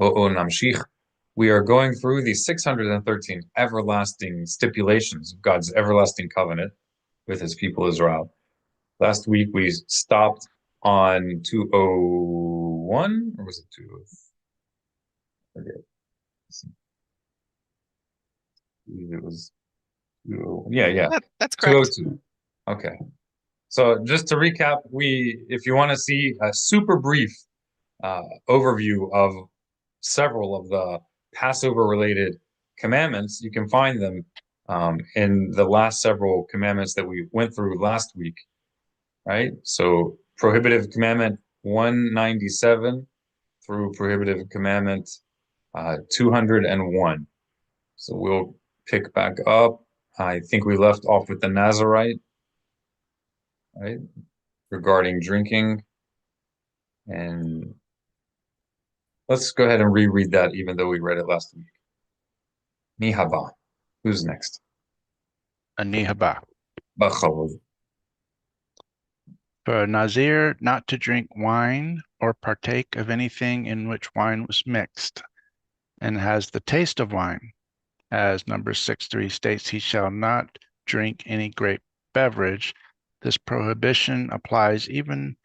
namshich. We are going through the 613 everlasting stipulations of God's everlasting covenant with his people Israel. Last week we stopped on 201, or was it 203? It was 201. Yeah. That's correct. 202. Okay. So just to recap, if you want to see a super brief overview of several of the Passover related commandments, you can find them in the last several commandments that we went through last week, right? So prohibitive commandment 197 through prohibitive commandment 201. So we'll pick back up. I think we left off with the Nazarite, right? Regarding drinking. And let's go ahead and reread that, even though we read it last week. Mihaba. Who's next? Ani haba. Bachavod. For a Nazir not to drink wine or partake of anything in which wine was mixed, and has the taste of wine, as Numbers 6:3 states, he shall not drink any grape beverage. This prohibition applies even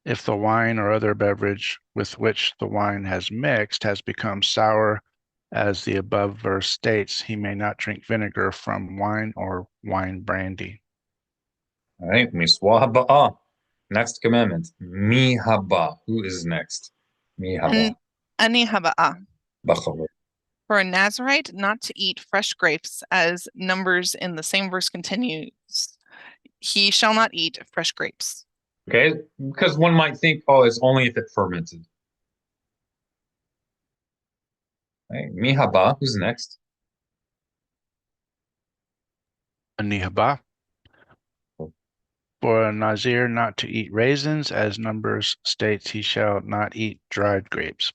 if the wine or other beverage with which the wine has mixed has become sour, as the above verse states, he may not drink vinegar from wine or wine brandy. All right, miswa haba'ah. Next commandment, mihaba. Who is next? Mihaba. Ani haba'ah. Bachavod. For a Nazarite not to eat fresh grapes, as Numbers in the same verse continues, he shall not eat fresh grapes. Okay, because one might think, oh, it's only if it fermented. Right, mihaba. Who's next? Ani haba. For a Nazir not to eat raisins, as Numbers states, he shall not eat dried grapes.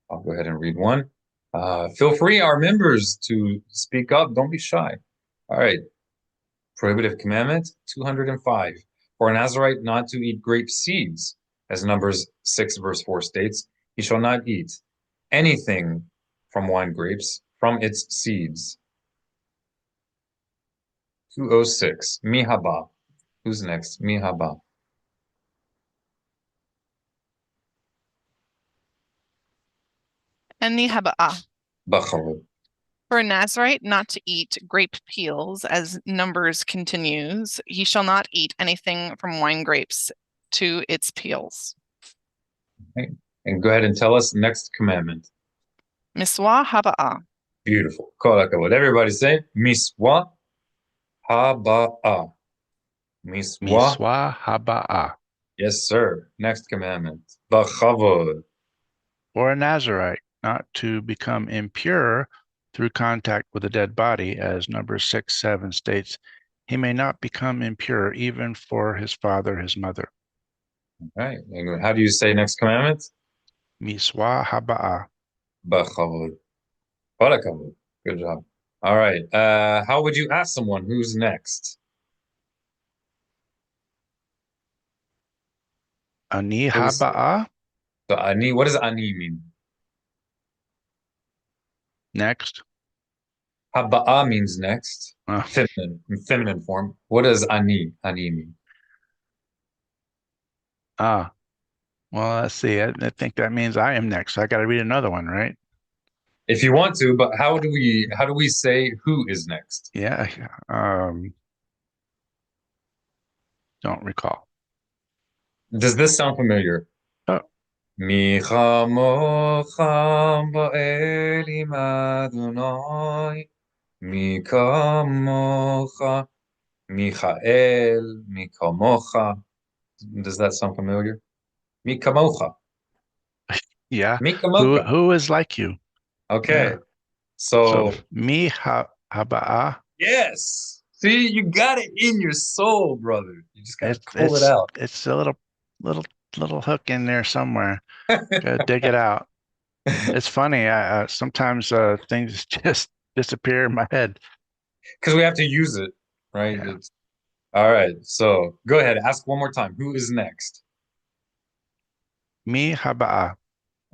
I'll go ahead and read one. Feel free, our members, to speak up. Don't be shy. All right. Prohibitive commandment 205. For a Nazarite not to eat grape seeds, as Numbers 6, verse 4 states, he shall not eat anything from wine grapes from its seeds. 206. Mihaba. Who's next? Mihaba. Ani haba'ah. Bachavod. For a Nazarite not to eat grape peels, as Numbers continues, he shall not eat anything from wine grapes to its peels. Okay. And go ahead and tell us next commandment. Miswa haba'ah. Beautiful. Kol hakavod. Everybody say miswa haba'ah. Miswa. Miswa haba'ah. Yes, sir. Next commandment. Bachavod. For a Nazarite not to become impure through contact with a dead body, as Numbers 6:7 states, he may not become impure even for his father, his mother. All right. And how do you say next commandment? Miswa haba'ah. Bachavod. Kol hakavod. Good job. All right. How would you ask someone who's next? Ani What do we say? haba'ah. So ani, what does ani mean? Next. Haba'a means next. Uh, Feminine form. What does ani mean? well, let's see. I think that means I am next. So I got to read another one, right? If you want to, but how do we say who is next? Yeah. Don't recall. Does this sound familiar? Oh, Mi chamocha ba'elim Adonai, mi kamocha, Michael, mi kamocha. Does that sound familiar? Mi kamocha, yeah. mi kamocha. Who is like you? Okay, Yeah. so So mi haba'ah. yes. See, you got it in your soul, brother. You just got to pull it It's out. it's a little hook in there somewhere. Gotta dig it out. It's funny. Sometimes things just disappear in my head. Because we have to use it, right? Yeah. All right. So go ahead, ask one more time. Who is next? Mi haba'ah.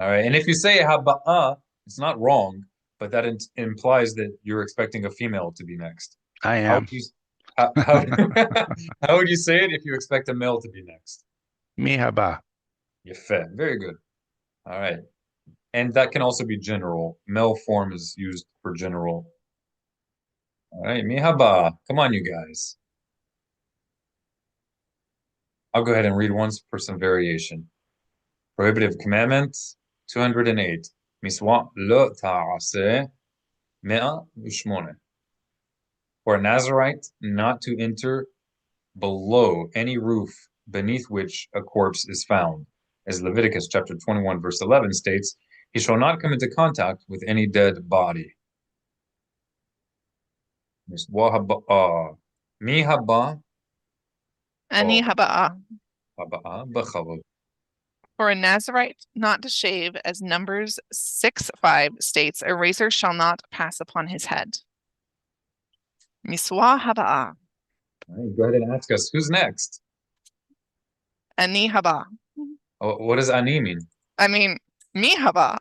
All right. And if you say haba'a, it's not wrong, but that implies that you're expecting a female to be next. I How am. would you how how would you say it if you expect a male to be next? Mi haba. Yefeh. Very good. All right. And that can also be general. Male form is used for general. All right, mihaba. Come on, you guys. I'll go ahead and read once for some variation. Prohibitive commandment 208. Miswa lo ta'ase me'a ushmone. For a Nazarite not to enter below any roof beneath which a corpse is found. As Leviticus chapter 21, verse 11 states, he shall not come into contact with any dead body. Mihaba Ani haba'a. b'chavod. For a Nazarite not to shave, as Numbers 6:5 states, a razor shall not pass upon his head. Miswa haba'a. All right, go ahead and ask us, who's next? Ani haba. Oh, what does ani mean? I mean, mi haba.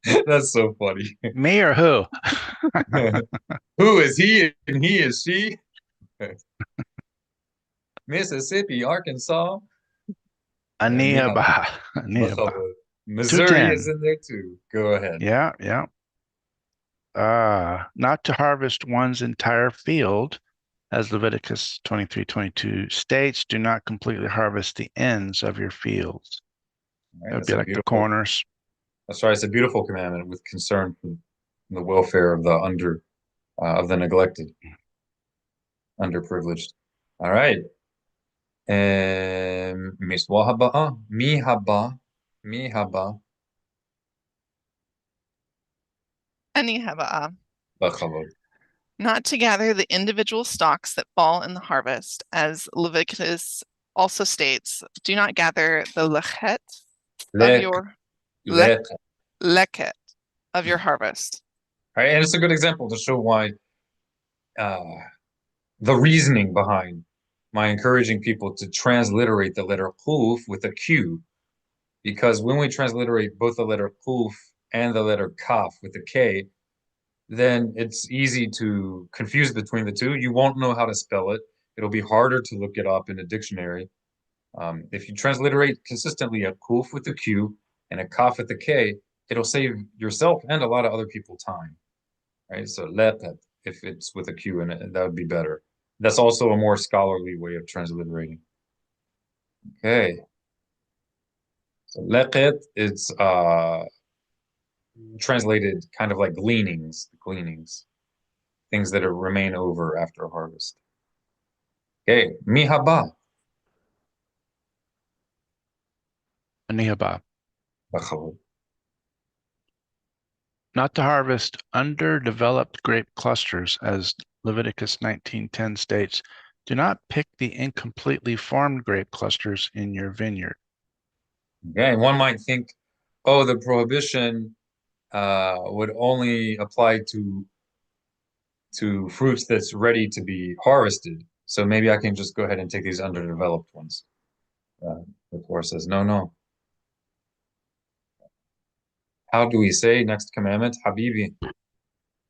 Yeah, that's so funny. Me or who? Who is he and he is she? Mississippi, Arkansas, and Ani Mihaba. haba. Ani haba. Missouri 210. is in there too. Go ahead. Yeah, yeah. Not to harvest one's entire field, as Leviticus 23:22 states, do not completely harvest the ends of your fields. All right, That would that's be a like the beautiful. corners. That's right. It's a beautiful commandment with concern for the welfare of the neglected, underprivileged. All right. Miswa haba'a, mi haba, Ani haba'a. b'chavod. Not to gather the individual stalks that fall in the harvest, as Leviticus also states, do not gather the lechet of Lek, your lek. leket of your harvest. All right, and it's a good example to show why the reasoning behind my encouraging people to transliterate the letter kuf with a Q, because when we transliterate both the letter kuf and the letter kaf with a K, then it's easy to confuse between the two. You won't know how to spell it. It'll be harder to look it up in a dictionary. If you transliterate consistently a kuf with a Q and a kaf with a K, it'll save yourself and a lot of other people time, right? So lepet, if it's with a Q in it, that would be better. That's also a more scholarly way of transliterating. Okay. So leket, it's translated kind of like gleanings, things that remain over after a harvest. Okay, mihaba. Ani haba. B'chavod. Not to harvest underdeveloped grape clusters, as Leviticus 19:10 states, do not pick the incompletely formed grape clusters in your vineyard. Okay, and one might think, oh, the prohibition would only apply to fruits that's ready to be harvested. So maybe I can just go ahead and take these underdeveloped ones. The Torah says, no, no. How do we say next commandment? Habibi.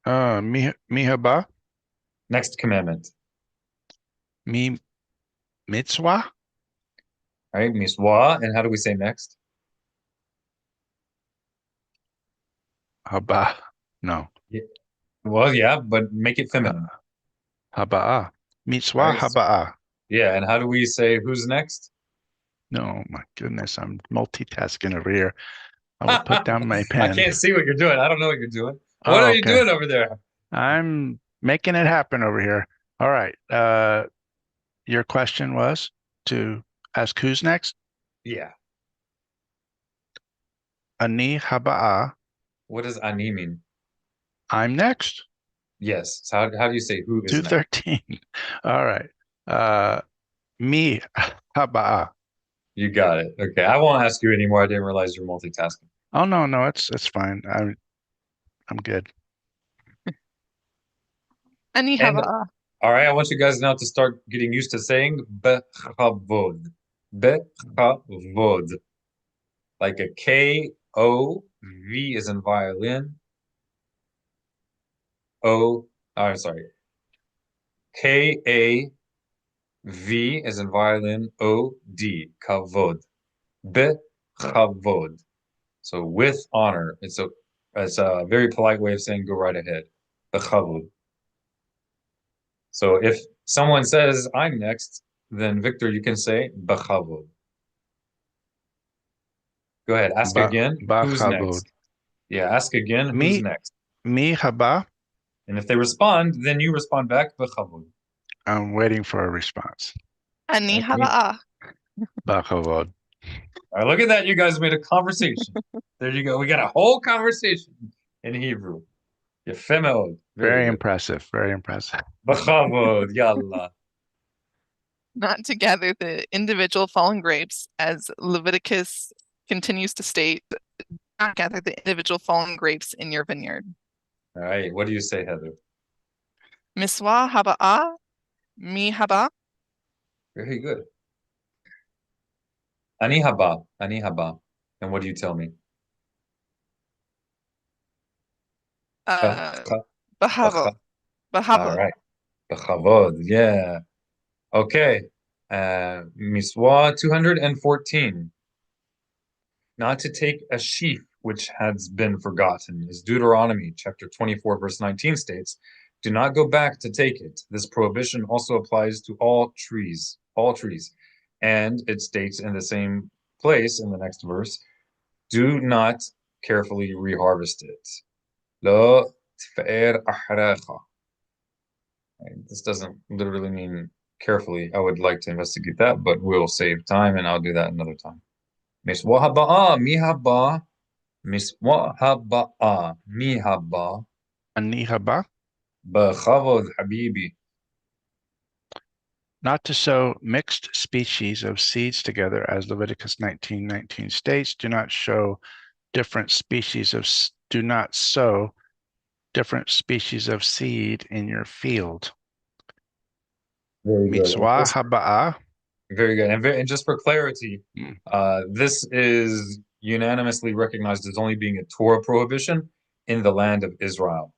Mi haba, Next commandment. mi mitzvah, All right, miswa. And how do we say next? haba. No, Yeah. Well, yeah, but make it feminine. haba'a. All Mitzvah right, so, haba'a. yeah, and how do we say who's next? No, my goodness, I'm multitasking over here. I will put down my I pen. can't see what you're doing. I don't know what you're doing. What Oh, are you okay. doing over there? I'm making it happen over here. All right. Your question was to ask who's next? Yeah. Ani haba'a. What does ani mean? I'm next. Yes. So how do you say who is next? 213. All right. Mi haba'a. You got it. Okay. I won't ask you anymore. I didn't realize you're multitasking. Oh no, it's fine. I'm good. Ani And haba'a. all right, I want you guys now to start getting used to saying bechavod. Bechavod. like a K-O, V is in violin, sorry. K-A-V is in violin, O-D, kavod. Bechavod. So with honor. It's a very polite way of saying go right ahead. Bechavod. So if someone says I'm next, then Victor, you can say bechavod. Go ahead. Ask again. Who's Bachavod. next? Yeah, ask again. Who's Mi next? mi haba. And if they respond, then you respond back bechavod. I'm waiting for a response. Ani Okay. haba. Bachavod. All right, look at that. You guys made a conversation. There you go. We got a whole conversation in Hebrew. Yefé meod. Very good. impressive. Very impressive. Bechavod. Yalla. Not to gather the individual fallen grapes, as Leviticus continues to state, not gather the individual fallen grapes in your vineyard. All right. What do you say, Heather? Miswa haba'a, mi haba. Very good. Ani haba. Ani haba. And what do you tell me? Bahavo. All Bahavo. right. Bechavod. Yeah. Okay. Miswa 214. Not to take a sheaf which has been forgotten, as Deuteronomy chapter 24, verse 19 states, do not go back to take it. This prohibition also applies to all trees. And it states in the same place in the next verse, do not carefully reharvest it. Lo tfa'er ahracha. This doesn't literally mean carefully. I would like to investigate that, but we'll save time and I'll do that another time. Miswa haba'a, mi haba, miswa haba'a, mi haba, Ani haba. bechavod habibi. Not to sow mixed species of seeds together, as Leviticus 19:19 states. Do not sow different species of seed in your field. Very good. Mitzvah haba'a. Very good. And just for clarity, Mm. this is unanimously recognized as only being a Torah prohibition in the land of Israel.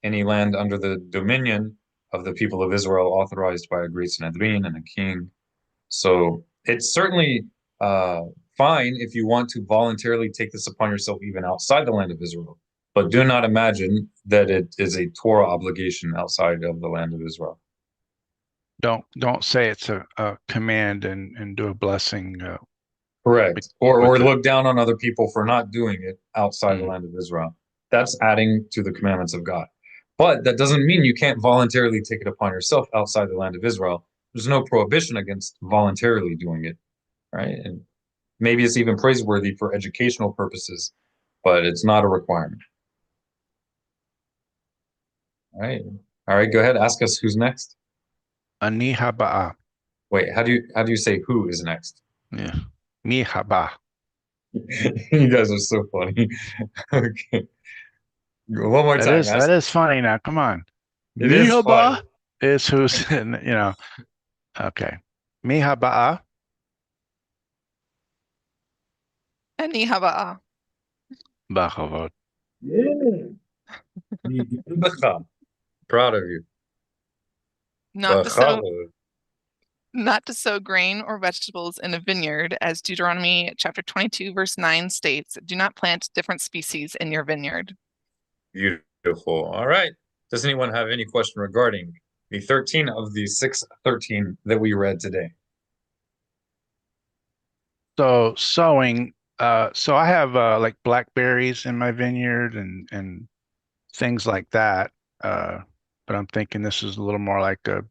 Any land under the dominion of the people of Israel authorized by a great Sanhedrin and a king. So it's certainly fine if you want to voluntarily take this upon yourself even outside the land of Israel. But do not imagine that it is a Torah obligation outside of the land of Israel. Don't say it's a command and do a blessing. Correct. Or with it. look down on other people for not doing it outside the land of Israel. That's adding to the commandments of God. But that doesn't mean you can't voluntarily take it upon yourself outside the land of Israel. There's no prohibition against voluntarily doing it, right? And maybe it's even praiseworthy for educational purposes, but it's not a requirement. All right. All right, go ahead. Ask us who's next. Ani haba'a. Wait, how do you say who is next? Yeah. Mi haba. You guys are so funny. Okay. One more time. That is funny now. Come on. It is Mi funny. haba is who's okay. Mi haba'a. Ani haba'a. Bachavod. Yeah. Proud of you. Not to sow grain or vegetables in a vineyard, as Deuteronomy chapter 22, verse 9 states, do not plant different species in your vineyard. Beautiful. All right. Does anyone have any question regarding the 13 of the 613 that we read today? So sowing, so I have like blackberries in my vineyard and things like that. But I'm thinking this is a little more like a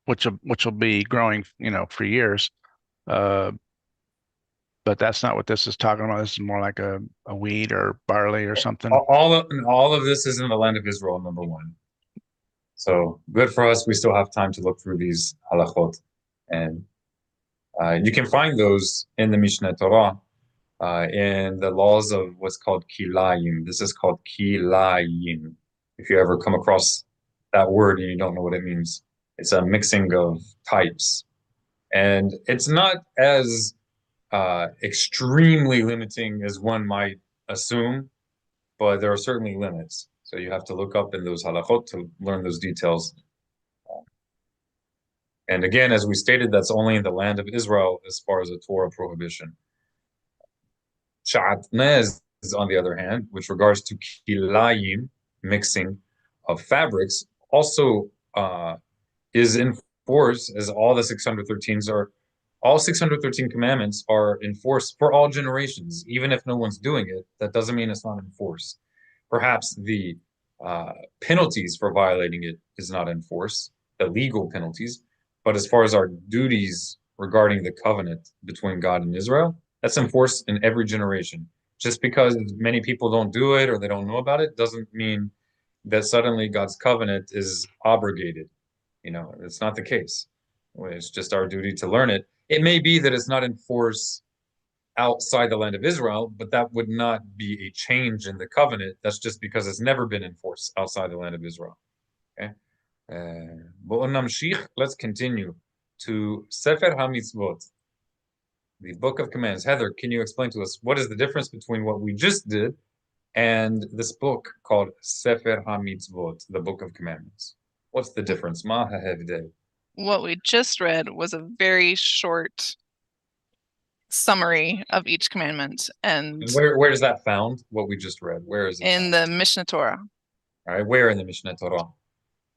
which will be growing, for years. But that's not what this is talking about. This is more like a wheat or barley or something. All of this is in the land of Israel, number one. So good for us. We still have time to look through these halachot. And you can find those in the Mishneh Torah, in the laws of what's called kilayim. This is called kilayim. If you ever come across that word and you don't know what it means, it's a mixing of types. And it's not as extremely limiting as one might assume, but there are certainly limits. So you have to look up in those halachot to learn those details. And again, as we stated, that's only in the land of Israel as far as a Torah prohibition. Sha'atnez, on the other hand, with regards to kilayim, mixing of fabrics, also is in force as all 613 commandments are in force for all generations. Even if no one's doing it, that doesn't mean it's not in force. Perhaps the penalties for violating it is not in force, the legal penalties, but as far as our duties regarding the covenant between God and Israel, that's in force in every generation. Just because many people don't do it or they don't know about it doesn't mean that suddenly God's covenant is abrogated. It's not the case. It's just our duty to learn it. It may be that it's not in force outside the land of Israel, but that would not be a change in the covenant. That's just because it's never been in force outside the land of Israel. Okay. Let's continue to Sefer HaMitzvot, the Book of Commands. Heather, can you explain to us what is the difference between what we just did and this book called Sefer HaMitzvot, the Book of Commandments? What's the difference? Ma ha'hevdel. What we just read was a very short summary of each commandment. And where is that found? What we just read? Where is it in found? the Mishnah Torah. All right, where in the Mishnah Torah?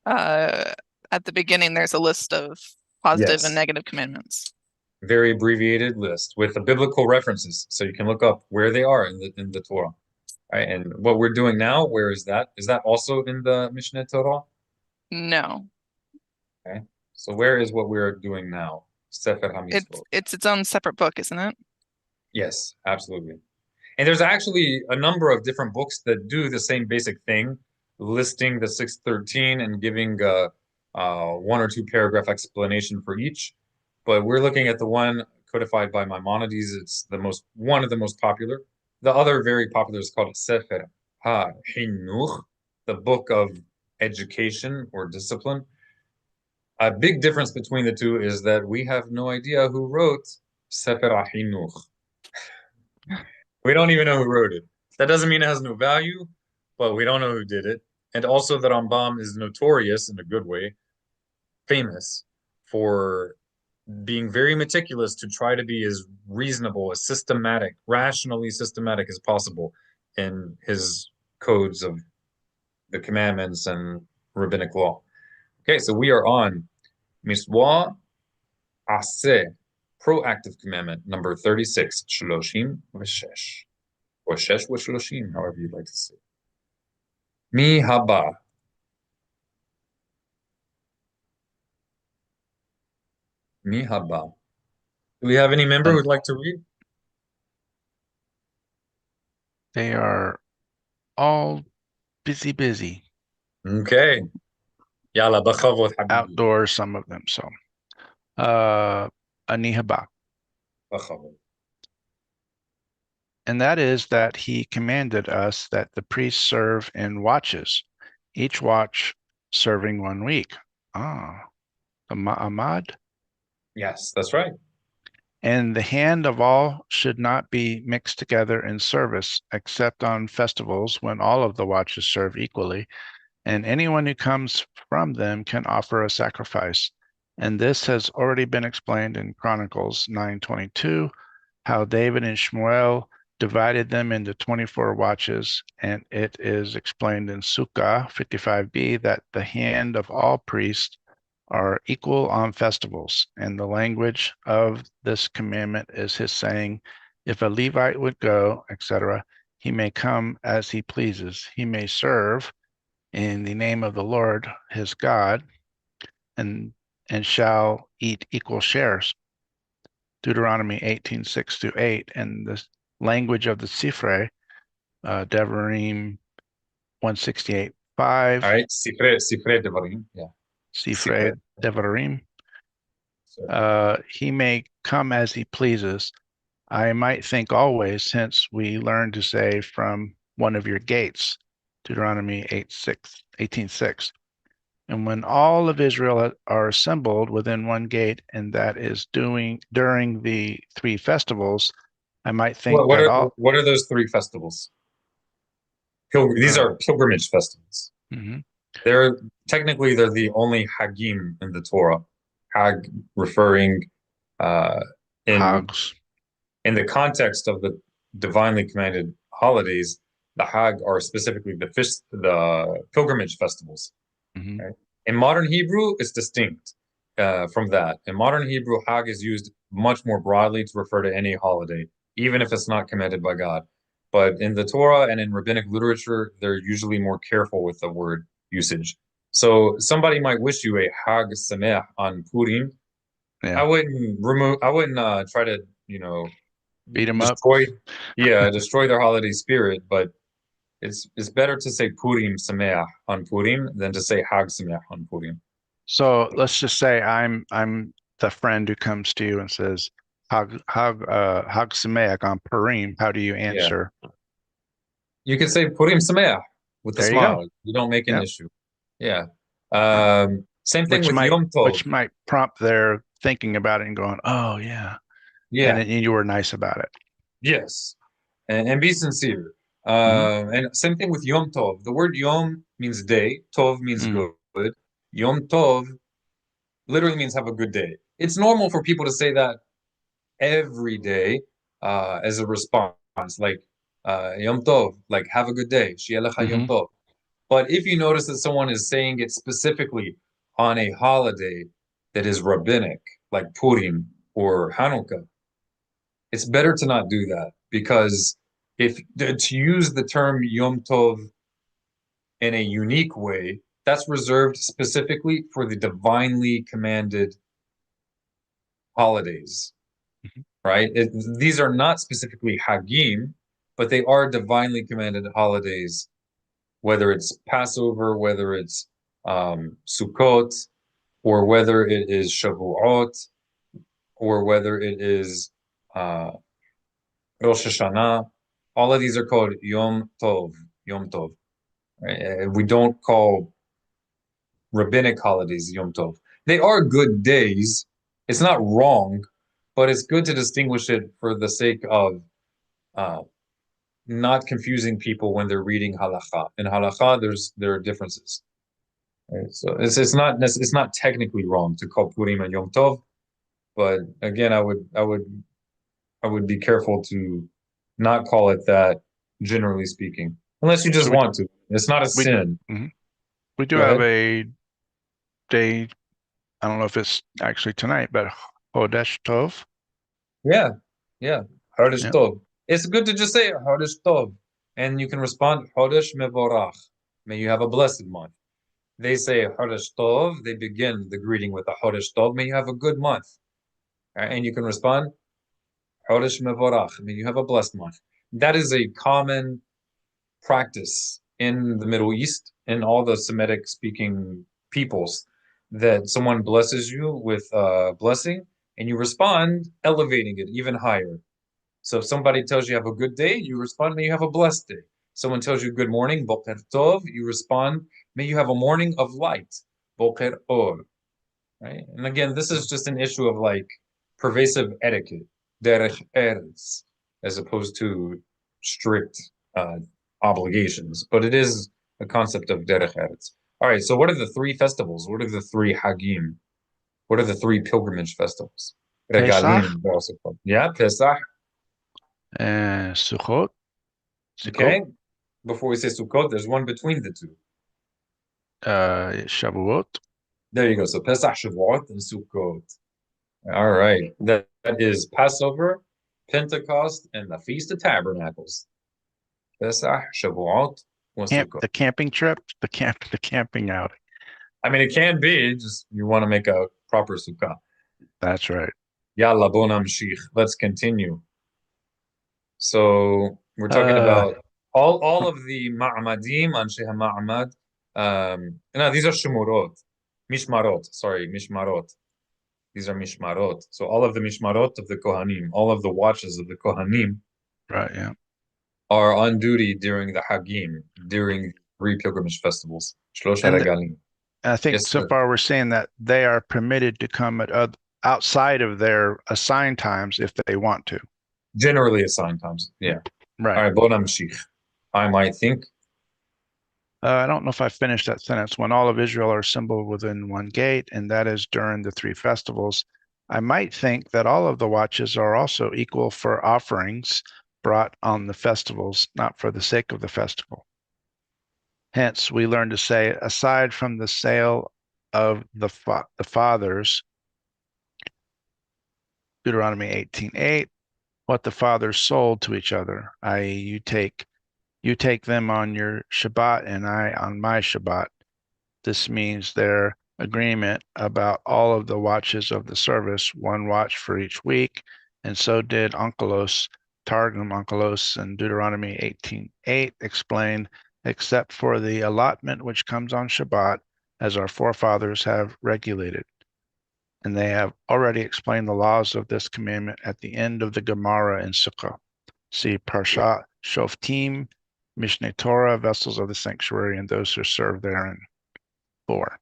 At the beginning, there's a list of positive Yes. and negative commandments. Very abbreviated list with the biblical references, so you can look up where they are in the Torah. All right, and what we're doing now, where is that? Is that also in the Mishnah Torah? No. Okay, so where is what we're doing now? Sefer HaMitzvot. It's its own separate book, isn't it? Yes, absolutely. And there's actually a number of different books that do the same basic thing, listing the 613 and giving one or two paragraph explanation for each. But we're looking at the one codified by Maimonides. It's one of the most popular. The other very popular is called Sefer HaHinuch, the book of education or discipline. A big difference between the two is that we have no idea who wrote Sefer HaHinuch. We don't even know who wrote it. That doesn't mean it has no value, but we don't know who did it. And also the Rambam is notorious, in a good way, famous for being very meticulous to try to be as reasonable, as systematic, rationally systematic as possible in his codes of the commandments and rabbinic law. Okay, so we are on Miswa Aseh, proactive commandment number 36, Shloshim V'Shesh, or Shesh V'Shloshim, however you'd like to say. Mi haba. Mi haba. Do we have any member who'd like to read? They are all busy. Okay. Yalla, b'chavod, habibi. Outdoors, some of them. So, ani haba. B'chavod. And that is that he commanded us that the priests serve in watches, each watch serving 1 week. The ma'amad. Yes, that's right. And the hand of all should not be mixed together in service, except on festivals when all of the watches serve equally, and anyone who comes from them can offer a sacrifice. And this has already been explained in Chronicles 9:22, how David and Shmuel divided them into 24 watches, and it is explained in Sukkah 55b that the hand of all priests are equal on festivals. And the language of this commandment is his saying, if a Levite would go, etc., he may come as he pleases. He may serve in the name of the Lord his God, and shall eat equal shares. Deuteronomy 18:6-8, and the language of the Sifrei, Devarim 168:5. All right, Sifrei Devarim, yeah. Sifrei Devarim. He may come as he pleases. I might think always, since we learn to say from one of your gates, Deuteronomy 18:6. And when all of Israel are assembled within one gate, and that is during the three festivals, I might think that all. What are those three festivals? These are pilgrimage festivals. Mhm. They're the only Hagim in the Torah. Hag referring uh, in Hags. in the context of the divinely commanded holidays. The Hag are specifically the pilgrimage festivals. Mhm. Right? In modern Hebrew, it's distinct from that. In modern Hebrew, Hag is used much more broadly to refer to any holiday, even if it's not commanded by God. But in the Torah and in rabbinic literature, they're usually more careful with the word usage. So somebody might wish you a Hag Sameach on Purim. Yeah. I wouldn't try to, Beat them up. destroy their holiday spirit, but it's better to say Purim Sameach on Purim than to say Hag Sameach on Purim. So let's just say I'm the friend who comes to you and says, Hag Sameach on Purim. How do you Yeah. answer? You could say Purim Sameach with a There you go. smile. You don't make an Yeah. issue. Yeah. Yeah. Same thing Which with might Yom Tov. prompt their thinking about it and going, oh yeah. Yeah. And you were nice about it. Yes. And be sincere. Mhm. And same thing with Yom Tov. The word Yom means day. Tov means Mm. good. Yom Tov literally means have a good day. It's normal for people to say that every day as a response, like Yom Tov, like have a good day. Shia lecha Yom Mhm. Tov. But if you notice that someone is saying it specifically on a holiday that is rabbinic, like Purim or Hanukkah, it's better to not do that because if to use the term Yom Tov in a unique way, that's reserved specifically for the divinely commanded holidays, Mhm. right? These are not specifically Hagim, but they are divinely commanded holidays, whether it's Passover, whether it's Sukkot, or whether it is Shavuot, or whether it is uh, Rosh Hashanah. All of these are called Yom Tov, Yom Tov. Right? We don't call rabbinic holidays Yom Tov. They are good days. It's not wrong, but it's good to distinguish it for the sake of uh, not confusing people when they're reading halakha. In halakha, there are differences. Right? So it's not technically wrong to call Purim and Yom Tov, but again, I would be careful to not call it that, generally speaking, unless you just So we want to. It's not a we sin. mhm. We do Go have ahead. a day. I don't know if it's actually tonight, but Hodesh Tov. Yeah, yeah. Chodesh Yeah. Tov. It's good to just say Chodesh Tov, and you can respond Chodesh Mevorach. May you have a blessed month. They say Chodesh Tov. They begin the greeting with a Chodesh Tov. May you have a good month. And you can respond Chodesh Mevorach. May you have a blessed month. That is a common practice in the Middle East, in all the Semitic speaking peoples, that someone blesses you with a blessing and you respond elevating it even higher. So if somebody tells you have a good day, you respond, may you have a blessed day. Someone tells you good morning, boker tov, you respond, may you have a morning of light, boker or. Right? And again, this is just an issue of like pervasive etiquette, derech eretz, as opposed to strict obligations. But it is a concept of derech eretz. All right, so what are the three festivals? What are the three hagim? What are the three pilgrimage festivals? Pesach Regalim, they're also called. Yeah, Pesach. and Sukkot. Sukkot. Okay. Before we say Sukkot, there's one between the two. Shavuot. There you go. So Pesach, Shavuot, and Sukkot. All right. That is Passover, Pentecost, and the Feast of Tabernacles. Pesach, Shavuot, and Sukkot. The camping trip. The camping outing. I mean, it can be just you want to make a proper sukkah. That's right. Yalla bon amshich. Let's continue. So we're talking Uh, about all of the ma'amadim, anshe ha'ma'amad. No, these are shemurot, mishmarot. Sorry, mishmarot. These are mishmarot. So all of the mishmarot of the Kohanim, all of the watches of the Kohanim right. Yeah. are on duty during the Hagim, during three pilgrimage festivals. Shlosh And HaRegalim. And I think Yes, so sir. far we're saying that they are permitted to come at outside of their assigned times if they want to. Generally assigned times. Yeah. Right. All right, בוא נמשיך. I might think. I don't know if I finished that sentence. When all of Israel are assembled within one gate, and that is during the three festivals, I might think that all of the watches are also equal for offerings brought on the festivals, not for the sake of the festival. Hence, we learn to say, aside from the sale of the fathers, Deuteronomy 18:8, what the fathers sold to each other, i.e., you take them on your Shabbat and I on my Shabbat. This means their agreement about all of the watches of the service, one watch for each week, and so did Onkelos, Targum Onkelos, and Deuteronomy 18:8 explain, except for the allotment which comes on Shabbat, as our forefathers have regulated. And they have already explained the laws of this commandment at the end of the Gemara in Sukkah. See Parshat Shoftim, Mishneh Torah, vessels of the sanctuary, and those who serve therein. 4.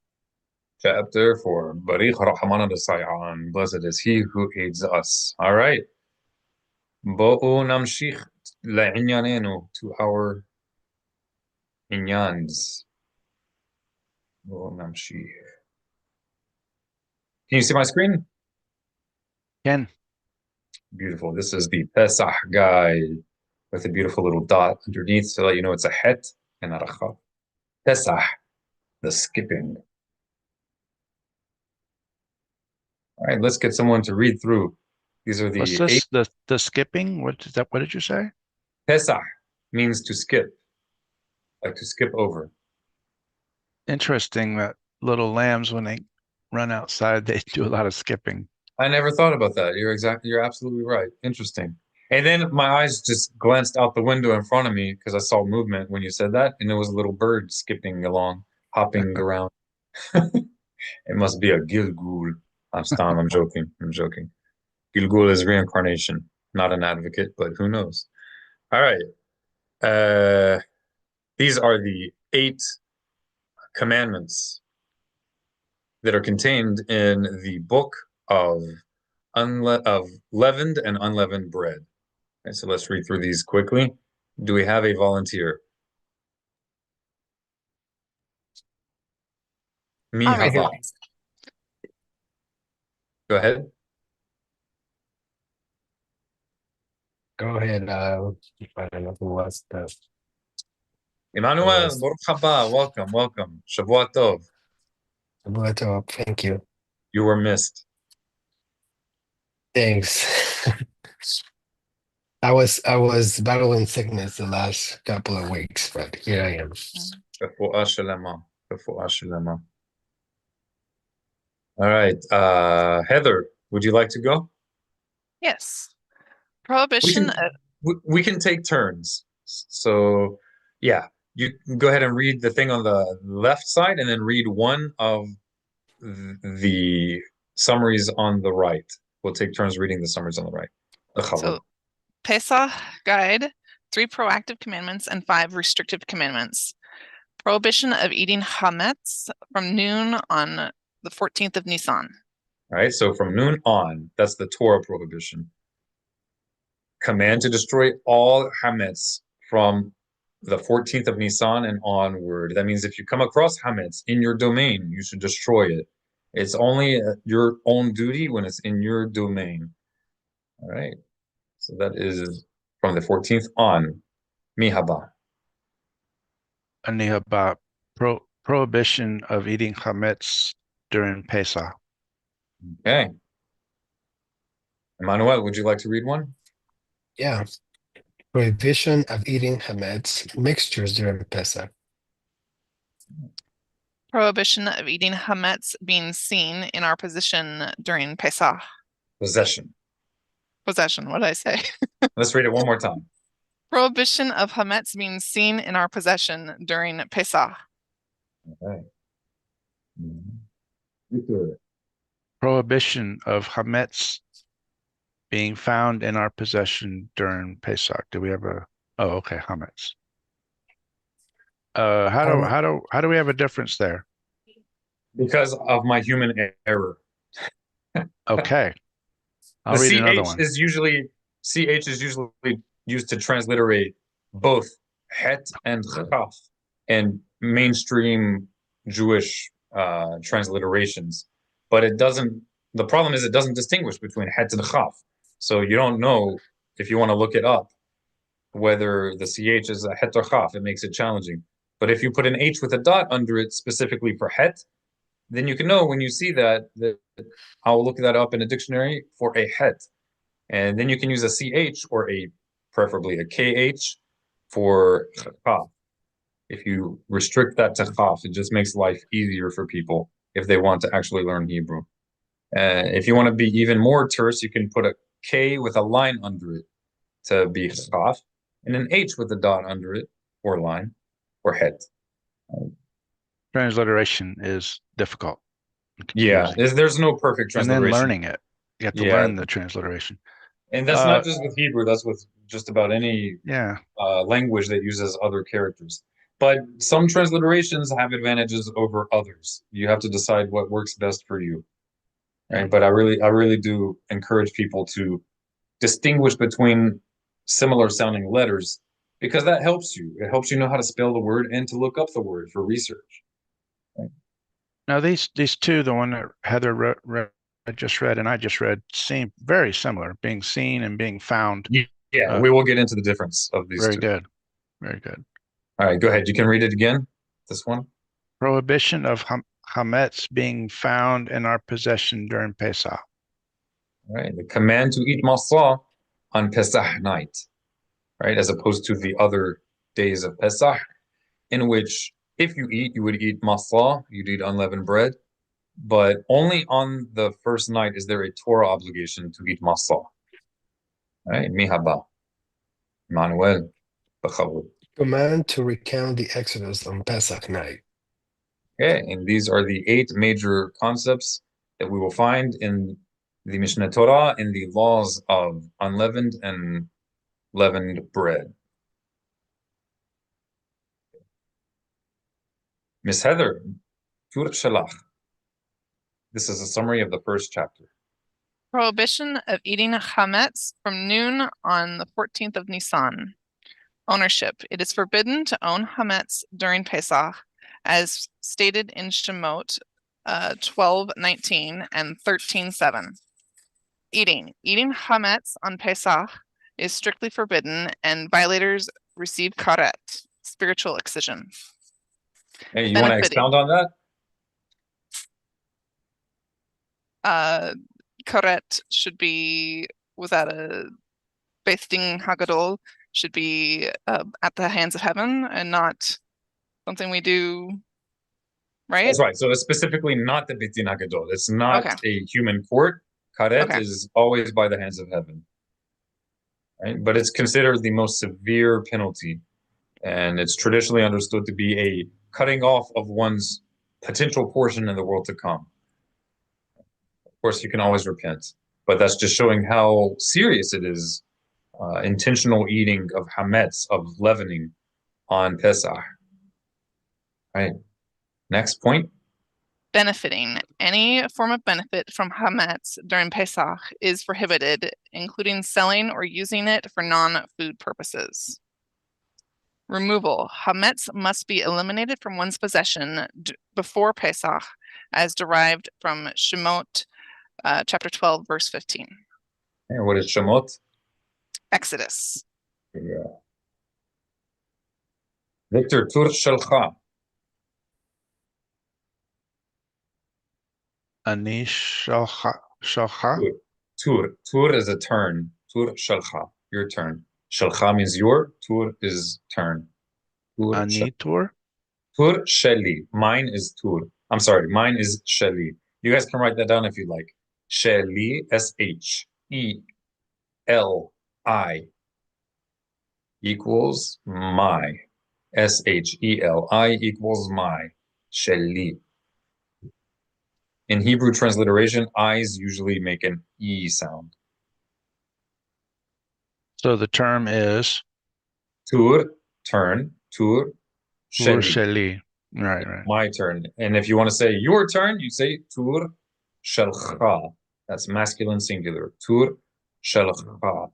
Chapter 4. Barich Rahman Sayan. Blessed is he who aids us. All right. בואו נמשיך לענייננו, to our עניינs. בואו נמשיך. Can you see my screen? Ken, Beautiful. This is the Pesach guide with a beautiful little dot underneath to let you know it's a het and not a chaf. Pesach, the skipping. All right, let's get someone to read through. These are what's the eight. this? The skipping? What is that? What did you say? Pesach means to skip, like to skip over. Interesting that little lambs, when they run outside, they do a lot of skipping. I never thought about that. You're absolutely right. Interesting. And then my eyes just glanced out the window in front of me because I saw movement when you said that, and there was a little bird skipping along, hopping around. It must be a Gilgul. I'm joking. I'm joking. Gilgul is reincarnation, not an advocate, but who knows? All right. These are the 8 commandments that are contained in the book of leavened and unleavened bread. Okay, so let's read through these quickly. Do we have a volunteer? Me, I'll read Hava. these. Go ahead. Go ahead. I don't know who was the Emmanuel, was Baruch haba, welcome, welcome. Shavua tov. but thank you. You were missed. Thanks. I was battling sickness the last couple of weeks, but here I am. Refuah shelema. Refuah shelema. All right. Heather, would you like to go? Yes. We Prohibition can we can take turns. So yeah, you can go ahead and read the thing on the left side and then read one of the summaries on the right. We'll take turns reading the summaries on the right. So Pesach guide, 3 proactive commandments and 5 restrictive commandments. Prohibition of eating chametz from noon on the 14th of Nisan. All right, so from noon on, that's the Torah prohibition. Command to destroy all hametz from the 14th of Nisan and onward. That means if you come across hametz in your domain, you should destroy it. It's only your own duty when it's in your domain. All right, so that is from the 14th on. Mihaba. Anihaba, prohibition of eating chametz during Pesach. Okay. Emmanuel, would you like to read one? Yeah. Prohibition of eating hametz mixtures during Pesach. Prohibition of eating chametz being seen in our position during Pesach. Possession. Possession, what did I say? Let's read it one more time. Prohibition of chametz being seen in our possession during Pesach. Okay. Prohibition of chametz being found in our possession during Pesach. Do we have a? Oh, okay, chametz. How do we have a difference there? Because of my human error. Okay. I'll The read another CH one. is usually used to transliterate both het and chaf in mainstream Jewish transliterations. But it doesn't, the problem is it doesn't distinguish between het and chaf. So you don't know if you want to look it up whether the CH is a het or chaf. It makes it challenging. But if you put an H with a dot under it specifically for het, then you can know when you see that I'll look that up in a dictionary for a het. And then you can use a CH or preferably a KH for chaf. If you restrict that to chaf, it just makes life easier for people if they want to actually learn Hebrew. If you want to be even more terse, you can put a K with a line under it to be chaf, and an H with a dot under it, or line, or het. Transliteration is difficult. Yeah, there's no perfect transliteration. And then learning it. You have to learn the transliteration. And that's not just with Hebrew, that's with just about any language that uses other characters. But some transliterations have advantages over others. You have to decide what works best for you. Right? But I really do encourage people to distinguish between similar sounding letters because that helps you. It helps you know how to spell the word and to look up the word for research. Right? Now these two, the one that Heather I just read and I just read, seem very similar, being seen and being found. Yeah, we will get into the difference of these very two. Very good. Very good. All right, go ahead. You can read it again, this one. Prohibition of chametz being found in our possession during Pesach. All right, the command to eat matzah on Pesach night, right, as opposed to the other days of Pesach, in which if you eat, you would eat matzah, you'd eat unleavened bread, but only on the first night is there a Torah obligation to eat matzah. Right, mihaba, Manuel, b'chavod. Command to recount the Exodus on Pesach night. Okay, and these are the 8 major concepts that we will find in the Mishneh Torah in the laws of unleavened and leavened bread. Miss Heather, Tur Shalach. This is a summary of the first chapter. Prohibition of eating chametz from noon on the 14th of Nisan. Ownership. It is forbidden to own chametz during Pesach, as stated in Shemot 12:19 and 13:7. Eating chametz on Pesach is strictly forbidden, and violators receive karet, spiritual excision. Hey, you want to expound on that? Karet should be, was that a Beit Din Hagadol, should be at the hands of heaven and not something we do, right? That's right. So it's specifically not the Beit Din Hagadol. It's not a human court. Karet is always by the hands of heaven. Right? But it's considered the most severe penalty. And it's traditionally understood to be a cutting off of one's potential portion in the world to come. Of course, you can always repent, but that's just showing how serious it is. Intentional eating of hametz, of leavening on Pesach. Right. Next point. Benefiting. Any form of benefit from hametz during Pesach is prohibited, including selling or using it for non-food purposes. Removal. Hametz must be eliminated from one's possession before Pesach, as derived from Shemot chapter 12, verse 15. And what is Shemot? Exodus. Yeah. Victor, Tur Shalcha. Ani shalcha. Tur is a turn. Tur Shalcha, your turn. Shalcha means your. Tur is turn. Ani tur. Tur Sheli. Mine is Tur. I'm sorry, mine is Sheli. You guys can write that down if you like. Sheli, S-H-E-L-I equals my. S-H-E-L-I equals my. Sheli. In Hebrew transliteration, I's usually make an E sound. So the term is? Tur, turn. Tur, Sheli. Right, right. My turn. And if you want to say your turn, you say tur shelcha. That's masculine singular. Tur shelcha.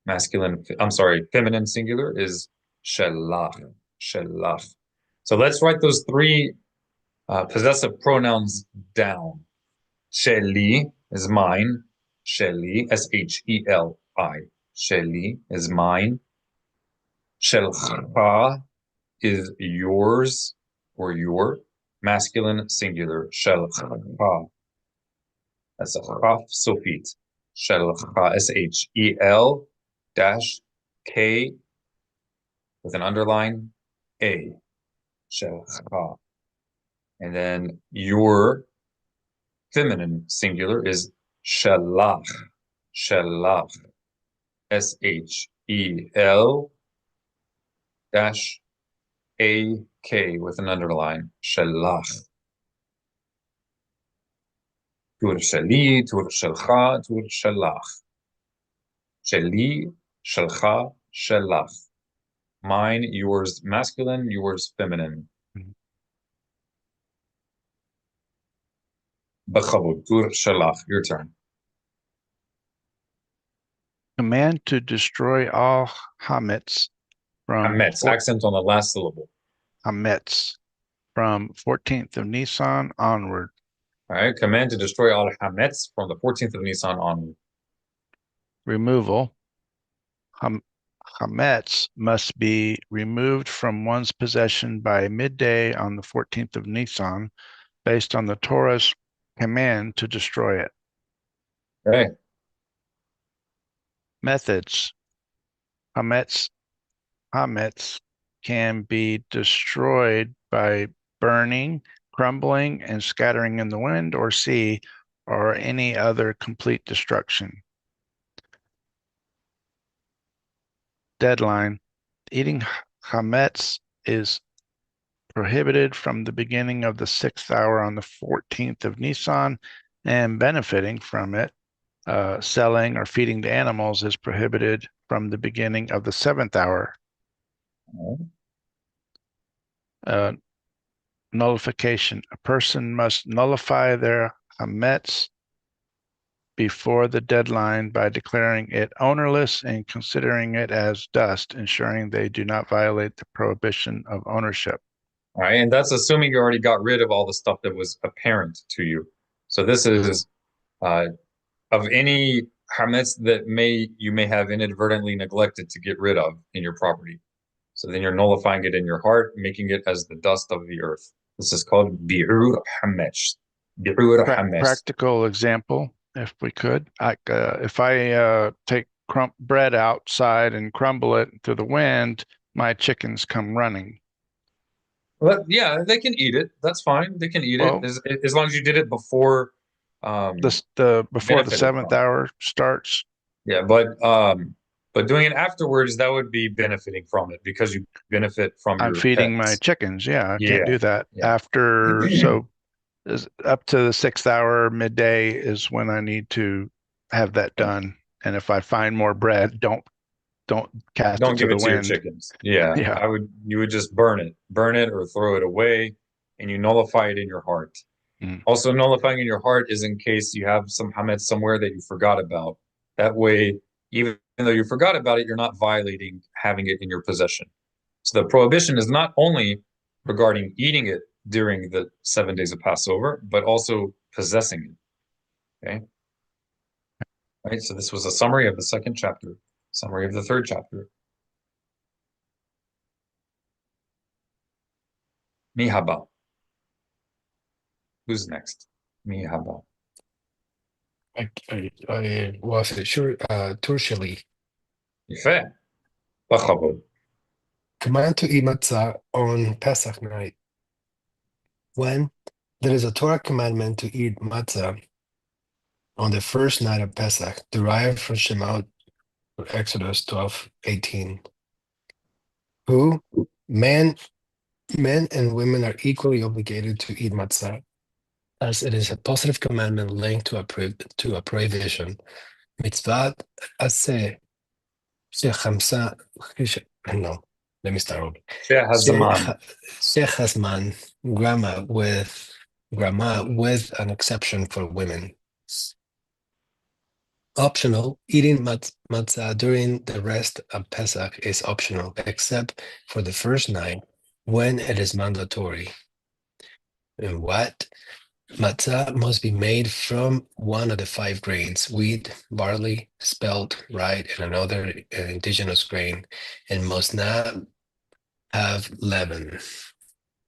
Masculine, I'm sorry, feminine singular is shelach. Shelach. So let's write those three possessive pronouns down. Sheli is mine. Sheli, Sheli. Sheli is mine. Shelcha is yours or your. Masculine singular. Shelcha. That's a chaf sofit. Shelcha. Shel dash K with an underline A. Shelcha. And then your feminine singular is shelach. Shelach. Shel dash AK with an underline. Shelach. Tur sheli, tur shelcha, tur shelach. Sheli, shelcha, shelach. Mine, yours masculine, yours feminine. B'chavod, tur shelach. Your turn. Command to destroy all hametz from Hametz, accent on the last syllable. hametz from 14th of Nisan onward. All right, command to destroy all hametz from the 14th of Nisan onward. Removal. Hametz must be removed from one's possession by midday on the 14th of Nisan, based on the Torah's command to destroy it. Okay. Methods. Hametz can be destroyed by burning, crumbling, and scattering in the wind or sea, or any other complete destruction. Deadline. Eating hametz is prohibited from the beginning of the 6th hour on the 14th of Nisan, and benefiting from it, selling or feeding to animals, is prohibited from the beginning of the 7th hour. Nullification. A person must nullify their hametz before the deadline by declaring it ownerless and considering it as dust, ensuring they do not violate the prohibition of ownership. All right, and that's assuming you already got rid of all the stuff that was apparent to you. So this is of any hametz that you may have inadvertently neglected to get rid of in your property. So then you're nullifying it in your heart, making it as the dust of the earth. This is called bi'ur hametz. Bi'ur hametz. Practical example, if we could. If I take bread outside and crumble it to the wind, my chickens come running. Well, yeah, they can eat it. That's fine. They can eat it as long as you did it before before the 7th hour starts. Yeah, but doing it afterwards, that would be benefiting from it because you benefit from I'm your feeding pets. my chickens. Yeah, I can't do that. Yeah. After up to the 6th hour, midday is when I need to have that done. And if I find more bread, don't cast it to the wind. Don't give it to your chickens. Yeah, yeah. You would just burn it or throw it away, and you nullify it in your heart. Also, nullifying in your heart is in case you have some hametz somewhere that you forgot about. That way, even though you forgot about it, you're not violating having it in your possession. So the prohibition is not only regarding eating it during the 7 days of Passover, but also possessing it. Okay. All right. So this was a summary of the 2nd chapter, summary of the 3rd chapter. Mihaba. Who's next? Mihaba. I was sure. Tur sheli. Yifeh. B'chavod. Command to eat matzah on Pesach night. When there is a Torah commandment to eat matzah on the first night of Pesach, derived from Shemot, Exodus 12:18. Who men and women are equally obligated to eat matzah, as it is a positive commandment linked to a prohibition. Mitzvah aseh shechamsa no. let me start over. Shehazaman. Shehazman, grandma with an exception for women. Optional, eating matzah during the rest of Pesach is optional, except for the first night when it is mandatory. And what? Matzah must be made from one of the 5 grains: wheat, barley, spelt, rye, and another indigenous grain, and must not have leaven.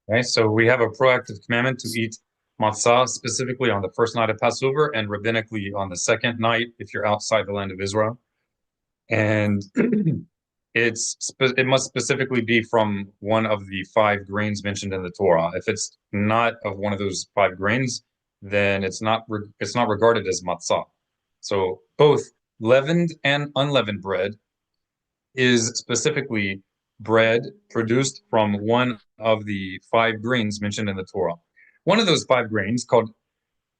Okay, so we have a proactive commandment to eat matzah specifically on the first night of Passover and rabbinically on the second night if you're outside the land of Israel. And it must specifically be from one of the 5 grains mentioned in the Torah. If it's not of one of those 5 grains, then it's not regarded as matzah. So both leavened and unleavened bread is specifically bread produced from one of the 5 grains mentioned in the Torah. One of those 5 grains, called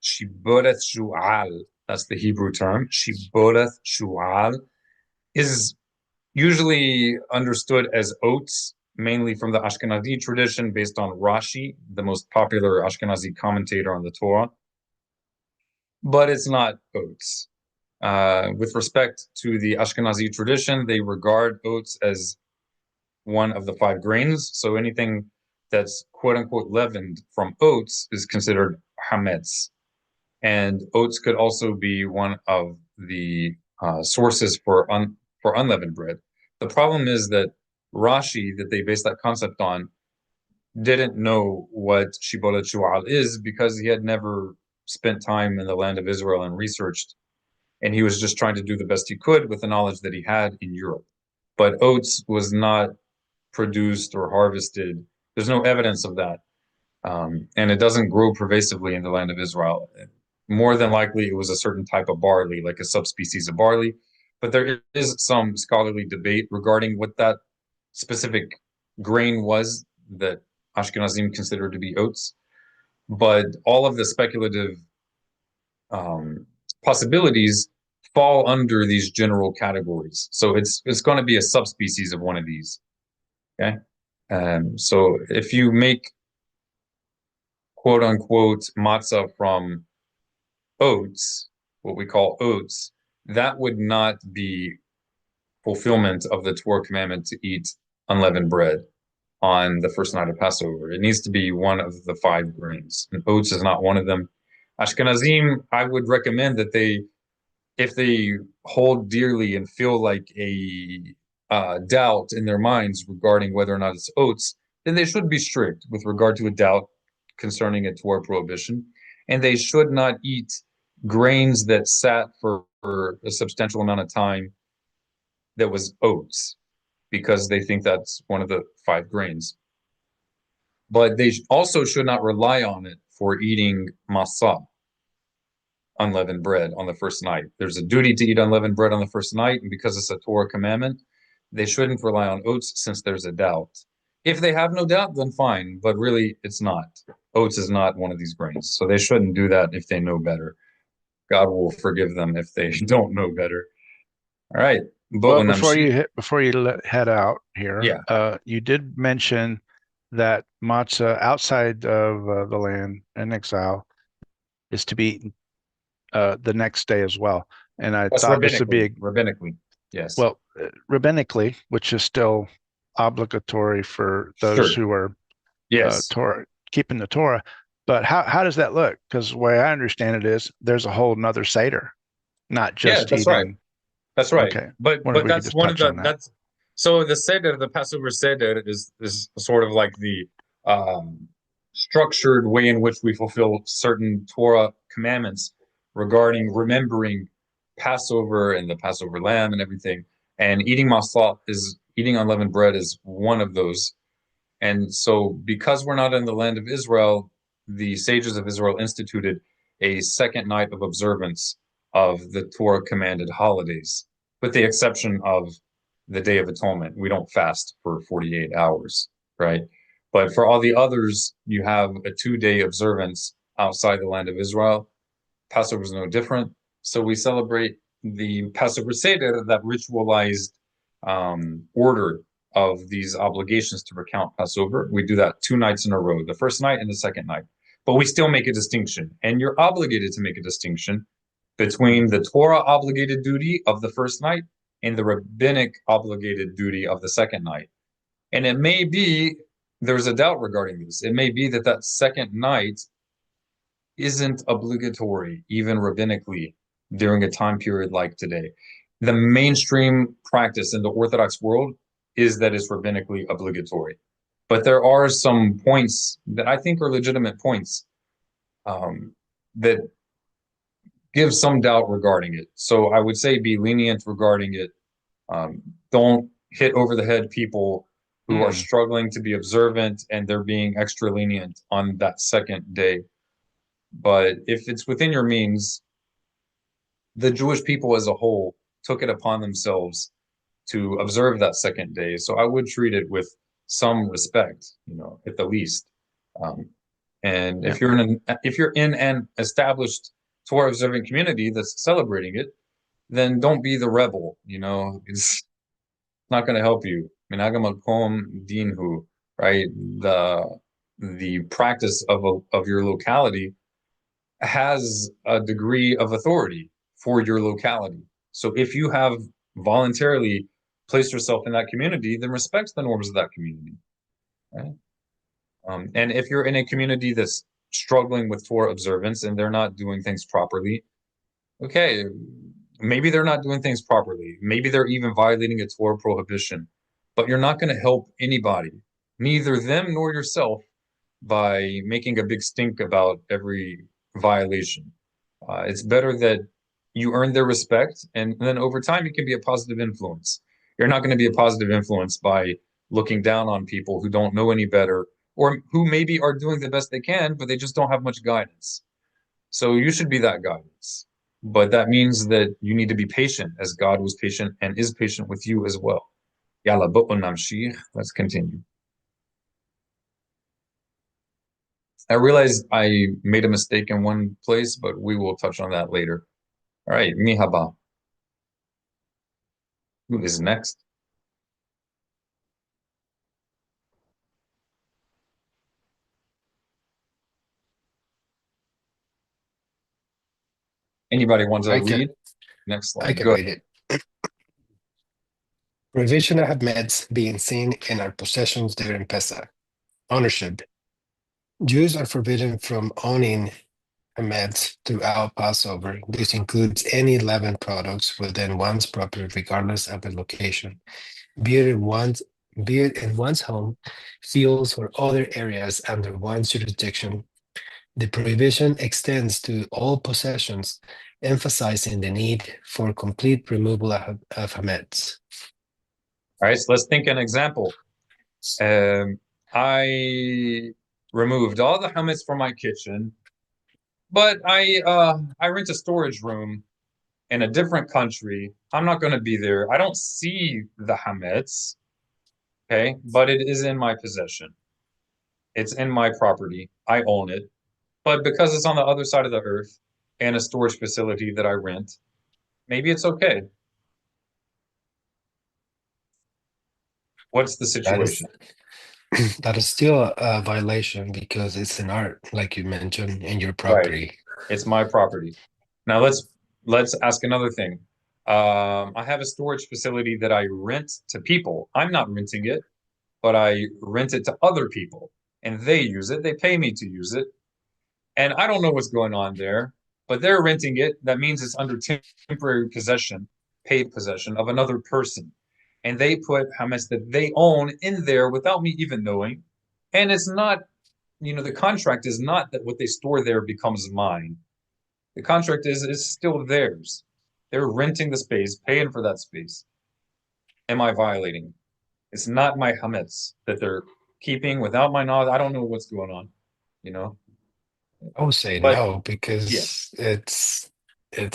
shiboreth shu'al, that's the Hebrew term, shiboreth shu'al, is usually understood as oats, mainly from the Ashkenazi tradition based on Rashi, the most popular Ashkenazi commentator on the Torah. But it's not oats. With respect to the Ashkenazi tradition, they regard oats as one of the 5 grains. So anything that's quote unquote leavened from oats is considered hametz. And oats could also be one of the sources for unleavened bread. The problem is that Rashi, that they base that concept on, didn't know what shibolet shu'al is because he had never spent time in the land of Israel and researched, and he was just trying to do the best he could with the knowledge that he had in Europe. But oats was not produced or harvested. There's no evidence of that. And it doesn't grow pervasively in the land of Israel. More than likely, it was a certain type of barley, like a subspecies of barley. But there is some scholarly debate regarding what that specific grain was that Ashkenazim considered to be oats. But all of the speculative possibilities fall under these general categories. So it's going to be a subspecies of one of these. Okay. So if you make quote unquote matzah from oats, what we call oats, that would not be fulfillment of the Torah commandment to eat unleavened bread on the first night of Passover. It needs to be one of the 5 grains, and oats is not one of them. Ashkenazim, I would recommend that if they hold dearly and feel like a doubt in their minds regarding whether or not it's oats, then they should be strict with regard to a doubt concerning a Torah prohibition, and they should not eat grains that sat for a substantial amount of time that was oats, because they think that's one of the 5 grains. But they also should not rely on it for eating matzah, unleavened bread, on the first night. There's a duty to eat unleavened bread on the first night, and because it's a Torah commandment, they shouldn't rely on oats since there's a doubt. If they have no doubt, then fine, but really it's not. Oats is not one of these grains, so they shouldn't do that if they know better. God will forgive them if they don't know better. All right. But Well, when before you head out here, Yeah. You did mention that matzah outside of the land in exile is to be eaten the next day as well. And I That's thought this would be rabbinically, yes. well, rabbinically, which is still obligatory for those Sure. who are Yes. keeping the Torah. But how does that look? Because the way I understand it is there's a whole nother Seder, not just that's eating. right. That's right. Okay. But that's one of the so the Seder, the Passover Seder is sort of like the structured way in which we fulfill certain Torah commandments regarding remembering Passover and the Passover lamb and everything. And eating eating unleavened bread is one of those. And so because we're not in the land of Israel, the sages of Israel instituted a second night of observance of the Torah commanded holidays, with the exception of the Day of Atonement. We don't fast for 48 hours, right? But for all the others, you have a 2-day observance outside the land of Israel. Passover is no different. So we celebrate the Passover Seder, that ritualized order of these obligations to recount Passover. We do that 2 nights in a row, the first night and the second night. But we still make a distinction, and you're obligated to make a distinction between the Torah obligated duty of the first night and the rabbinic obligated duty of the second night. And it may be there's a doubt regarding this. It may be that that second night isn't obligatory, even rabbinically, during a time period like today. The mainstream practice in the Orthodox world is that it's rabbinically obligatory. But there are some points that I think are legitimate points that give some doubt regarding it. So I would say be lenient regarding it. Don't hit over the head people who are struggling to be observant and they're being extra lenient on that second day. But if it's within your means, the Jewish people as a whole took it upon themselves to observe that second day. So I would treat it with some respect, at the least. And if you're in an established Torah observant community that's celebrating it, then don't be the rebel. It's not going to help you. Minhag makom dinhu, right? The practice of your locality has a degree of authority for your locality. So if you have voluntarily placed yourself in that community, then respect the norms of that community, right? And if you're in a community that's struggling with Torah observance and they're not doing things properly, okay, maybe they're not doing things properly. Maybe they're even violating a Torah prohibition, but you're not going to help anybody, neither them nor yourself, by making a big stink about every violation. It's better that you earn their respect, and then over time you can be a positive influence. You're not going to be a positive influence by looking down on people who don't know any better, or who maybe are doing the best they can, but they just don't have much guidance. So you should be that guidance. But that means that you need to be patient, as God was patient and is patient with you as well. Yalla, let's continue. I realize I made a mistake in one place, but we will touch on that later. All right, mihaba. Who is next? Anybody want to read? Next slide. I can read it. Prohibition of meds being seen in our possessions during Pesach. Ownership. Jews are forbidden from owning meds throughout Passover. This includes any leavened products within one's property, regardless of the location. Be it in one's home, fields, or other areas under one's jurisdiction. The prohibition extends to all possessions, emphasizing the need for complete removal of hametz. All right, so let's think an example. I removed all the hametz from my kitchen, but I rent a storage room in a different country. I'm not going to be there. I don't see the hametz, okay, but it is in my possession. It's in my property. I own it. But because it's on the other side of the earth and a storage facility that I rent, maybe it's okay. What's the situation? That is still a violation because it's an art, like you mentioned, in your property. Right. It's my property. Now let's ask another thing. I have a storage facility that I rent to people. I'm not renting it, but I rent it to other people, and they use it. They pay me to use it, and I don't know what's going on there, but they're renting it. That means it's under temporary possession, paid possession of another person, and they put how much that they own in there without me even knowing. And it's not, the contract is not that what they store there becomes mine. The contract is still theirs. They're renting the space, paying for that space. Am I violating? It's not my hametz that they're keeping without my knowledge. I don't know what's going on, I would say But- no, because it's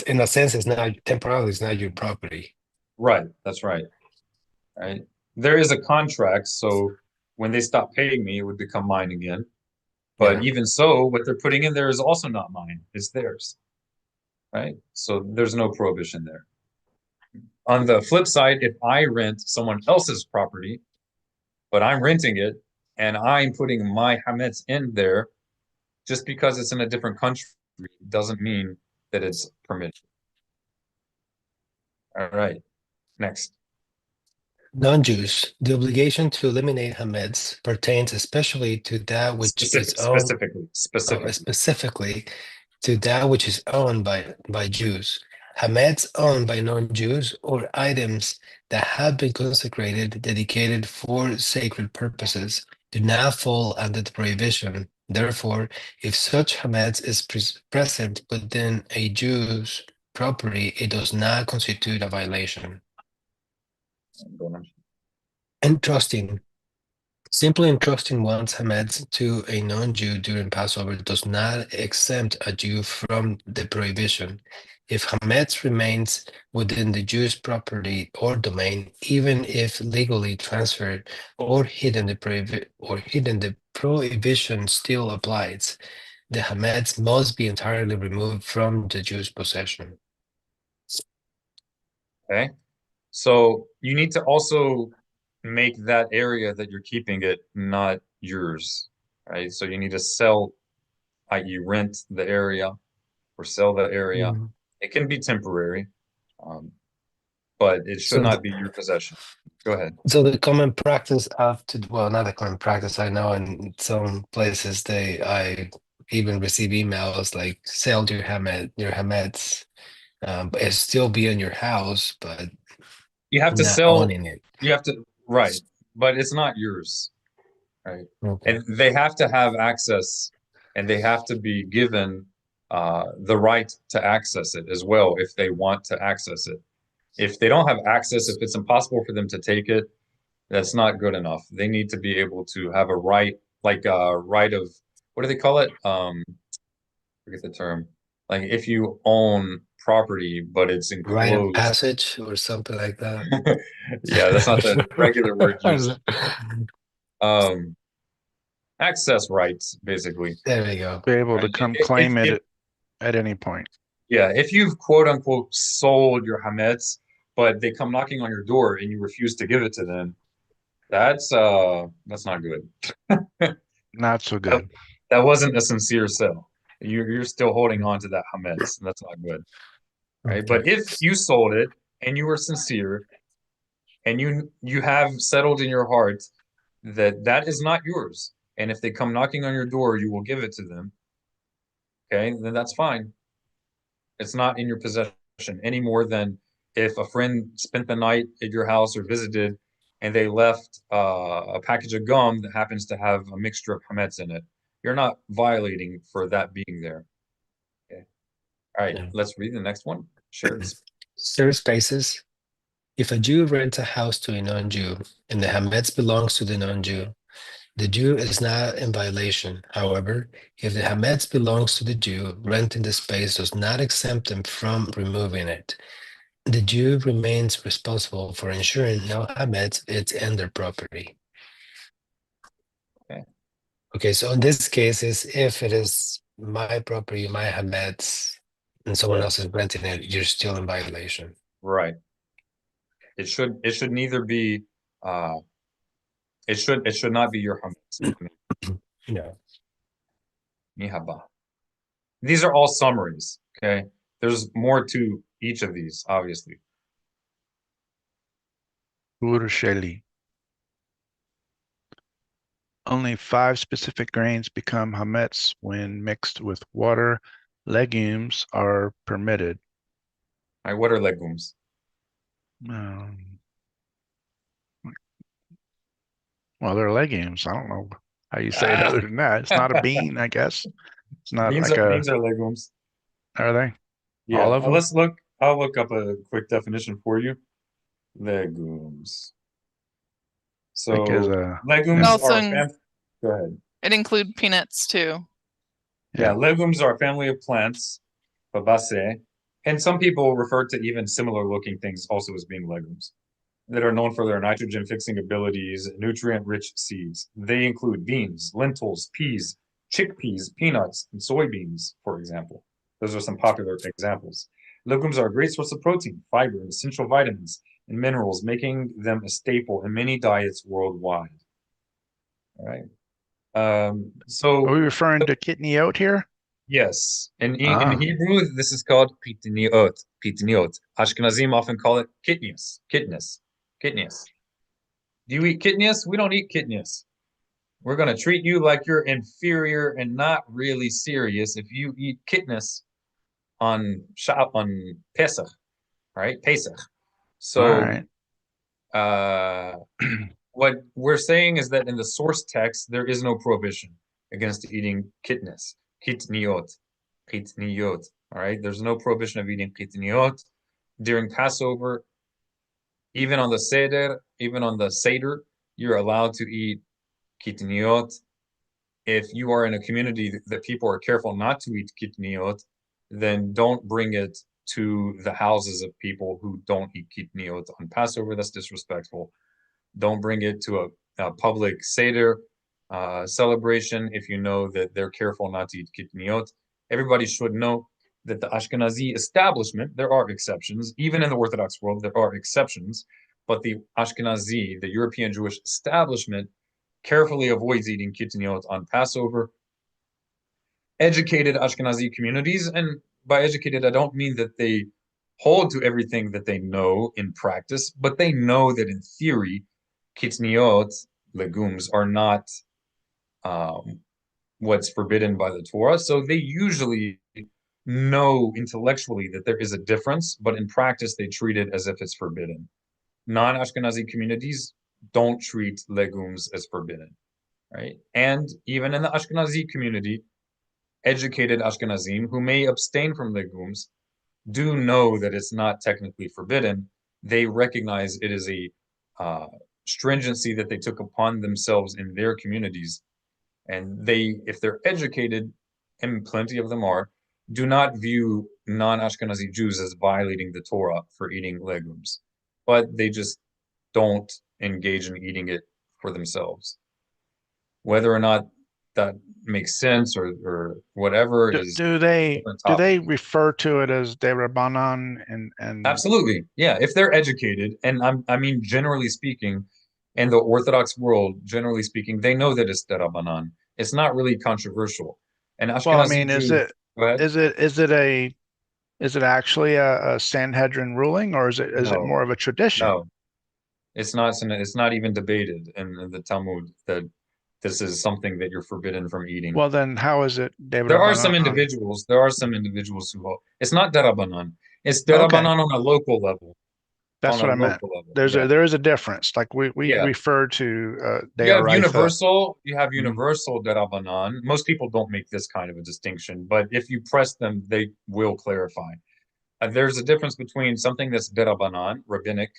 in a sense, it's not temporarily, it's not your property. Right, that's right. Right. There is a contract, so when they stop paying me, it would become mine again. But Yeah. even so, what they're putting in there is also not mine. It's theirs. Right? So there's no prohibition there. On the flip side, if I rent someone else's property, but I'm renting it and I'm putting my hametz in there. Just because it's in a different country doesn't mean that it's permitted. All right, next. Non-Jews, the obligation to eliminate hametz pertains especially to that which is owned, specifically to that which is owned by Jews. Hametz owned by non-Jews or items that have been consecrated, dedicated for sacred purposes, do not fall under the prohibition. Therefore, if such hametz is present within a Jew's property, it does not constitute a violation. Entrusting. Simply entrusting one's hametz to a non-Jew during Passover does not exempt a Jew from the prohibition. If hametz remains within the Jew's property or domain, even if legally transferred or hidden, the prohibition still applies. The hametz must be entirely removed from the Jew's possession. Okay, so you need to also make that area that you're keeping it not yours, right? So you need to sell, i.e. rent the area or sell the area. It can be temporary, but it should not be your possession. Go ahead. So the common practice well, not the common practice, I know in some places I even receive emails like sell your hametz, but it still be in your house, but You have to not sell, owning it. you have to, right, but it's not yours, right? Okay. And they have to have access and they have to be given the right to access it as well if they want to access it. If they don't have access, if it's impossible for them to take it, that's not good enough. They need to be able to have a right, like a right of, what do they call it? Forget the term. Like if you own property, but it's Rite of enclosed. passage or something like that. Yeah, that's not the regular word used. Access rights, basically. There we go. Be able to Right? come claim it at any point. Yeah, if you've quote unquote sold your hametz, but they come knocking on your door and you refuse to give it to them, that's not good. Not so That, good. that wasn't a sincere sale. You're still holding on to that hametz, and that's not good. Right? But if you sold it and you were sincere and you have settled in your heart that that is not yours, and if they come knocking on your door, you will give it to them, okay, then that's fine. It's not in your possession any more than if a friend spent the night at your house or visited and they left a package of gum that happens to have a mixture of hametz in it. You're not violating for that being there. Okay. All right, let's read the next one. Shared spaces. If a Jew rents a house to a non-Jew and the hametz belongs to the non-Jew, the Jew is not in violation. However, if the hametz belongs to the Jew, renting the space does not exempt them from removing it. The Jew remains responsible for ensuring no hametz is in their property. Okay. Okay, so in this case, is if it is my property, my hametz, and someone else is renting it, you're still in violation. Right. It should neither be it should not be your hametz. No. Mihaba. These are all summaries, okay? There's more to each of these, obviously. Ursheli. Only 5 specific grains become hametz when mixed with water. Legumes are permitted. All right, what are legumes? Well, they're legumes. I don't know how you say it other than that. It's not a bean, I guess. It's not beans like beans are legumes. Are they? Yeah. All of them? I'll look up a quick definition for you. Legumes. So legumes Also are go ahead. It include peanuts too. Yeah, legumes are a family of plants, fabaceae, and some people refer to even similar looking things also as being legumes that are known for their nitrogen fixing abilities, nutrient rich seeds. They include beans, lentils, peas, chickpeas, peanuts, and soybeans, for example. Those are some popular examples. Legumes are a great source of protein, fiber, and essential vitamins and minerals, making them a staple in many diets worldwide. All right. Are So we referring to kitniot here? yes, in Ah, Hebrew, this is called pitniot. Pitniot. Ashkenazim often call it kitnius. Kitnius. Kitnius. Do you eat kitnius? We don't eat kitnius. We're going to treat you like you're inferior and not really serious if you eat kitnius on Pesach, right? Pesach. all So right. uh, what we're saying is that in the source text there is no prohibition against eating kitnius, kitniot, kitniot. All right, there's no prohibition of eating kitniot during Passover. Even on the Seder, you're allowed to eat kitniot. If you are in a community that people are careful not to eat kitniot, then don't bring it to the houses of people who don't eat kitniot on Passover. That's disrespectful. Don't bring it to a public Seder celebration if you know that they're careful not to eat kitniot. Everybody should know that the Ashkenazi establishment, there are exceptions. Even in the Orthodox world, there are exceptions. But the Ashkenazi, the European Jewish establishment, carefully avoids eating kitniot on Passover. Educated Ashkenazi communities, and by educated, I don't mean that they hold to everything that they know in practice, but they know that in theory, kitniot, legumes, are not what's forbidden by the Torah. So they usually know intellectually that there is a difference, but in practice, they treat it as if it's forbidden. Non-Ashkenazi communities don't treat legumes as forbidden, right? And even in the Ashkenazi community, educated Ashkenazim who may abstain from legumes do know that it's not technically forbidden. They recognize it is a stringency that they took upon themselves in their communities. And they, if they're educated, and plenty of them are, do not view non-Ashkenazi Jews as violating the Torah for eating legumes, but they just don't engage in eating it for themselves. Whether or not that makes sense or whatever is Do a they different do topic. they refer to it as derabanan and Absolutely. Yeah. If they're educated, and I mean, generally speaking, in the Orthodox world, generally speaking, they know that it's derabanan. It's not really controversial. And well, I Ashkenazi mean, Jews, go ahead. is it actually a Sanhedrin ruling, or is it No, more of a tradition? no, it's not. It's not even debated in the Talmud that this is something that you're forbidden from eating. Well, then how is it There are some derabanan? individuals. There are some individuals who hold. It's not derabanan. It's Okay, derabanan on a local level. On that's a what I meant. local level. Yeah. There is a difference. Like we Yeah. refer to deoraitha. You have Mm, universal derabanan. Most people don't make this kind of a distinction, but if you press them, they will clarify. There's a difference between something that's derabanan, rabbinic,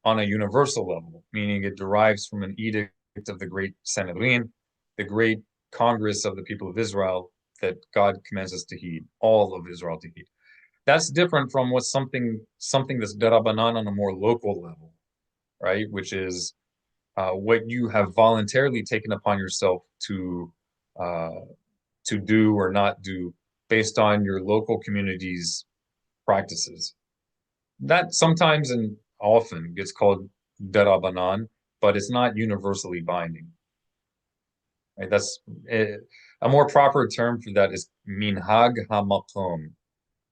on a universal level, meaning it derives from an edict of the great Sanhedrin, the great Congress of the people of Israel that God commands us to heed, all of Israel to heed. That's different from what's something that's derabanan on a more local level, right? Which is what you have voluntarily taken upon yourself uh, to do or not do based on your local community's practices. That sometimes and often gets called derabanan, but it's not universally binding. Right? That's a more proper term for that is minhag hamakom,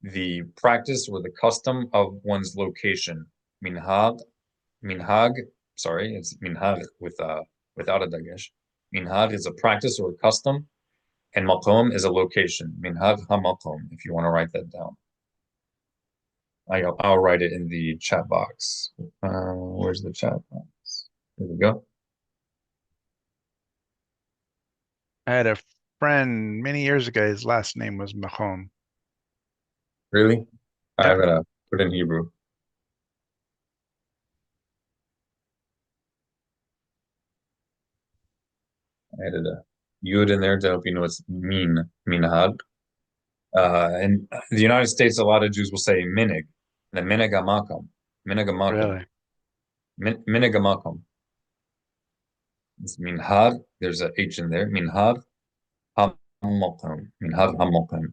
the practice or the custom of one's location. Minhag Minhag, sorry, it's minhag without a dagesh. Minhag is a practice or a custom, and makom is a location. Minhag hamakom, if you want to write that down. I'll write it in the chat box. Where's the chat box? There we go. I had a friend many years ago. His last name was Mahon. Really? Yep. I'm gonna put in Hebrew. I added a yud in there to help you know it's minhag. In the United States, a lot of Jews will say minig, the minig hamakom, minig hamakom. Really? Minig hamakom. It's minhag. There's a H in there. Minhag hamakom. Minhag hamakom.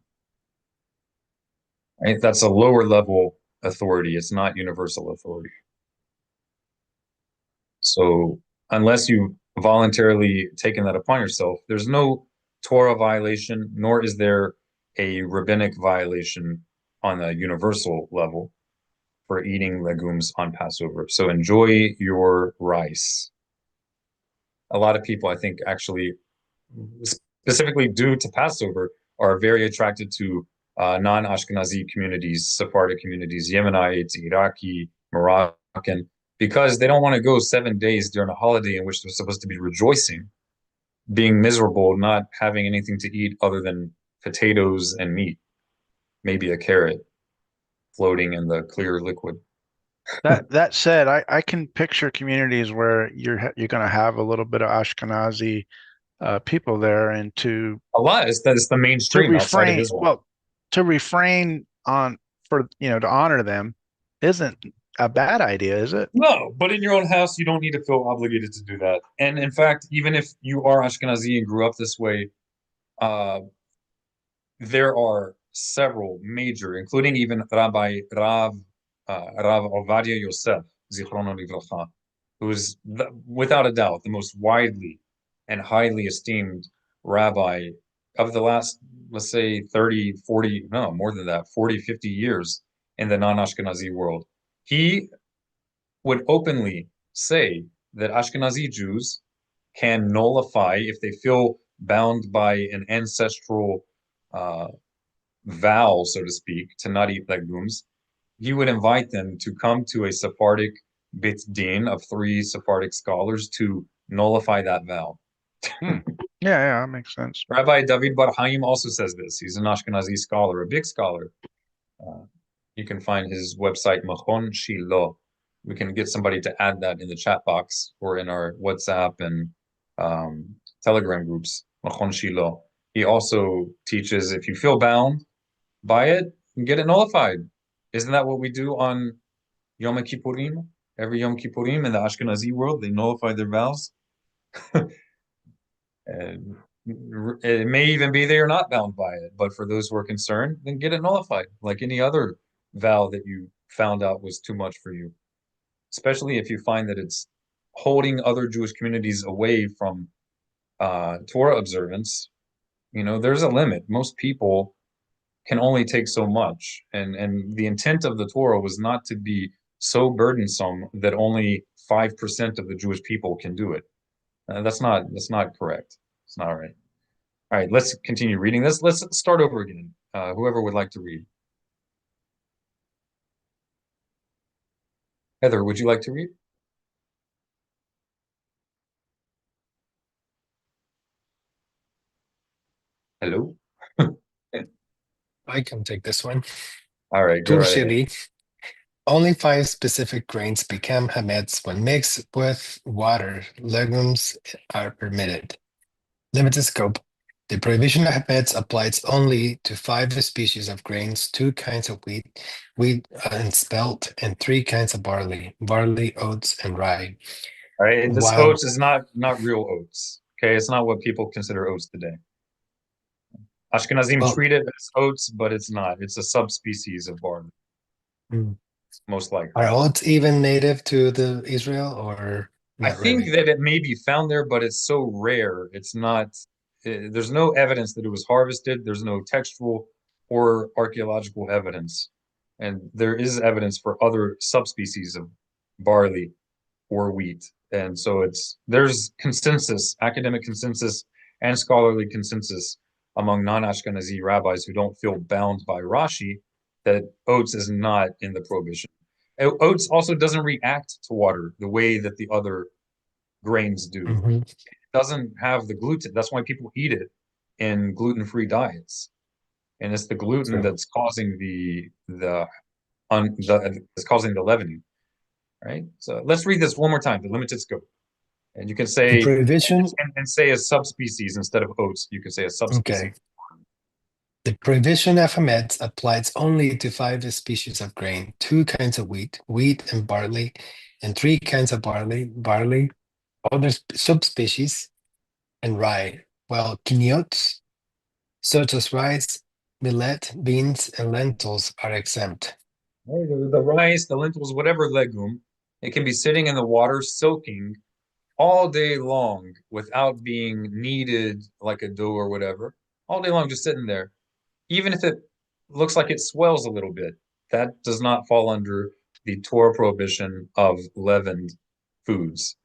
Right? That's a lower level authority. It's not universal authority. So unless you voluntarily taken that upon yourself, there's no Torah violation, nor is there a rabbinic violation on a universal level for eating legumes on Passover. So enjoy your rice. A lot of people, I think, actually, specifically due to Passover, are very attracted to non-Ashkenazi communities, Sephardic communities, Yemenites, Iraqi, Moroccan, because they don't want to go 7 days during a holiday in which they're supposed to be rejoicing, being miserable, not having anything to eat other than potatoes and meat, maybe a carrot floating in the clear liquid. That said, I can picture communities where you're going to have a little bit of Ashkenazi people there, and to A lot is that's the mainstream outside of refrain, Israel. well, to refrain on for to honor them isn't a bad idea, is it? No, but in your own house, you don't need to feel obligated to do that. And in fact, even if you are Ashkenazi and grew up this way, uh, there are several major, including even Rav Ovadia Yosef, Zichrono Livracha, who is without a doubt the most widely and highly esteemed rabbi of the last, let's say, 30, 40, no, more than that, 40, 50 years in the non-Ashkenazi world. He would openly say that Ashkenazi Jews can nullify if they feel bound by an ancestral vow, so to speak, to not eat legumes. He would invite them to come to a Sephardic Beit Din of 3 Sephardic scholars to nullify that vow. Yeah, yeah, that makes sense. Rabbi David Bar Haim also says this. He's an Ashkenazi scholar, a big scholar. You can find his website, Machon Shilo. We can get somebody to add that in the chat box or in our WhatsApp and Telegram groups, Machon Shilo. He also teaches if you feel bound by it, get it nullified. Isn't that what we do on Yom Kippurim? Every Yom Kippurim in the Ashkenazi world, they nullify their vows. And it may even be they are not bound by it, but for those who are concerned, then get it nullified, like any other vow that you found out was too much for you. Especially if you find that it's holding other Jewish communities away from Torah observance. You know, there's a limit. Most people can only take so much, and the intent of the Torah was not to be so burdensome that only 5% of the Jewish people can do it. That's not correct. It's not right. All right, let's continue reading this. Let's start over again. Whoever would like to read. Heather, would you like to read? Hello? I can take this one. All right, go right ahead. Only 5 specific grains become hametz when mixed with water. Legumes are permitted. Limited scope. The prohibition of hametz applies only to 5 species of grains, 2 kinds of wheat and spelt, and 3 kinds of barley, oats, and rye. All right, this While oats is not real oats. Okay, it's not what people consider oats today. Ashkenazim treat it as oats, but it's not. It's a subspecies of barley, most likely. Are oats even native to the Israel or I not think really? that it may be found there, but it's so rare. It's not. There's no evidence that it was harvested. There's no textual or archaeological evidence, and there is evidence for other subspecies of barley or wheat. And so there's consensus, academic consensus, and scholarly consensus among non-Ashkenazi rabbis who don't feel bound by Rashi that oats is not in the prohibition. Oats also doesn't react to water the way that the other grains do. It doesn't have the gluten. That's why people eat it in gluten-free diets. And it's the gluten that's causing it's causing the leavening. Right? So let's read this one more time, the limited scope. And you can say The prohibition and say a subspecies instead of oats. You can say a subspecies. Okay. The prohibition of hametz applies only to 5 species of grain, 2 kinds of wheat and barley, and 3 kinds of barley, other subspecies, and rye, while quinotes, such as rice, millet, beans, and lentils, are exempt. The rice, the lentils, whatever legume, it can be sitting in the water soaking all day long without being kneaded like a dough or whatever, all day long just sitting there, even if it looks like it swells a little bit, that does not fall under the Torah prohibition of leavened foods.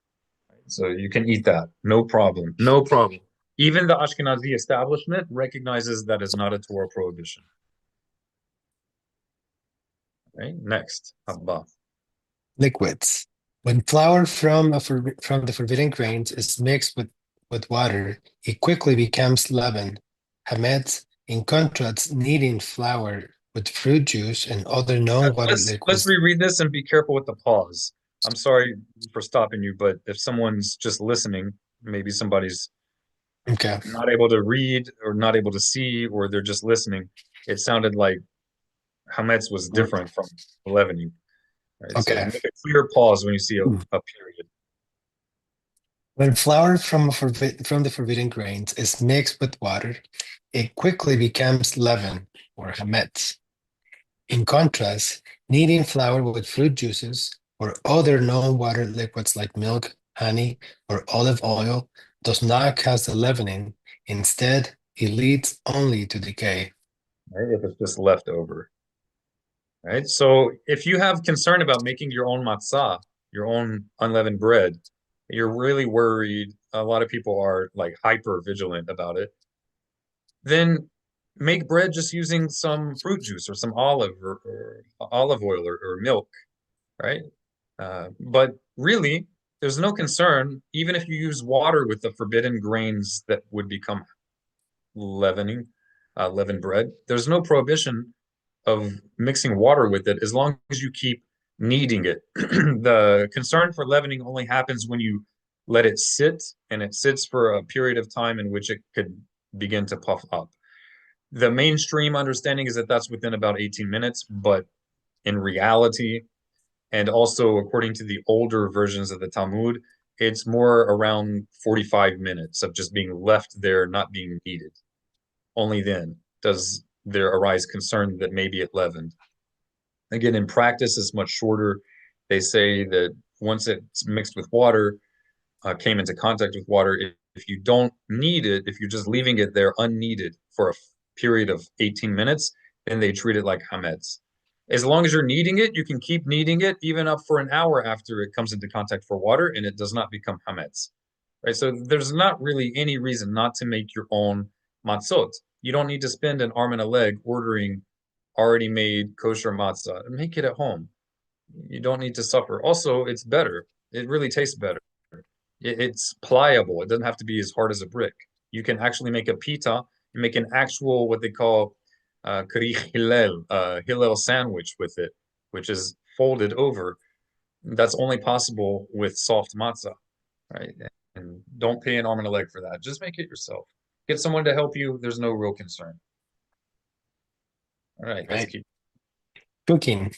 So you can eat that, no problem, no problem. Even the Ashkenazi establishment recognizes that is not a Torah prohibition. Right? Next, Abba. Liquids. When flour from the forbidden grains is mixed with water, it quickly becomes leaven. Hametz, in contrast, kneading flour with fruit juice and other non-water Let's liquids. reread this and be careful with the pause. I'm sorry for stopping you, but if someone's just listening, maybe somebody's Okay. not able to read or not able to see, or they're just listening. It sounded like Hametz was different from leavening. Right? So Okay. make a clear pause when you see a period. When flour from the forbidden grains is mixed with water, it quickly becomes leaven or hametz. In contrast, kneading flour with fruit juices or other non-water liquids like milk, honey, or olive oil does not cause the leavening. Instead, it leads only to decay. Right? If it's just left over. Right? So if you have concern about making your own matzah, your own unleavened bread, you're really worried, a lot of people are like hyper vigilant about it, then make bread just using some fruit juice or some or olive oil or milk, right? But really, there's no concern, even if you use water with the forbidden grains that would become leavened bread, there's no prohibition of mixing water with it as long as you keep kneading it. The concern for leavening only happens when you let it sit, and it sits for a period of time in which it could begin to puff up. The mainstream understanding is that that's within about 18 minutes, but in reality, and also according to the older versions of the Talmud, it's more around 45 minutes of just being left there, not being kneaded. Only then does there arise concern that maybe it leavened. Again, in practice, it's much shorter. They say that once it's mixed with water, came into contact with water, if you don't knead it, if you're just leaving it there unkneaded for a period of 18 minutes, then they treat it like hametz. As long as you're kneading it, you can keep kneading it even up for an hour after it comes into contact for water, and it does not become hametz. Right? So there's not really any reason not to make your own matzot. You don't need to spend an arm and a leg ordering already made kosher matzah. Make it at home. You don't need to suffer. Also, it's better. It really tastes better. It's pliable. It doesn't have to be as hard as a brick. You can actually make a pita and make an actual what they call kari hillel sandwich with it, which is folded over. That's only possible with soft matzah, right? And don't pay an arm and a leg for that. Just make it yourself. Get someone to help you. There's no real concern. All right, let's Right. keep. Cooking.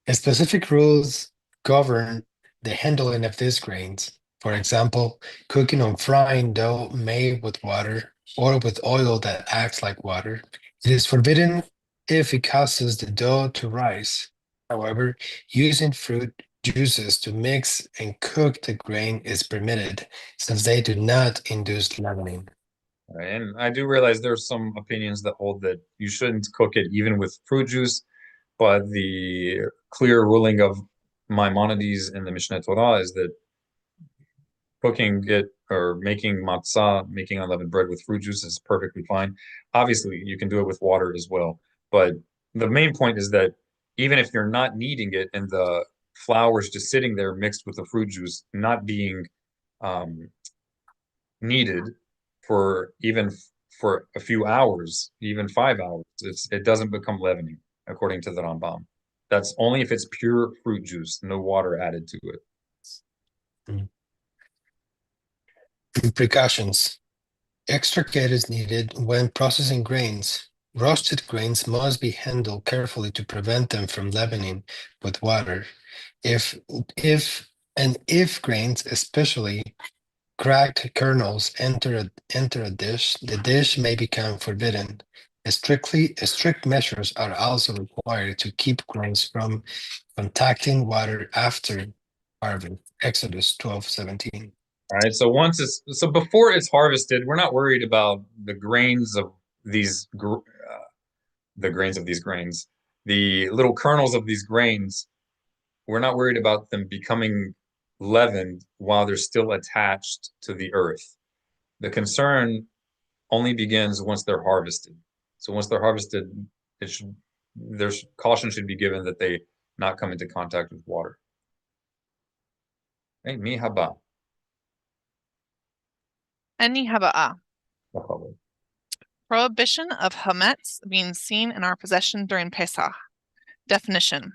Specific rules govern the handling of these grains. For example, cooking on frying dough made with water or with oil that acts like water. It is forbidden if it causes the dough to rise. However, using fruit juices to mix and cook the grain is permitted since they do not induce leavening. Right. And I do realize there's some opinions that hold that you shouldn't cook it even with fruit juice, but the clear ruling of Maimonides in the Mishneh Torah is that cooking it or making matzah, making unleavened bread with fruit juice is perfectly fine. Obviously, you can do it with water as well. But the main point is that even if you're not kneading it and the flour is just sitting there mixed with the fruit juice, not being kneaded for for a few hours, even 5 hours, it doesn't become leavening, according to the Rambam. That's only if it's pure fruit juice, no water added to it. Precautions. Extra care is needed when processing grains. Roasted grains must be handled carefully to prevent them from leavening with water. If if grains, especially cracked kernels, enter a dish, the dish may become forbidden. Strict measures are also required to keep grains from contacting water after harvest. Exodus 12:17. All right. So before it's harvested, we're not worried about the grains of the grains of these grains, the little kernels of these grains. We're not worried about them becoming leavened while they're still attached to the earth. The concern only begins once they're harvested. So once they're harvested, there's caution should be given that they not come into contact with water. Hey, mi haba. Any haba'a. Mahalo. Prohibition of hametz being seen in our possession during Pesach. Definition.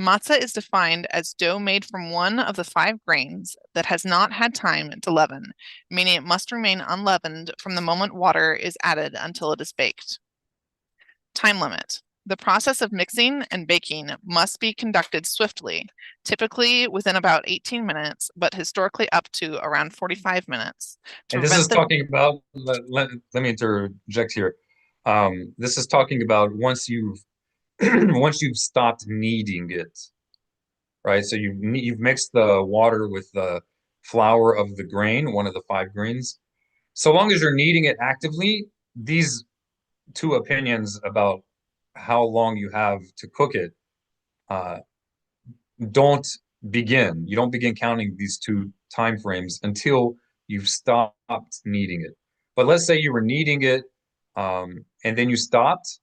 Matzah is defined as dough made from one of the 5 grains that has not had time to leaven, meaning it must remain unleavened from the moment water is added until it is baked. Time limit. The process of mixing and baking must be conducted swiftly, typically within about 18 minutes, but historically up to around 45 minutes. And this is talking about, let me interject here. This is talking about once you've stopped kneading it, right? So you've mixed the water with the flour of the grain, one of the 5 grains. So long as you're kneading it actively, these 2 opinions about how long you have to cook it don't begin. You don't begin counting these 2 time frames until you've stopped kneading it. But let's say you were kneading it and then you stopped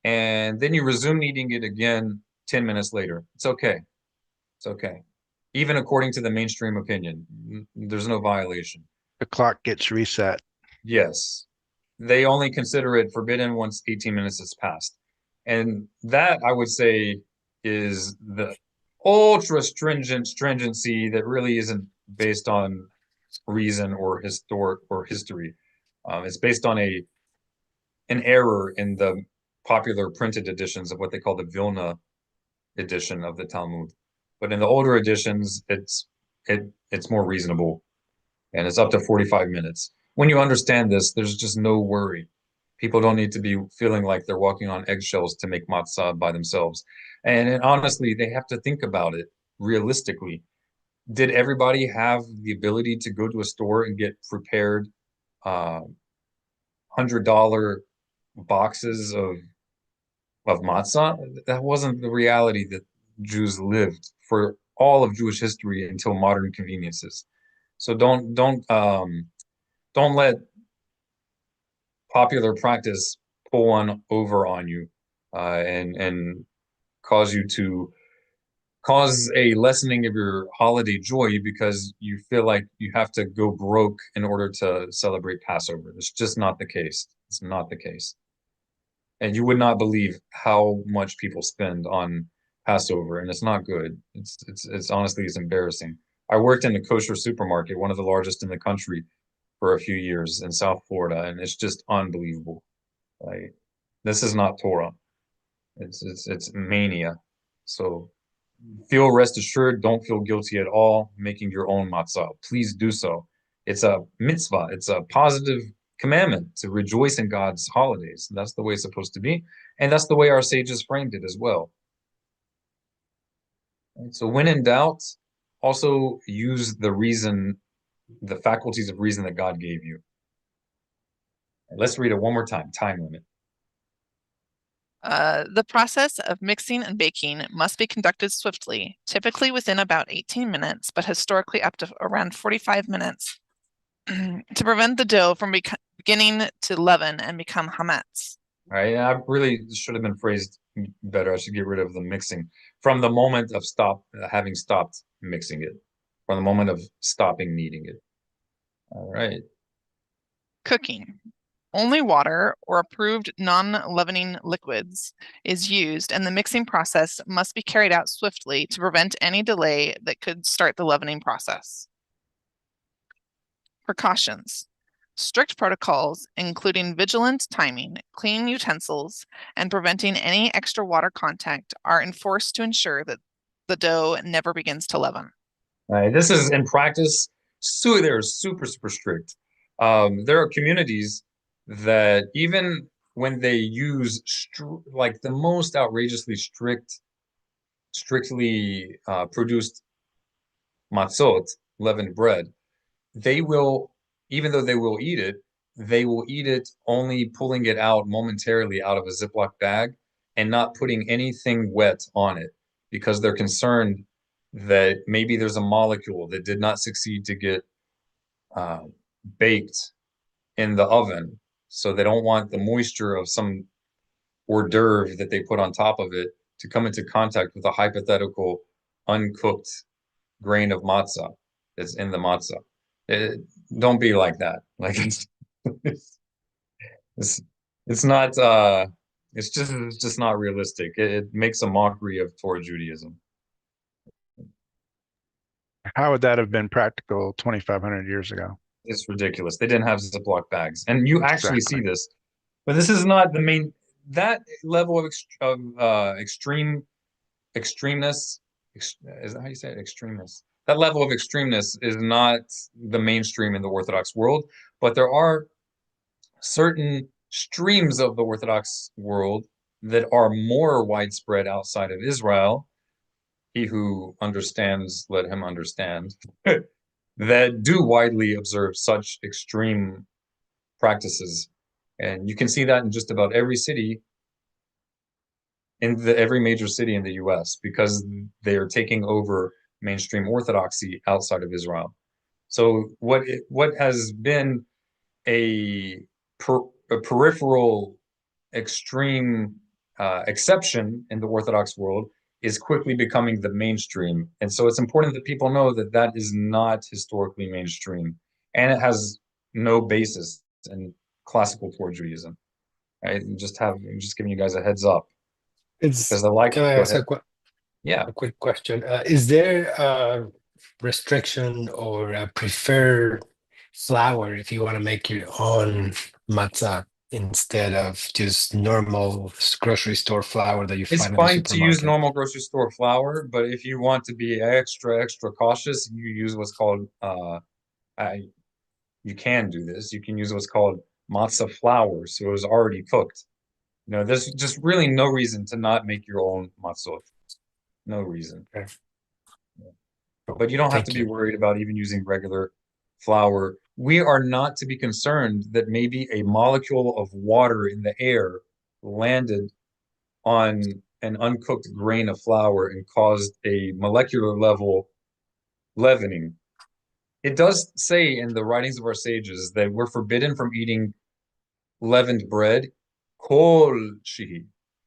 and then you resume kneading it again 10 minutes later. It's okay. It's okay. Even according to the mainstream opinion, there's no violation. The clock gets reset. Yes. They only consider it forbidden once 18 minutes has passed. And that, I would say, is the ultra stringency that really isn't based on reason or history. It's based on an error in the popular printed editions of what they call the Vilna edition of the Talmud. But in the older editions, it's more reasonable, and it's up to 45 minutes. When you understand this, there's just no worry. People don't need to be feeling like they're walking on eggshells to make matzah by themselves. And honestly, they have to think about it realistically. Did everybody have the ability to go to a store and get prepared $100 boxes of matzah? That wasn't the reality that Jews lived for all of Jewish history until modern conveniences. So don't let popular practice pull one over on you and cause a lessening of your holiday joy because you feel like you have to go broke in order to celebrate Passover. It's just not the case. It's not the case. And you would not believe how much people spend on Passover, and it's not good. It's honestly, it's embarrassing. I worked in a kosher supermarket, one of the largest in the country, for a few years in South Florida, and it's just unbelievable. Like, this is not Torah. It's mania. So feel rest assured, don't feel guilty at all making your own matzah. Please do so. It's a mitzvah. It's a positive commandment to rejoice in God's holidays. That's the way it's supposed to be. And that's the way our sages framed it as well. And so when in doubt, also use the faculties of reason that God gave you. Let's read it one more time. Time limit. The process of mixing and baking must be conducted swiftly, typically within about 18 minutes, but historically up to around 45 minutes, to prevent the dough from beginning to leaven and become hametz. All right, I really should have been phrased better. I should get rid of the mixing. From the moment of having stopped mixing it, from the moment of stopping kneading it. All right. Cooking. Only water or approved non-leavening liquids is used, and the mixing process must be carried out swiftly to prevent any delay that could start the leavening process. Precautions. Strict protocols, including vigilant timing, clean utensils, and preventing any extra water contact, are enforced to ensure that the dough never begins to leaven. All right, this is in practice. They're super strict. There are communities that even when they use like the most outrageously strictly produced matzot, leavened bread, they will, even though they will eat it, they will eat it only pulling it out momentarily out of a Ziploc bag and not putting anything wet on it because they're concerned that maybe there's a molecule that did not succeed to get baked in the oven. So they don't want the moisture of some hors d'oeuvre that they put on top of it to come into contact with a hypothetical uncooked grain of matzah that's in the matzah. Don't be like that. Like it's it's not it's just not realistic. It makes a mockery of Torah Judaism. How would that have been practical 2,500 years ago? It's ridiculous. They didn't have Ziploc bags, and you actually see Exactly. this, but this is not the main. That level of extremeness is that how you say it? Extremeness. That level of extremeness is not the mainstream in the Orthodox world, but there are certain streams of the Orthodox world that are more widespread outside of Israel. He who understands, let him understand. That do widely observe such extreme practices. And you can see that in just about every city, every major city in the US, because they are taking over mainstream orthodoxy outside of Israel. So what has been a, a peripheral extreme exception in the Orthodox world is quickly becoming the mainstream. And so it's important that people know that that is not historically mainstream, and it has no basis in classical Torah Judaism. Right? I'm just giving you guys a heads up because I like. Can I Go ask ahead. Yeah. a quick question? Is there a restriction or a preferred flour if you want to make your own matzah instead of just normal grocery store flour that you It's find in the fine to use supermarket? normal grocery store flour, but if you want to be extra cautious, you use what's called you can do this. You can use what's called matzah flour, so it was already cooked. You know, there's just really no reason to not make your own matzot. No reason. Okay. But you don't have to Thank be you. worried about even using regular flour. We are not to be concerned that maybe a molecule of water in the air landed on an uncooked grain of flour and caused a molecular level leavening. It does say in the writings of our sages that we're forbidden from eating leavened bread, kol shihi,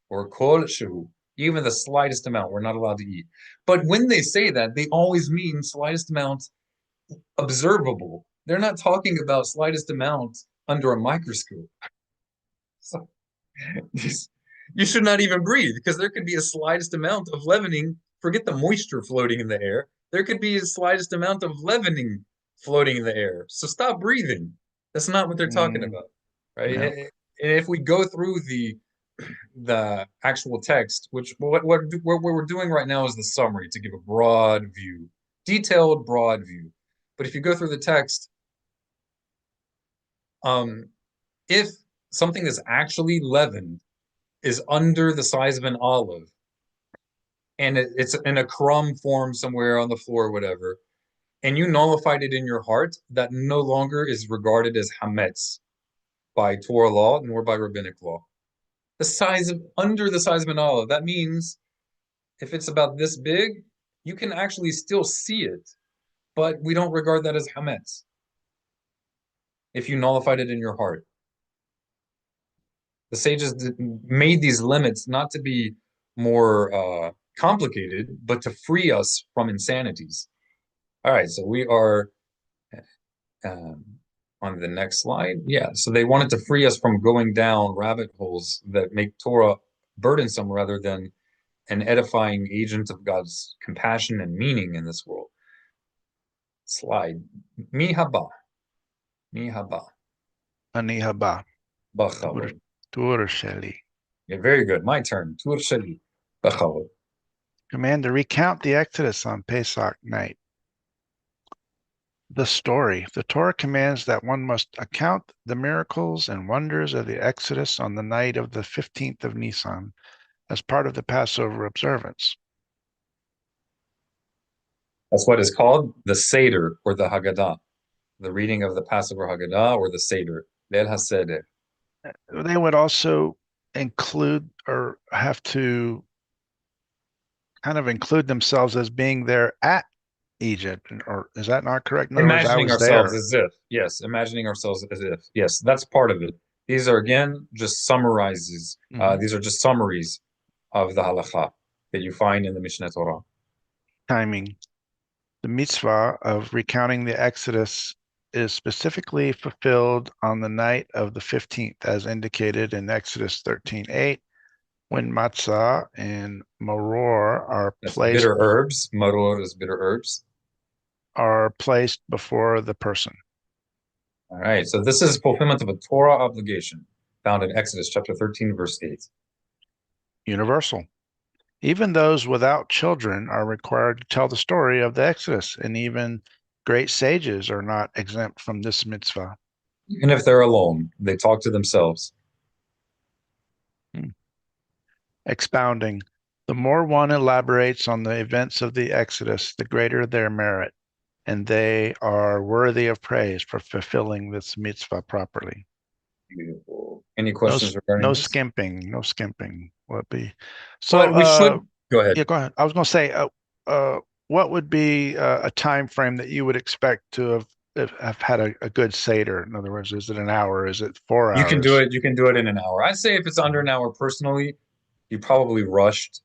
or kol shehu, even the slightest amount we're not allowed to eat. But when they say that, they always mean slightest amount observable. They're not talking about slightest amount under a microscope. So you should not even breathe because there could be a slightest amount of leavening. Forget the moisture floating in the air. There could be a slightest amount of leavening floating in the air. So stop breathing. That's not what they're talking about, right? Yeah. And if we go through the actual text, which what we're doing right now is the summary to give a broad view, detailed broad view. But if you go through the text, if something is actually leavened is under the size of an olive, and it's in a crumb form somewhere on the floor or whatever, and you nullified it in your heart, that no longer is regarded as hametz by Torah law nor by rabbinic law. Under the size of an olive, that means if it's about this big, you can actually still see it, but we don't regard that as hametz if you nullified it in your heart. The sages made these limits not to be more complicated, but to free us from insanities. All right, so we are on the next slide. Yeah, so they wanted to free us from going down rabbit holes that make Torah burdensome rather than an edifying agent of God's compassion and meaning in this world. Slide. Mi haba. Mi haba. Ani haba. Bachavod. Tur sheli. Yeah, very good. My turn. Tur sheli. Bachavod. Command to recount the Exodus on Pesach night. The story. The Torah commands that one must account the miracles and wonders of the Exodus on the night of the 15th of Nisan as part of the Passover observance. That's what is called the Seder or the Haggadah. the reading of the Passover Haggadah or the Seder, Leil HaSeder. They would also include or have to kind of include themselves as being there at Egypt, or is that not correct? In other words, I Imagining was ourselves there. as if, yes, imagining ourselves as if, yes, that's part of it. These are again just summarizes. Mhm. These are just summaries of the halakha that you find in the Mishneh Torah. Timing. The mitzvah of recounting the Exodus is specifically fulfilled on the night of the 15th, as indicated in Exodus 13:8, when matzah and maror That's bitter herbs. Maror is bitter herbs. are placed before the person. All right, so this is fulfillment of a Torah obligation found in Exodus chapter 13, verse 8. Universal. Even those without children are required to tell the story of the Exodus, and even great sages are not exempt from this mitzvah. Even if they're alone, they talk to themselves. Expounding. The more one elaborates on the events of the Exodus, the greater their merit, and they are worthy of praise for fulfilling this mitzvah properly. Beautiful. Any questions regarding No this? skimping, no skimping. Would be But we should go ahead. Yeah, go ahead. I was going to say, what would be a time frame that you would expect to have had a good Seder? In other words, is it an hour? Is it 4 hours? You can do it. You can do it in an hour. I'd say if it's under an hour, personally, you probably rushed.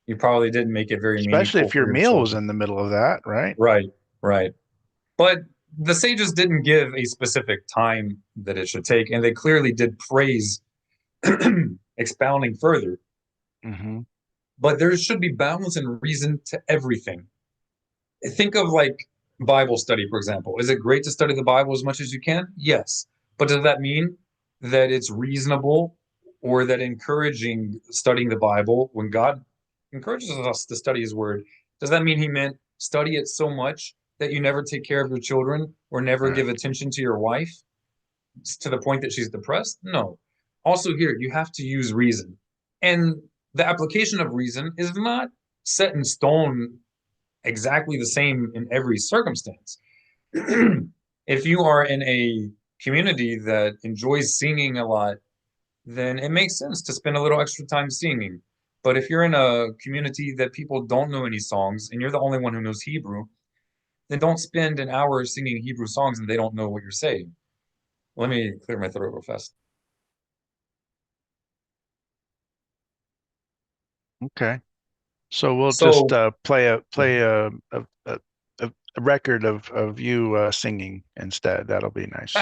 You probably didn't make it very Especially meaningful if your for your meal was children. in the middle of that, right? Right, right. But the sages didn't give a specific time that it should take, and they clearly did praise expounding further. Mm-hmm. But there should be balance and reason to everything. Think of like Bible study, for example. Is it great to study the Bible as much as you can? Yes. But does that mean that it's reasonable or that encouraging studying the Bible when God encourages us to study his word, does that mean he meant study it so much that you never take care of your children or never Right. give attention to your wife to the point that she's depressed? No. Also, here, you have to use reason. And the application of reason is not set in stone exactly the same in every circumstance. If you are in a community that enjoys singing a lot, then it makes sense to spend a little extra time singing. But if you're in a community that people don't know any songs and you're the only one who knows Hebrew, then don't spend an hour singing Hebrew songs and they don't know what you're saying. Let me clear my throat real fast. Okay. So we'll So just play a record of you singing instead. That'll be nice.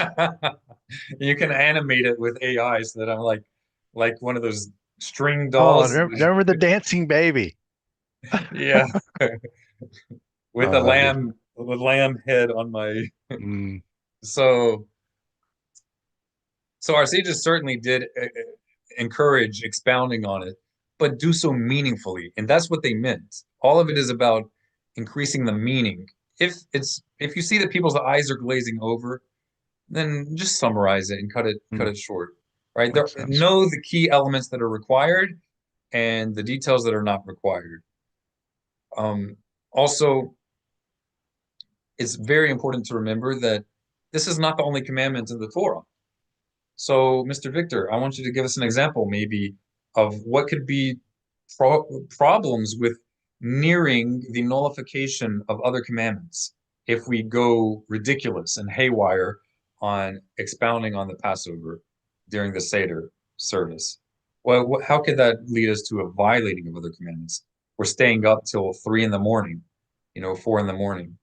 you can animate it with AI so that I'm like one of those string Oh, dolls. remember the dancing baby? Yeah. With a That'd be lamb head on my mm, so our sages certainly did encourage expounding on it, but do so meaningfully, and that's what they meant. All of it is about increasing the meaning. If you see that people's eyes are glazing over, then just summarize it and cut it short. Right? There makes sense. know the key elements that are required and the details that are not required. Also, it's very important to remember that this is not the only commandment in the Torah. So, Mr. Victor, I want you to give us an example, maybe, of what could be problems with nearing the nullification of other commandments if we go ridiculous and haywire on expounding on the Passover during the Seder service. Well, how could that lead us to a violating of other commandments? We're staying up till 3 in the morning, 4 in the morning.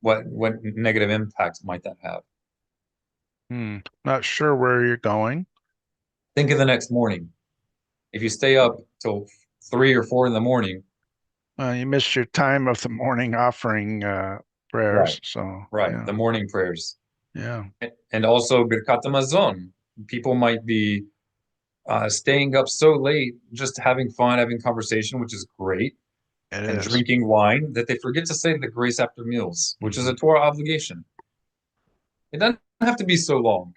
What negative impact might that have? Not sure where you're going. Think of the next morning. If you stay up till 3 or 4 in the morning, You missed your time of the morning offering prayers. right, So right, yeah, the morning prayers, yeah, and also Birkat Hamazon. People might be staying up so late, just having fun, having conversation, which is great, it and is. drinking wine, that they forget to say the grace after meals, which is a Mhm. Torah obligation. It doesn't have to be so long.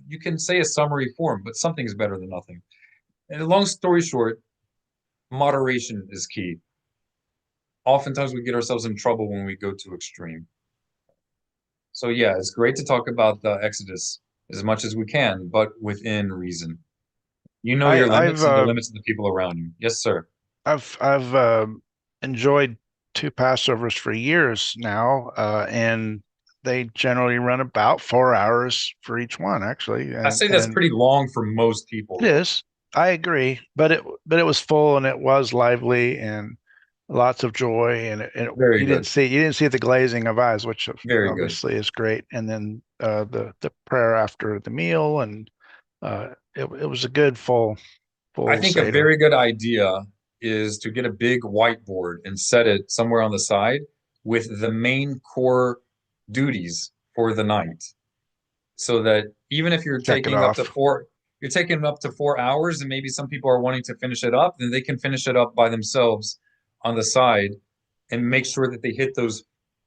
You can say a summary form, but something is better than nothing. And long story short, moderation is key. Oftentimes we get ourselves in trouble when we go too extreme. So yeah, it's great to talk about the Exodus as much as we can, but within reason. You know your limits and the limits of the people around you. Yes, sir. I've enjoyed two Passovers for years now, and they generally run about 4 hours for each one, actually. I say that's pretty long for most people. It is. I agree, but it was full and it was lively and lots of joy, and Very you good. didn't see the glazing of eyes, which Very good. obviously is great. And then the prayer after the meal, and it was a good full I think a Seder. very good idea is to get a big whiteboard and set it somewhere on the side with the main core duties for the night. So that even if you're Check it taking up to off. you're taking up to 4 hours, and maybe some people are wanting to finish it up, then they can finish it up by themselves on the side and make sure that they hit those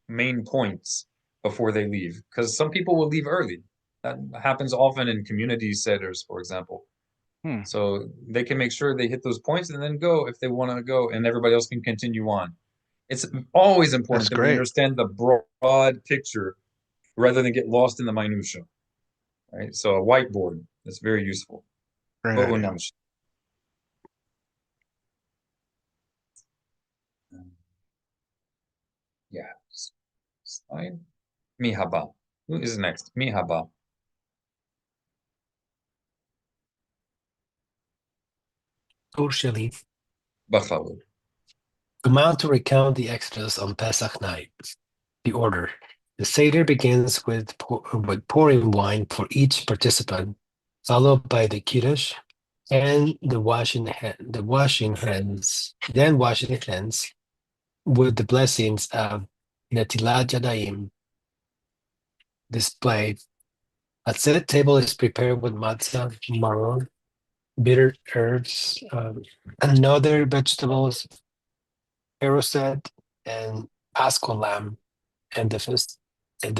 main points before they leave. Because some people will leave early. That happens often in community setters, for example. So they can make sure they hit those points and then go if they want to go, and everybody else can continue on. It's always important That's that we great. understand the broad picture rather than get lost in the minutia. Right? So a whiteboard is very useful. Great idea. Yeah. Slide. Mihaba. Who is next? Mihaba. Ursheli. Bachalud. Command to recount the Exodus on Pesach night. The order. The Seder begins with pouring wine for each participant, followed by the Kiddush and the washing hands, then washing hands with the blessings of Netilat Yadayim displayed. A set table is prepared with matzah, maror, bitter herbs, and other vegetables, aroset, and paschal lamb, and the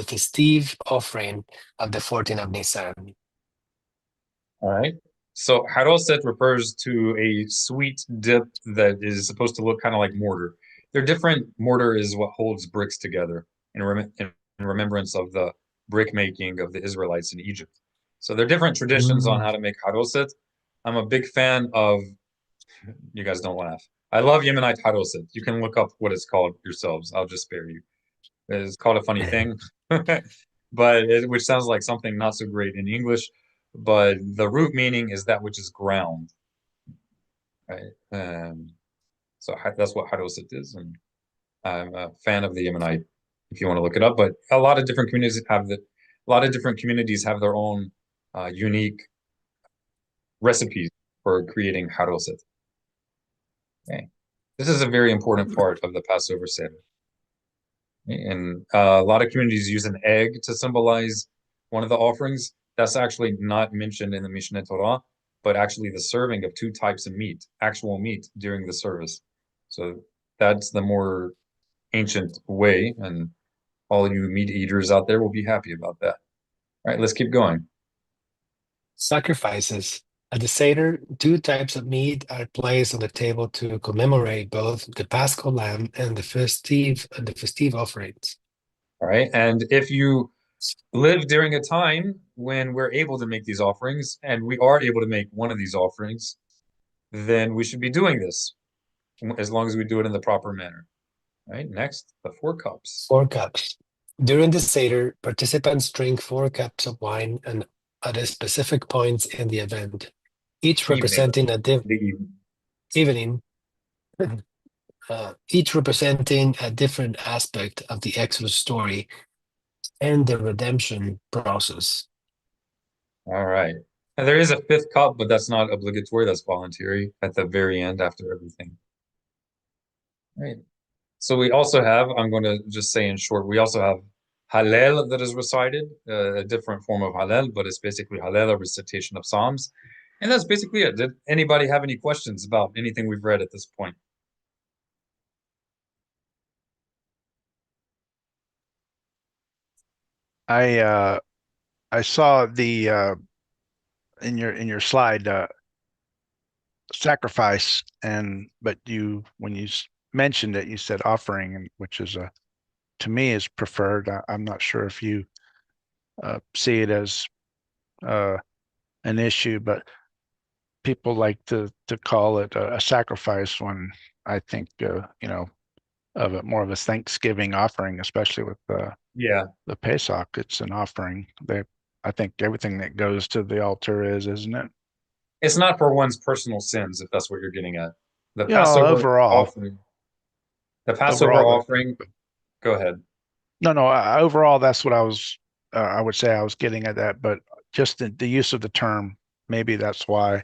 festive offering of the 14th of Nisan. All right. So haroset refers to a sweet dip that is supposed to look kind of like mortar. They're different. Mortar is what holds bricks together in remembrance of the brick making of the Israelites in Egypt. So there are different traditions on how to make haroset. I'm a big fan of, you guys don't laugh. I love Yemenite haroset. You can look up what it's called yourselves. I'll just spare you. It's called a funny thing, which sounds like something not so great in English, but the root meaning is that which is ground, right? So that's what haroset is, and I'm a fan of the Yemenite. If you want to look it up, but a lot of different communities have their own unique recipes for creating haroset. Okay, this is a very important part of the Passover Seder. And a lot of communities use an egg to symbolize one of the offerings. That's actually not mentioned in the Mishneh Torah, but actually the serving of two types of meat, actual meat, during the service. So that's the more ancient way, and all you meat eaters out there will be happy about that. All right, let's keep going. Sacrifices. At the Seder, two types of meat are placed on the table to commemorate both the Paschal lamb and the festive offerings. All right, and if you live during a time when we're able to make these offerings, and we are able to make one of these offerings, then we should be doing this as long as we do it in the proper manner. Right, next, the 4 cups. 4 cups. During the Seder, participants drink 4 cups of wine and at specific points in the event, each representing each representing a different aspect of the Exodus story and the redemption process. All right. And there is a 5th cup, but that's not obligatory. That's voluntary at the very end after everything. All right. So we also have, I'm going to just say in short, we also have Hallel that is recited, a different form of Hallel, but it's basically Hallel, a recitation of Psalms. And that's basically it. Did anybody have any questions about anything we've read at this point? I saw the in your slide sacrifice, but when you mentioned it, you said offering, which is to me is preferred. I'm not sure if you see it as an issue, but people like to call it a sacrifice when I think of it more of a Thanksgiving offering, especially with Yeah, the Pesach. It's an offering. I think everything that goes to the altar isn't it? it's not for one's personal sins, if that's what you're getting at. The You know, Passover overall, offering, the Passover overall, offering, go ahead. no, overall, that's what I would say I was getting at that, but just the use of the term, maybe that's why.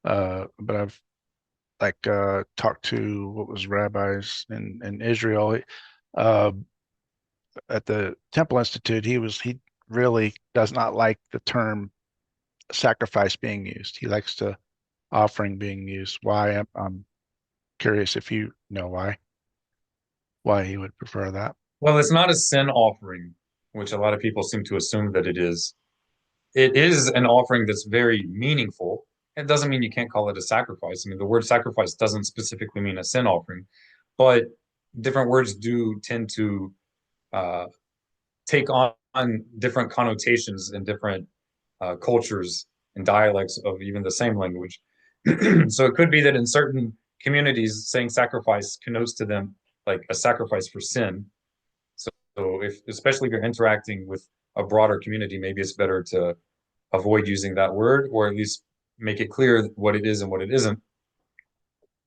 But I've talked to what was rabbis in Israel. Uh, at the Temple Institute, he really does not like the term sacrifice being used. He likes the offering being used. Why? I'm curious if you know why he would prefer that. Well, it's not a sin offering, which a lot of people seem to assume that it is. It is an offering that's very meaningful. It doesn't mean you can't call it a sacrifice. I mean, the word sacrifice doesn't specifically mean a sin offering, but different words do tend to uh, take on different connotations in different cultures and dialects of even the same language. So it could be that in certain communities, saying sacrifice connotes to them like a sacrifice for sin. So if, especially if you're interacting with a broader community, maybe it's better to avoid using that word, or at least make it clear what it is and what it isn't.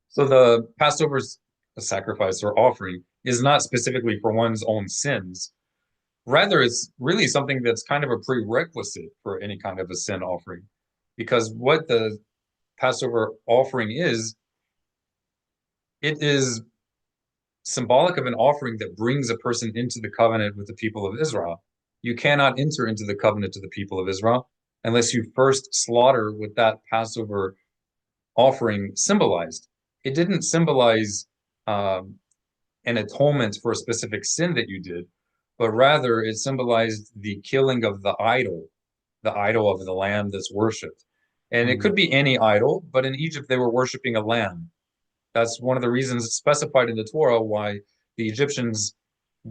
So the Passover's sacrifice or offering is not specifically for one's own sins. Rather, it's really something that's kind of a prerequisite for any kind of a sin offering. Because what the Passover offering is, it is symbolic of an offering that brings a person into the covenant with the people of Israel. You cannot enter into the covenant of the people of Israel unless you first slaughter what that Passover offering symbolized. It didn't symbolize an atonement for a specific sin that you did, but rather it symbolized the killing of the idol of the lamb that's worshipped. And it could be any idol, but in Egypt they were worshiping a lamb. That's one of the reasons specified in the Torah why the Egyptians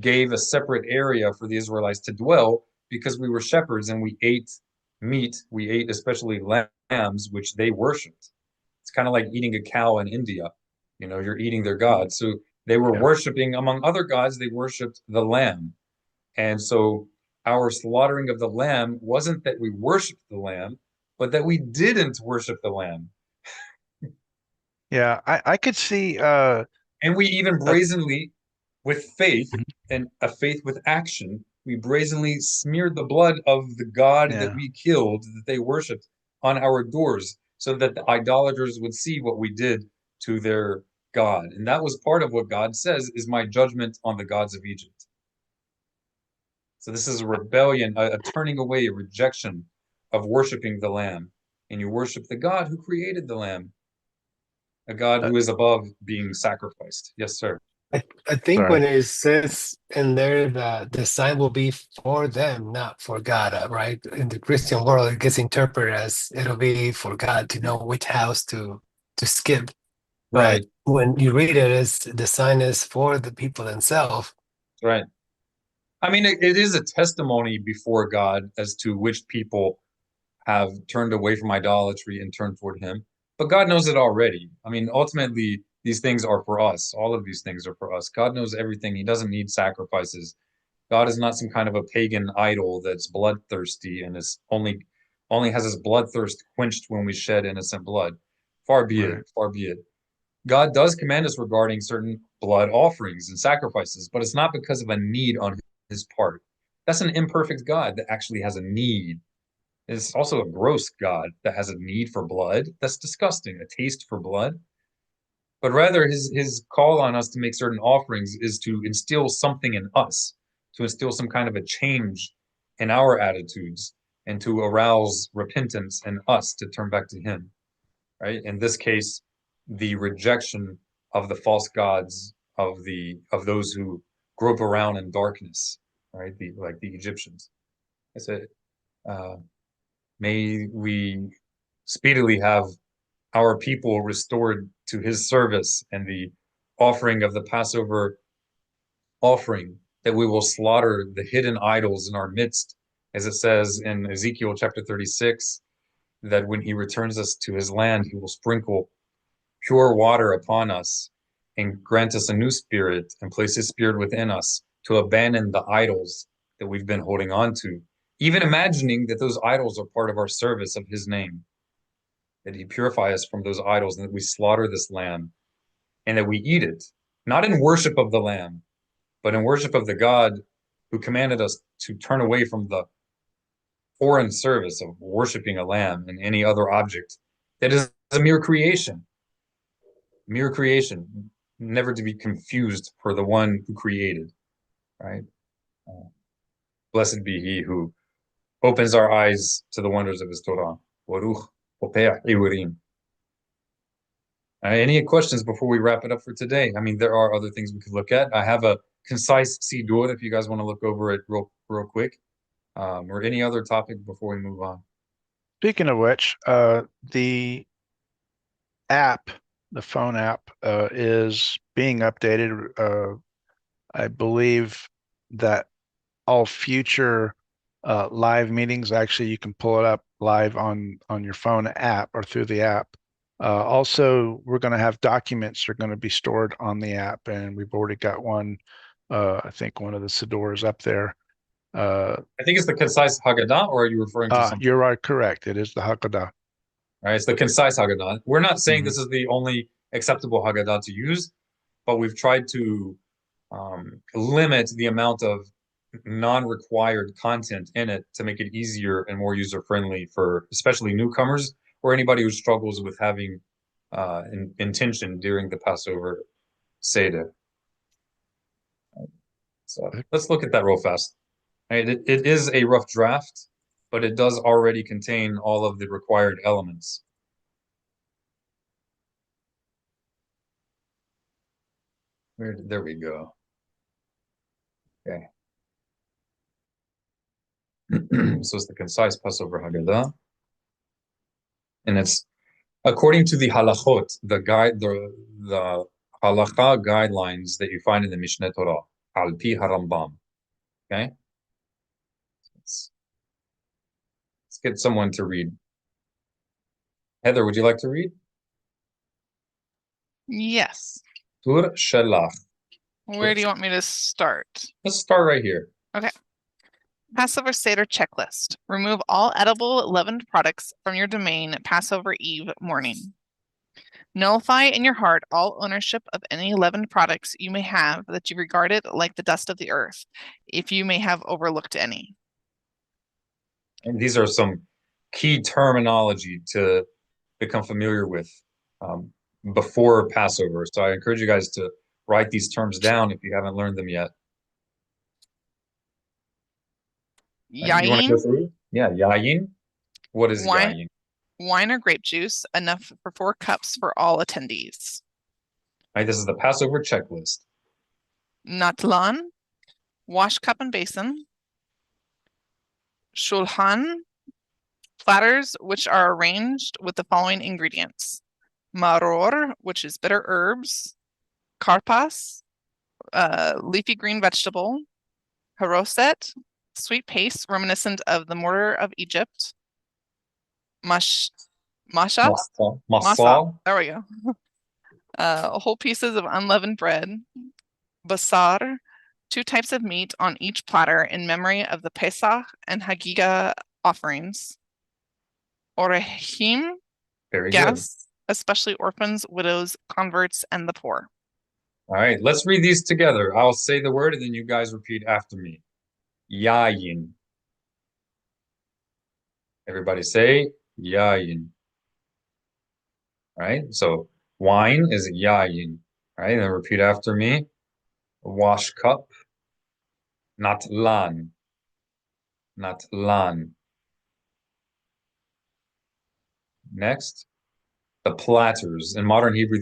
gave a separate area for the Israelites to dwell, because we were shepherds and we ate meat. We ate especially lambs, which they worshipped. It's kind of like eating a cow in India. You know, you're eating their god. So they were worshiping, among other gods, they worshiped the lamb. And so our slaughtering of the lamb wasn't that we worshiped the lamb, but that we didn't worship the lamb. Yeah, I could see And we even brazenly, with faith and a faith with action, we brazenly smeared the blood of the God that yeah. we killed, that they worshiped, on our doors, so that the idolaters would see what we did to their God. And that was part of what God says is my judgment on the gods of Egypt. So this is a rebellion, a turning away, a rejection of worshiping the Lamb. And you worship the God who created the Lamb, a God who is above being sacrificed. Yes, sir. I think Sorry. when it says in there that the sign will be for them, not for God, right? In the Christian world, it gets interpreted as it'll be for God to know which house to skip. Right, But when you read it, as the sign is for the people themselves. right. I mean, it is a testimony before God as to which people have turned away from idolatry and turned toward Him. But God knows it already. I mean, ultimately, these things are for us. All of these things are for us. God knows everything. He doesn't need sacrifices. God is not some kind of a pagan idol that's bloodthirsty and is only has his bloodthirst quenched when we shed innocent blood. Far be it, Right. far be it. God does command us regarding certain blood offerings and sacrifices, but it's not because of a need on his part. That's an imperfect God that actually has a need. It's also a gross God that has a need for blood. That's disgusting, a taste for blood. But rather, his call on us to make certain offerings is to instill something in us, to instill some kind of a change in our attitudes, and to arouse repentance in us to turn back to him. Right? In this case, the rejection of the false gods of those who grope around in darkness, right? Like the Egyptians. I said, uh, may we speedily have our people restored to his service, and the offering of the Passover offering, that we will slaughter the hidden idols in our midst as it says in Ezekiel chapter 36, that when he returns us to his land, he will sprinkle pure water upon us and grant us a new spirit and place his spirit within us to abandon the idols that we've been holding on to, even imagining that those idols are part of our service of his name, that he purify us from those idols and that we slaughter this lamb and that we eat it, not in worship of the lamb, but in worship of the God who commanded us to turn away from the foreign service of worshiping a lamb and any other object that is a mere creation, never to be confused for the one who created, right? Blessed be he who opens our eyes to the wonders of his Torah. Any questions before we wrap it up for today? I mean, there are other things we could look at. I have a concise Siddur if you guys want to look over it real quick, or any other topic before we move on. Speaking of which, the app, the phone app, is being updated. I believe that all future live meetings, actually, you can pull it up live on your phone app or through the app. Also, we're going to have documents that are going to be stored on the app, and we've already got one. I think one of the Sidors up there. I think it's the concise Haggadah, or are you referring to something? You're right, correct. It is the Haggadah. Right, it's the concise Haggadah. We're not saying this is the only acceptable Haggadah to use, but we've tried to limit the amount of non-required content in it to make it easier and more user-friendly for especially newcomers or anybody who struggles with having intention during the Passover Seder. So let's look at that real fast. Right, it is a rough draft, but it does already contain all of the required elements. There we go. Okay. So it's the concise Passover Haggadah. And it's according to the halachot, the halakha guidelines that you find in the Mishneh Torah, al pi harambam. Okay? Let's get someone to read. Heather, would you like to read? Yes. Tur shelach. Where do you want me to start? Let's start right here. Okay. Passover Seder checklist. Remove all edible leavened products from your domain Passover Eve morning. Nullify in your heart all ownership of any leavened products you may have that you regarded like the dust of the earth, if you may have overlooked any. And these are some key terminology to become familiar with before Passover. So I encourage you guys to write these terms down if you haven't learned them yet. Yayin. You want to go through? Yeah, yayin. What is yayin? Wine or grape juice, enough for 4 cups for all attendees. Right, this is the Passover checklist. Natlan, wash cup and basin. Shulhan, platters which are arranged with the following ingredients. Maror, which is bitter herbs. Karpas, leafy green vegetable. Haroset, sweet paste reminiscent of the mortar of Egypt. Masha, Masal. There we go. Whole pieces of unleavened bread. Basar, 2 types of meat on each platter in memory of the Pesach and Hagiga offerings. Orehim, guests, especially orphans, widows, converts, and the poor. All right, let's read these together. I'll say the word and then you guys repeat after me. Yayin. Everybody say yayin. All right, so wine is yayin. All right, and then repeat after me. Wash cup. Natlan. Natlan. Next, the platters. In modern Hebrew,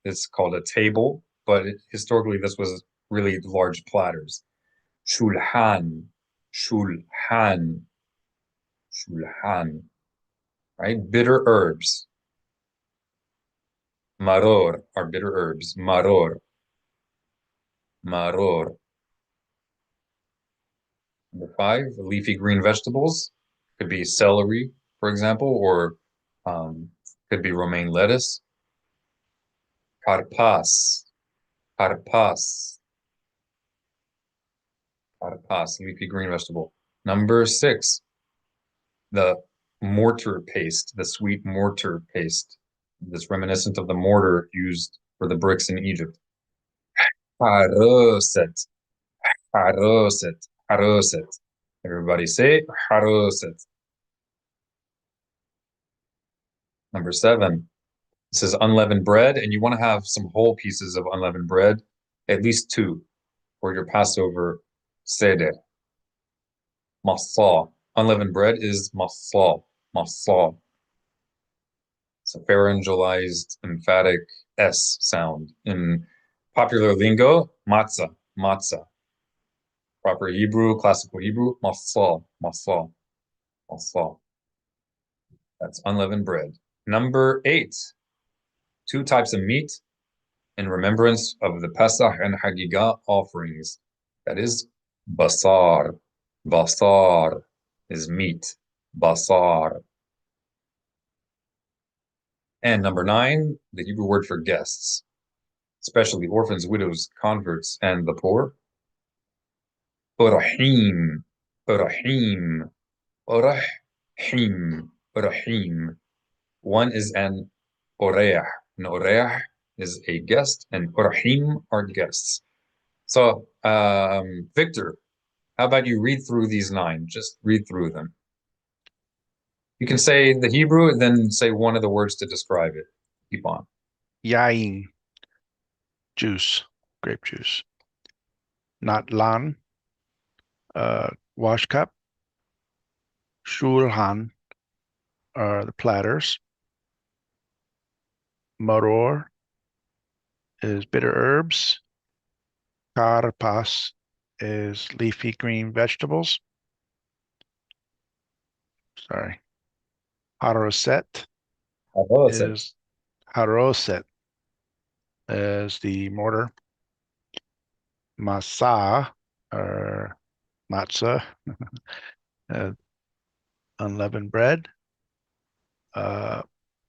it's called a table, but historically this was really large platters. Shulhan, shulhan, shulhan. Right? Bitter herbs. Maror are bitter herbs. Maror, maror. Number 5, leafy green vegetables. Could be celery, for example, or could be romaine lettuce. Karpas, karpas, karpas, leafy green vegetable. Number 6, the mortar paste, the sweet mortar paste. That's reminiscent of the mortar used for the bricks in Egypt. Haroset, haroset, haroset. Everybody say haroset. Number 7, this is unleavened bread, and you want to have some whole pieces of unleavened bread, at least 2, for your Passover seder. Masa. Unleavened bread is masa, masa. It's a pharyngalized emphatic S sound. In popular lingo, matzah, matzah. Proper Hebrew, classical Hebrew, masa, masa, masa. That's unleavened bread. Number 8, 2 types of meat in remembrance of the Pesach and Hagigah offerings. That is basar. Basar is meat. Basar. And number 9, the Hebrew word for guests, especially orphans, widows, converts, and the poor. Urahim. Urahim. Urahim. Urahim. One is an oreah. An oreah is a guest, and urahim are guests. So, Victor, how about you read through these 9? Just read through them. You can say the Hebrew and then say one of the words to describe it. Keep on. Yain, juice, grape juice. Natlan, wash cup. Shulhan are the platters. Maror is bitter herbs. Karpas is leafy green vegetables. Sorry. Haroset is haroset is the mortar. Masa or matzah, unleavened bread.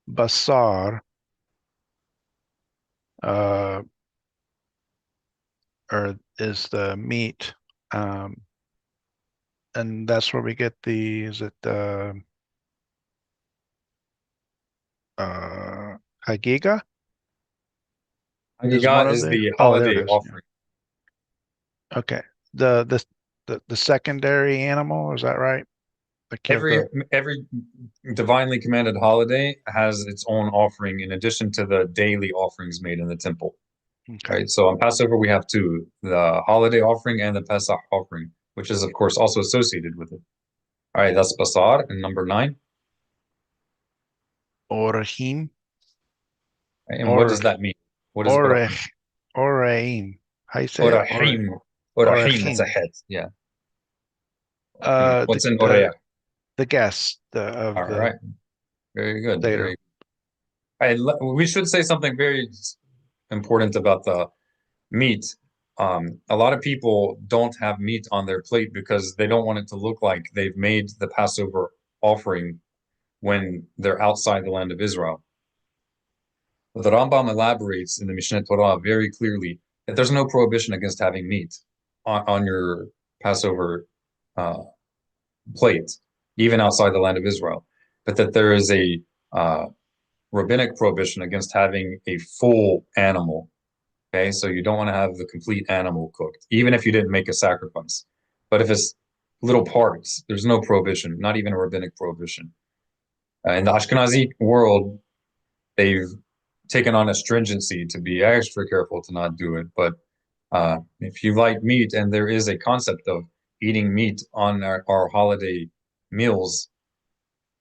Basar or is the meat, and that's where we get the Hagiga? Hagigah is the holiday offering. Yeah. Okay. The secondary animal, is that right? Every divinely commanded holiday has its own offering in addition to the daily offerings made in the temple. Okay. Right. So on Passover we have 2, the holiday offering and the Pesach offering, which is of course also associated with it. All right, that's basar. And number 9. Orahim. And what does that mean? What is orahim? Orahim. How you say Orahim. Orahim. It's a het. Yeah. What's in oreah? The guest All right. Very good. Very good. We should say something very important about the meat. A lot of people don't have meat on their plate because they don't want it to look like they've made the Passover offering when they're outside the land of Israel. The Rambam elaborates in the Mishneh Torah very clearly that there's no prohibition against having meat on your Passover plate, even outside the land of Israel, but that there is a rabbinic prohibition against having a full animal. Okay, so you don't want to have the complete animal cooked, even if you didn't make a sacrifice. But if it's little parts, there's no prohibition, not even a rabbinic prohibition. In the Ashkenazi world, they've taken on a stringency to be extra careful to not do it. But if you like meat, and there is a concept of eating meat on our holiday meals,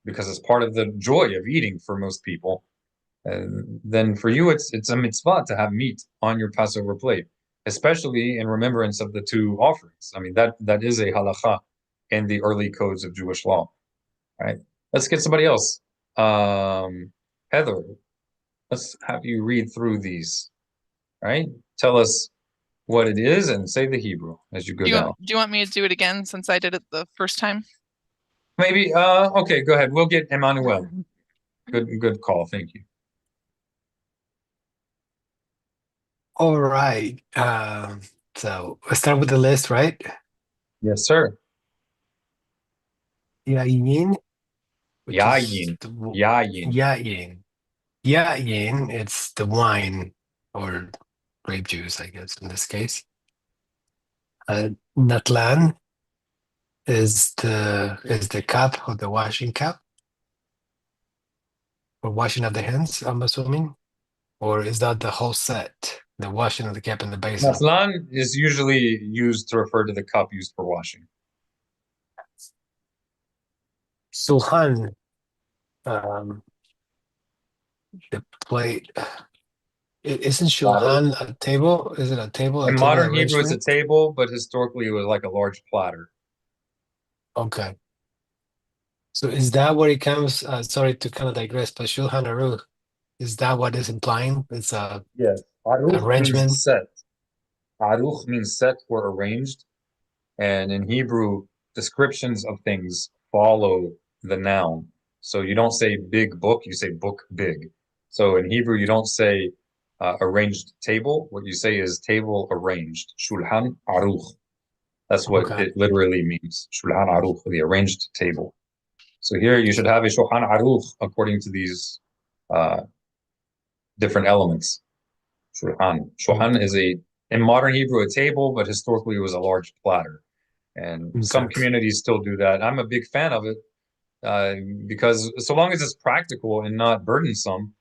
because it's part of the joy of eating for most people, then for you it's a mitzvah to have meat on your Passover plate, especially in remembrance of the 2 offerings. I mean, that is a halakha in the early codes of Jewish law. All right, let's get somebody else. Heather, let's have you read through these. All right, tell us what it is and say the Hebrew as you go down. Do you want me to do it again since I did it the first time? Maybe, okay, go ahead. We'll get Emmanuel. Good call. Thank you. All right. So let's start with the list, right? Yes, sir. Yayin, which is Yayin. Yayin. Yayin. Yayin, it's the wine or grape juice, I guess, in this case. Natlan is the cup or the washing cup for washing of the hands, I'm assuming. Or is that the whole set? The washing of the cup and the basin? Maslan is usually used to refer to the cup used for washing. Sulhan, the plate. Isn't shulhan a table? Is it a table? A In table modern Hebrew, it's a arrangement? table, but historically it was like a large platter. Okay. So is that what it comes? Sorry to kind of digress, but Shulchan Aruch, is that what is implying? It's a Yes. Aruch arrangement. means set. Aruch means set or arranged. And in Hebrew, descriptions of things follow the noun. So you don't say big book, you say book big. So in Hebrew, you don't say arranged table. What you say is table arranged. Shulhan Aruch. That's what Okay. it literally means. Shulhan Aruch, the arranged table. So here you should have a Shulhan Aruch according to these uh, different elements. Shulhan. Shulhan is in modern Hebrew, a table, but historically it was a large platter. And some Okay. communities still do that. I'm a big fan of it because so long as it's practical and not burdensome,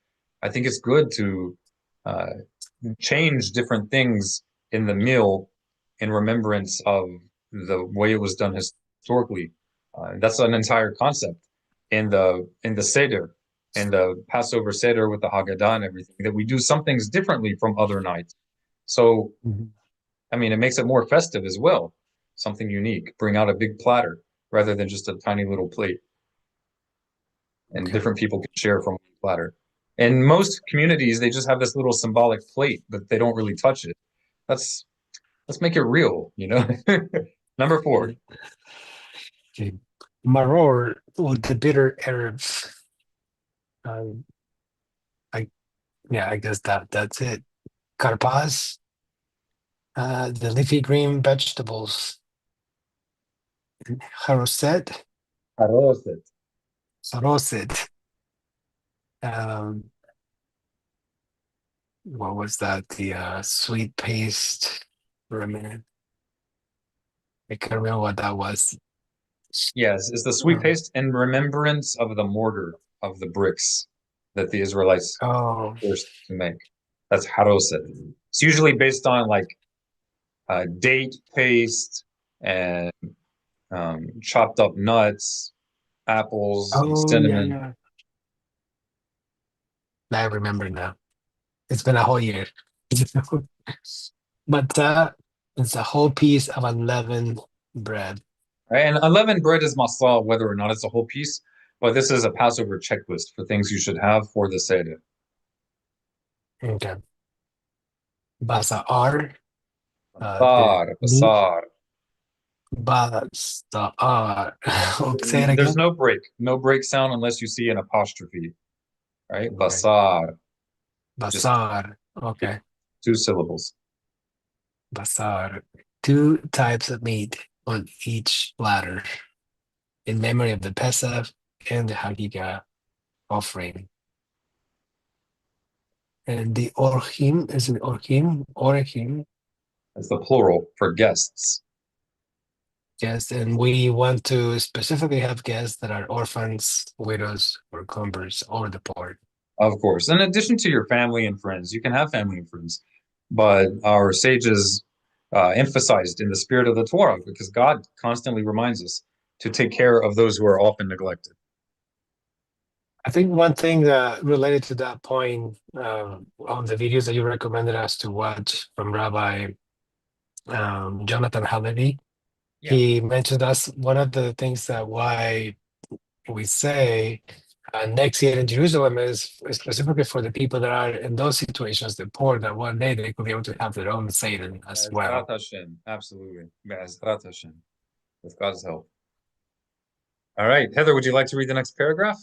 I think it's good to uh, change different things in the meal in remembrance of the way it was done historically. That's an entire concept in the Seder, in the Passover Seder with the Haggadah and everything, that we do some things differently from other nights. So, Mhm. I mean, it makes it more festive as well, something unique. Bring out a big platter rather than just a tiny little plate, and Okay. different people can share from one platter. In most communities, they just have this little symbolic plate, but they don't really touch it. Let's make it real, you know? Number 4. Okay. Maror with the bitter herbs. Um, I guess that's it. Karpas, the leafy green vegetables. Haroset, Haroset. saroset. Um, what was that? The sweet paste for a minute. I can't remember what that was. Yes, it's the sweet Um, paste in remembrance of the mortar of the bricks that the Israelites oh, forced to make. That's haroset. It's usually based on like date paste and chopped up nuts, apples, and oh yeah, cinnamon. yeah. I remember now. It's been a whole year. But it's a whole piece of unleavened bread. Right? And unleavened bread is masal, whether or not it's a whole piece. But this is a Passover checklist for things you should have for the Seder. Okay. Basar, the Basar, meat. basar. Basar. Say it There's again. no break sound unless you see an apostrophe, right? Right. Basar, just Basar. Okay. 2 syllables. Basar. 2 types of meat on each platter in memory of the Pesach and the Hagigah offering. And the Orchim, is it Orchim? Orchim, That's the plural for guests. yes. And we want to specifically have guests that are orphans, widows, or converts, or the poor. Of course. In addition to your family and friends, you can have family and friends, but our sages emphasized in the spirit of the Torah because God constantly reminds us to take care of those who are often neglected. I think one thing related to that point on the videos that you recommended us to watch from Rabbi Jonathan Halevi, he mentioned us one of the things that why we say next year in Jerusalem is specifically for the people that are in those situations, the poor, that one day they could be able to have their own Seder as well. Be'ezrat Hashem, absolutely. Be'ezrat Hashem, with God's help. All right, Heather, would you like to read the next paragraph?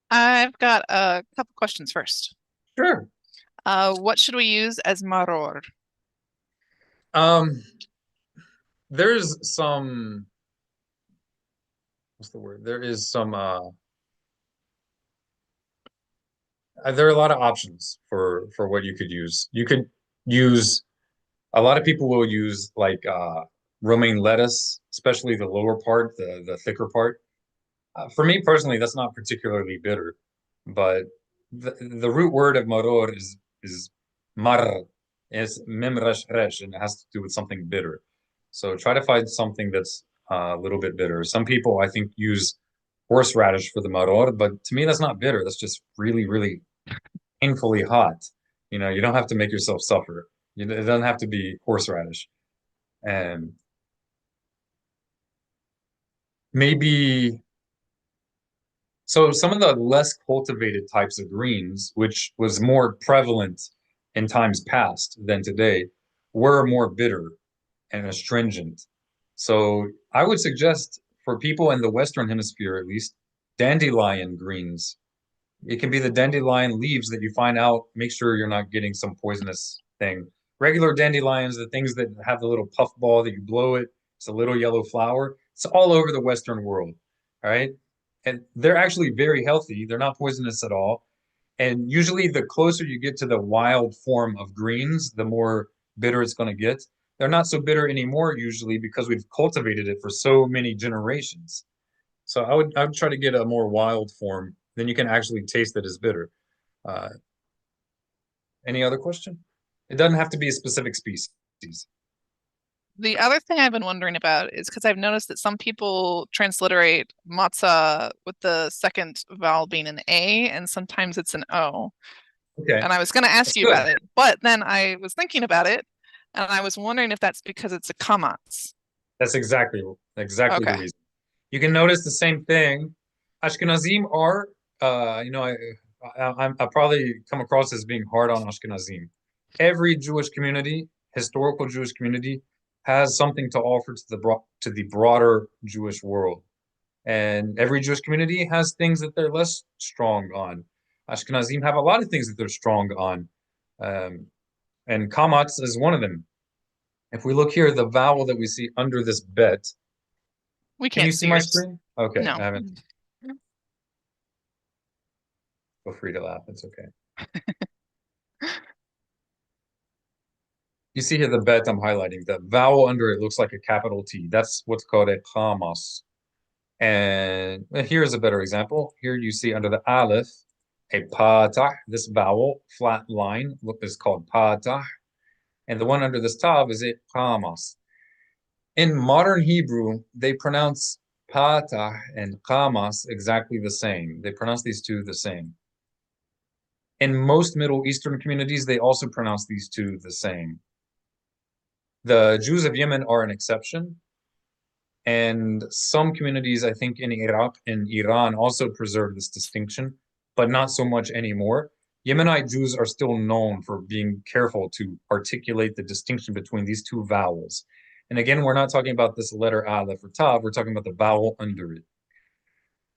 I've got a couple questions first. Sure. What should we use as maror? There's some, what's the word? There is some, there are a lot of options for what you could use. You could use, a lot of people will use like romaine lettuce, especially the lower part, the thicker part. For me personally, that's not particularly bitter, but the root word of maror is mar, it's mem resh resh, and it has to do with something bitter. So try to find something that's a little bit bitter. Some people, I think, use horseradish for the maror, but to me, that's not bitter. That's just really, really painfully hot. You know, you don't have to make yourself suffer. It doesn't have to be horseradish. And maybe, so some of the less cultivated types of greens, which was more prevalent in times past than today, were more bitter and astringent. So I would suggest for people in the Western Hemisphere, at least, dandelion greens. It can be the dandelion leaves that you find out. Make sure you're not getting some poisonous thing. Regular dandelions, the things that have the little puff ball that you blow it, it's a little yellow flower. It's all over the Western world, all right? And they're actually very healthy. They're not poisonous at all. And usually the closer you get to the wild form of greens, the more bitter it's going to get. They're not so bitter anymore usually because we've cultivated it for so many generations. So I would try to get a more wild form. Then you can actually taste it as bitter. Any other question? It doesn't have to be a specific species. The other thing I've been wondering about is because I've noticed that some people transliterate matzah with the second vowel being an A, and sometimes it's an O. Okay. And I was going to ask you about it, but then I was thinking about it, and I was wondering if that's because it's a kamatz. That's exactly Okay. the reason. You can notice the same thing. Ashkenazim are, I probably come across as being hard on Ashkenazim. Every Jewish community, historical Jewish community, has something to offer to the broader Jewish world. And every Jewish community has things that they're less strong on. Ashkenazim have a lot of things that they're strong on. And kamatz is one of them. If we look here, the vowel that we see under this bet. We Can can't you see my yours. screen? Okay, No. I haven't. Feel free to laugh, it's okay. You see here the bet I'm highlighting. The vowel under it looks like a capital T. That's what's called a chamas. And here's a better example. Here you see under the aleph, a patah, this vowel, flat line, is called patah. And the one under this tav is a chamas. In modern Hebrew, they pronounce patah and chamas exactly the same. They pronounce these two the same. In most Middle Eastern communities, they also pronounce these two the same. The Jews of Yemen are an exception. And some communities, I think in Iraq and Iran, also preserve this distinction, but not so much anymore. Yemenite Jews are still known for being careful to articulate the distinction between these two vowels. And again, we're not talking about this letter aleph or tav, we're talking about the vowel under it.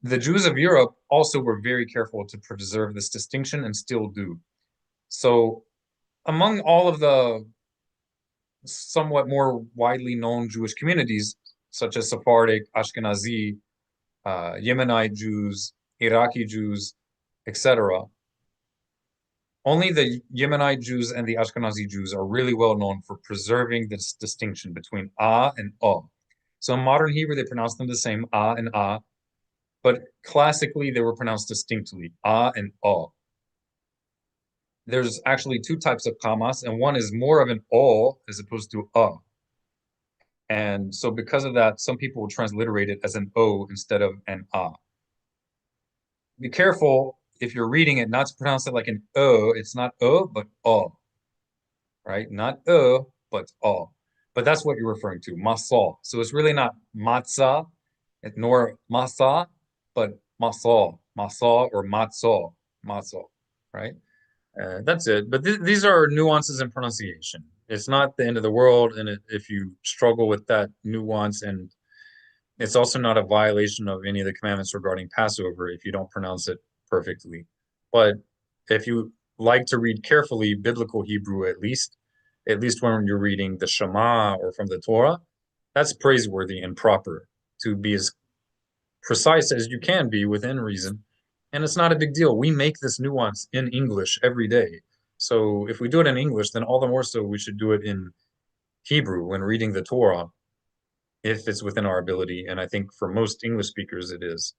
The Jews of Europe also were very careful to preserve this distinction and still do. So among all of the somewhat more widely known Jewish communities, such as Sephardic, Ashkenazi, Yemenite Jews, Iraqi Jews, etc., only the Yemenite Jews and the Ashkenazi Jews are really well known for preserving this distinction between ah and So in modern Hebrew, they pronounce them the same, ah and ah, but classically, they were pronounced distinctly, ah and There's actually two types of kamas, and one is more of an o as opposed to And so because of that, some people will transliterate it as an o instead of an a. Be careful if you're reading it not to pronounce it like an o. It's not o, but o. Right? Not o, but o. But that's what you're referring to, masa. So it's really not matzah, nor masa, but Masal, masal, or matzah, matzah, right? That's it. But these are nuances in pronunciation. It's not the end of the world, and if you struggle with that nuance, and it's also not a violation of any of the commandments regarding Passover if you don't pronounce it perfectly. But if you like to read carefully biblical Hebrew, at least when you're reading the Shema or from the Torah, that's praiseworthy and proper to be as precise as you can be within reason. And it's not a big deal. We make this nuance in English every day. So if we do it in English, then all the more so we should do it in Hebrew when reading the Torah, if it's within our ability. And I think for most English speakers, it is.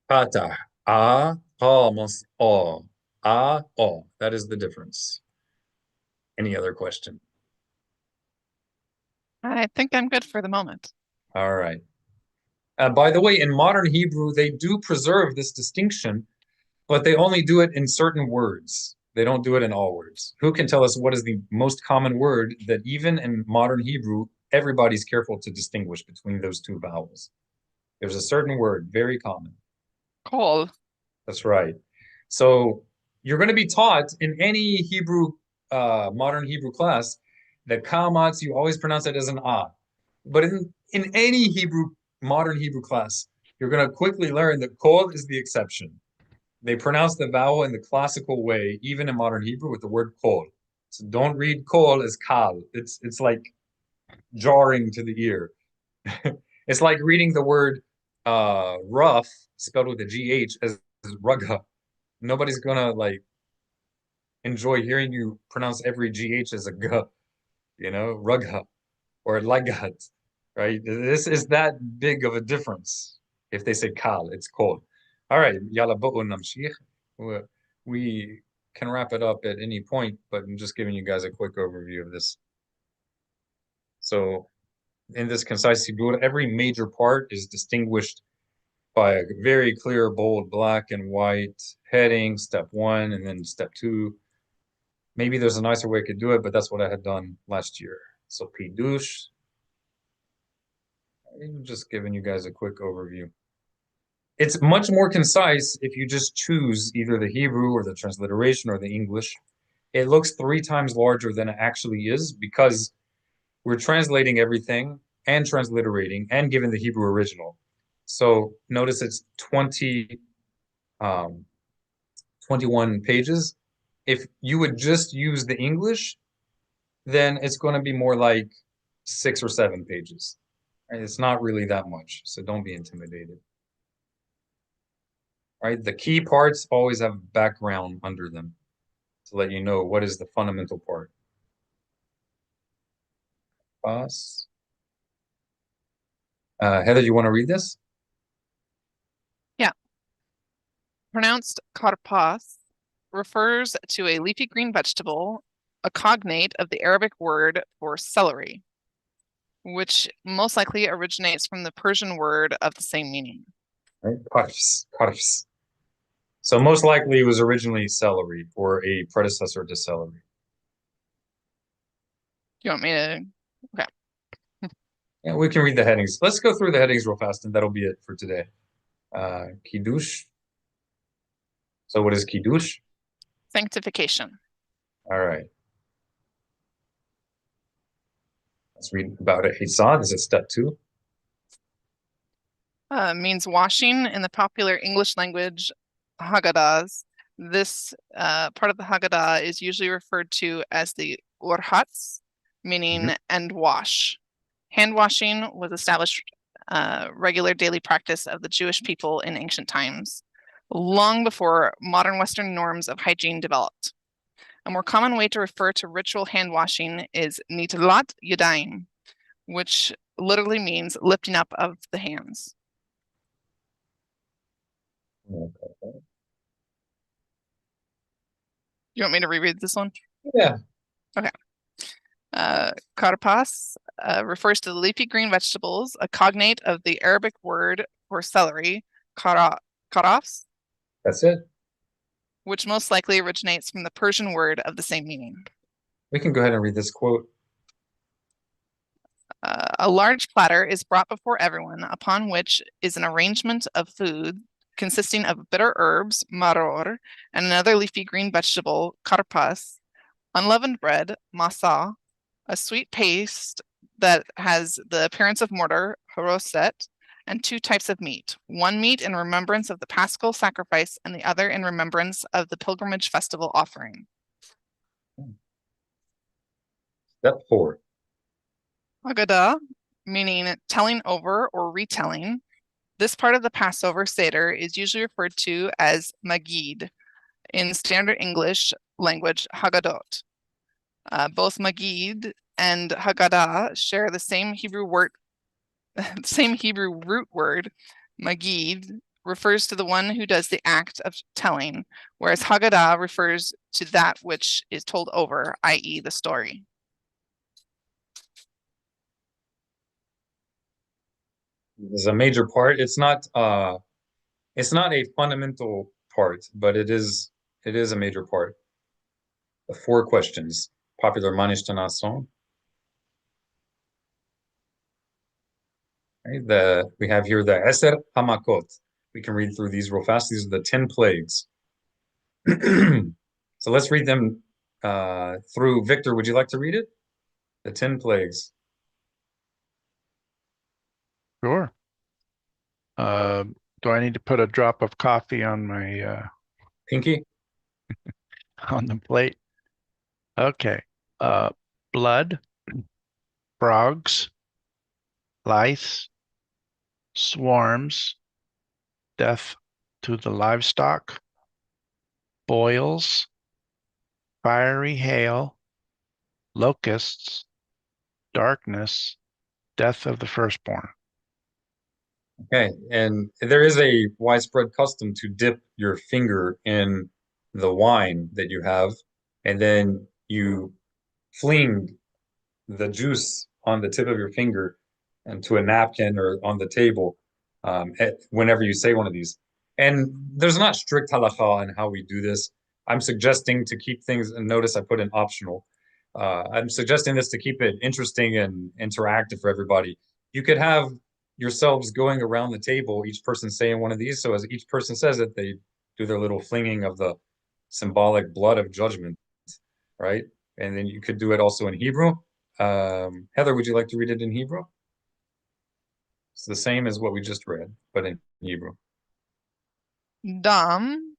Patah, palmas, all. That is the difference. Any other question? I think I'm good for the moment. All right. By the way, in modern Hebrew, they do preserve this distinction, but they only do it in certain words. They don't do it in all words. Who can tell us what is the most common word that even in modern Hebrew, everybody's careful to distinguish between those two vowels? There's a certain word, very common. Kol. That's right. So you're going to be taught in any Hebrew, modern Hebrew class, that kamatz, you always pronounce it as an ah. But in any Hebrew, modern Hebrew class, you're going to quickly learn that kol is the exception. They pronounce the vowel in the classical way, even in modern Hebrew, with the word kol. So don't read kol as kal. It's like jarring to the ear. It's like reading the word rough spelled with a GH as rugha. Nobody's gonna like enjoy hearing you pronounce every GH as a g, rugha or lagat, right? This is that big of a difference. If they say kal, it's kol. All right, yalla bo'u namshich. We can wrap it up at any point, but I'm just giving you guys a quick overview of this. So in this concise Sibur, every major part is distinguished by a very clear, bold, black and white heading, step 1, and then step 2. Maybe there's a nicer way I could do it, but that's what I had done last year. So Pidush, I'm just giving you guys a quick overview. It's much more concise if you just choose either the Hebrew or the transliteration or the English. It looks 3 times larger than it actually is because we're translating everything and transliterating and giving the Hebrew original. So notice it's 21 pages. If you would just use the English, then it's going to be more like 6 or 7 pages. Right? It's not really that much, so don't be intimidated. Right? The key parts always have background under them to let you know what is the fundamental part. Heather, you want to read this? Yeah. Pronounced karpas refers to a leafy green vegetable, a cognate of the Arabic word for celery, which most likely originates from the Persian word of the same meaning. Right? Karfs. So most likely it was originally celery or a predecessor to celery. You want me to? Okay. Yeah, we can read the headings. Let's go through the headings real fast, and that'll be it for today. Kiddush. So what is Kiddush? Sanctification. All right. Let's read about it. Hisad, this is step 2. Means washing in the popular English language Haggadahs. This part of the Haggadah is usually referred to as the urhatz, meaning and wash. Hand washing was established regular daily practice of the Jewish people in ancient times, long before modern Western norms of hygiene developed. A more common way to refer to ritual hand washing is nitlat yadayim, which literally means lifting up of the hands. You want me to reread this one? Yeah. Okay. Karpas refers to the leafy green vegetables, a cognate of the Arabic word for celery, karafs. That's it. Which most likely originates from the Persian word of the same meaning. We can go ahead and read this quote. A large platter is brought before everyone, upon which is an arrangement of food consisting of bitter herbs, maror, and another leafy green vegetable, karpas, unleavened bread, masa, a sweet paste that has the appearance of mortar, haroset, and two types of meat, one meat in remembrance of the Paschal sacrifice and the other in remembrance of the pilgrimage festival offering. Step 4. Haggadah, meaning telling over or retelling. This part of the Passover Seder is usually referred to as Magid, in standard English language, Haggadot. Both Magid and Haggadah share the same Hebrew root word. Magid refers to the one who does the act of telling, whereas Haggadah refers to that which is told over, i.e. the story. This is a major part. It's not a fundamental part, but it is a major part. The 4 questions. Popular Manish Tanason. Right, we have here the Eser Hamakot. We can read through these real fast. These are the 10 plagues. So let's read them through. Victor, would you like to read it? The 10 plagues. Sure. Do I need to put a drop of coffee on my Pinky? on the plate? Okay. Blood, frogs, lice, swarms, death to the livestock, boils, fiery hail, locusts, darkness, death of the firstborn. Okay, and there is a widespread custom to dip your finger in the wine that you have, and then you fling the juice on the tip of your finger into a napkin or on the table whenever you say one of these. And there's not strict halakha on how we do this. I'm suggesting to keep things, and notice I put in optional. I'm suggesting this to keep it interesting and interactive for everybody. You could have yourselves going around the table, each person saying one of these. So as each person says it, they do their little flinging of the symbolic blood of judgment, right? And then you could do it also in Hebrew. Heather, would you like to read it in Hebrew? It's the same as what we just read, but in Hebrew. Dam,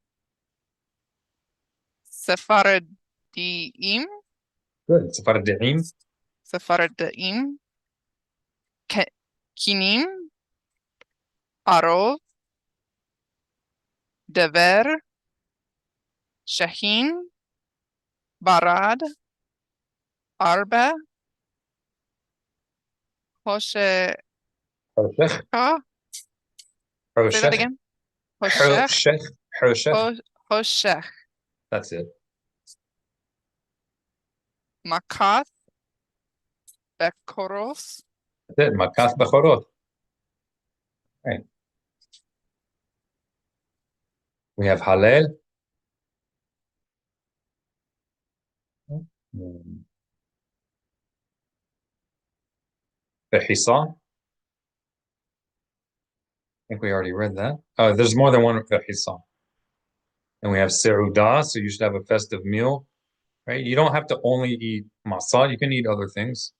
Sephardim, Good. Sephardim. Sephardim, Kinim, Arov, Dever, Shahin, Barad, Arba, Hoshe. Hoshech. Say that again. Hoshech. Hoshech. Hoshech. That's it. Makath, Bekoros. That's it. Makath Bechorot. Right. We have Halel. Behisa. I think we already read that. There's more than one Behisa. And we have Serudah, so you should have a festive meal, right? You don't have to only eat masal, you can eat other things.